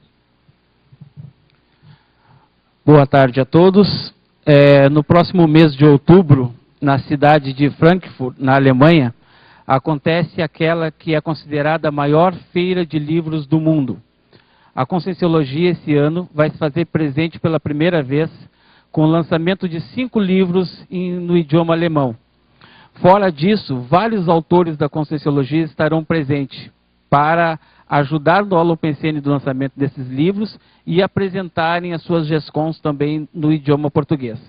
Boa tarde a todos. No próximo mês de outubro, na cidade de Frankfurt, na Alemanha, acontece aquela que é considerada a maior feira de livros do mundo. A Conscienciologia, esse ano, vai se fazer presente pela primeira vez com o lançamento de 5 livros no idioma alemão. Fora disso, vários autores da Conscienciologia estarão presentes para ajudar no Holopensene do lançamento desses livros e apresentarem as suas GESCONs também no idioma português.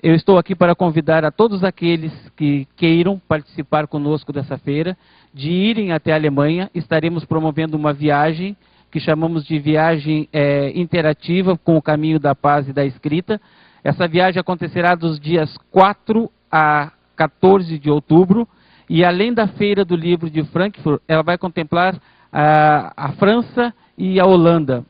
Eu estou aqui para convidar a todos aqueles que queiram participar conosco dessa feira, de irem até a Alemanha. Estaremos promovendo uma viagem que chamamos de viagem interativa com o caminho da paz e da escrita. Essa viagem acontecerá dos dias 4 a 14 de outubro, e além da Feira do Livro de Frankfurt, ela vai contemplar a França e a Holanda,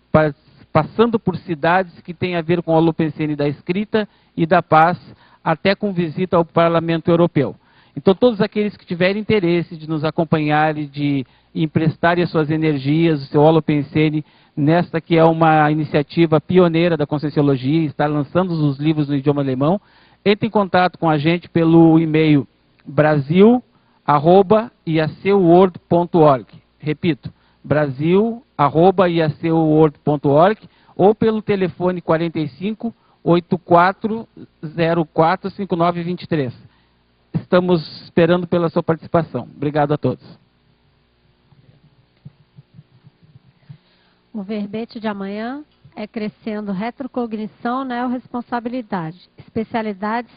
passando por cidades que têm a ver com o Holopensene da escrita e da paz, até com visita ao Parlamento Europeu. Então, todos aqueles que tiverem interesse de nos acompanhar e de emprestarem as suas energias, o seu Holopensene, nesta que é uma iniciativa pioneira da Conscienciologia, está lançando os livros no idioma alemão, entre em contato com a gente pelo e-mail brasil@iacworld.org. Repito, brasil@iacworld.org ou pelo telefone 45 8404 5923. Estamos esperando pela sua participação. Obrigado a todos. O verbete de amanhã é Crescendo Retrocognição, Neorresponsabilidade. Especialidade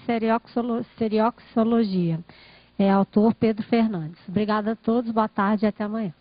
Serioxologia. É autor Pedro Fernandes. Obrigada a todos, boa tarde e até amanhã.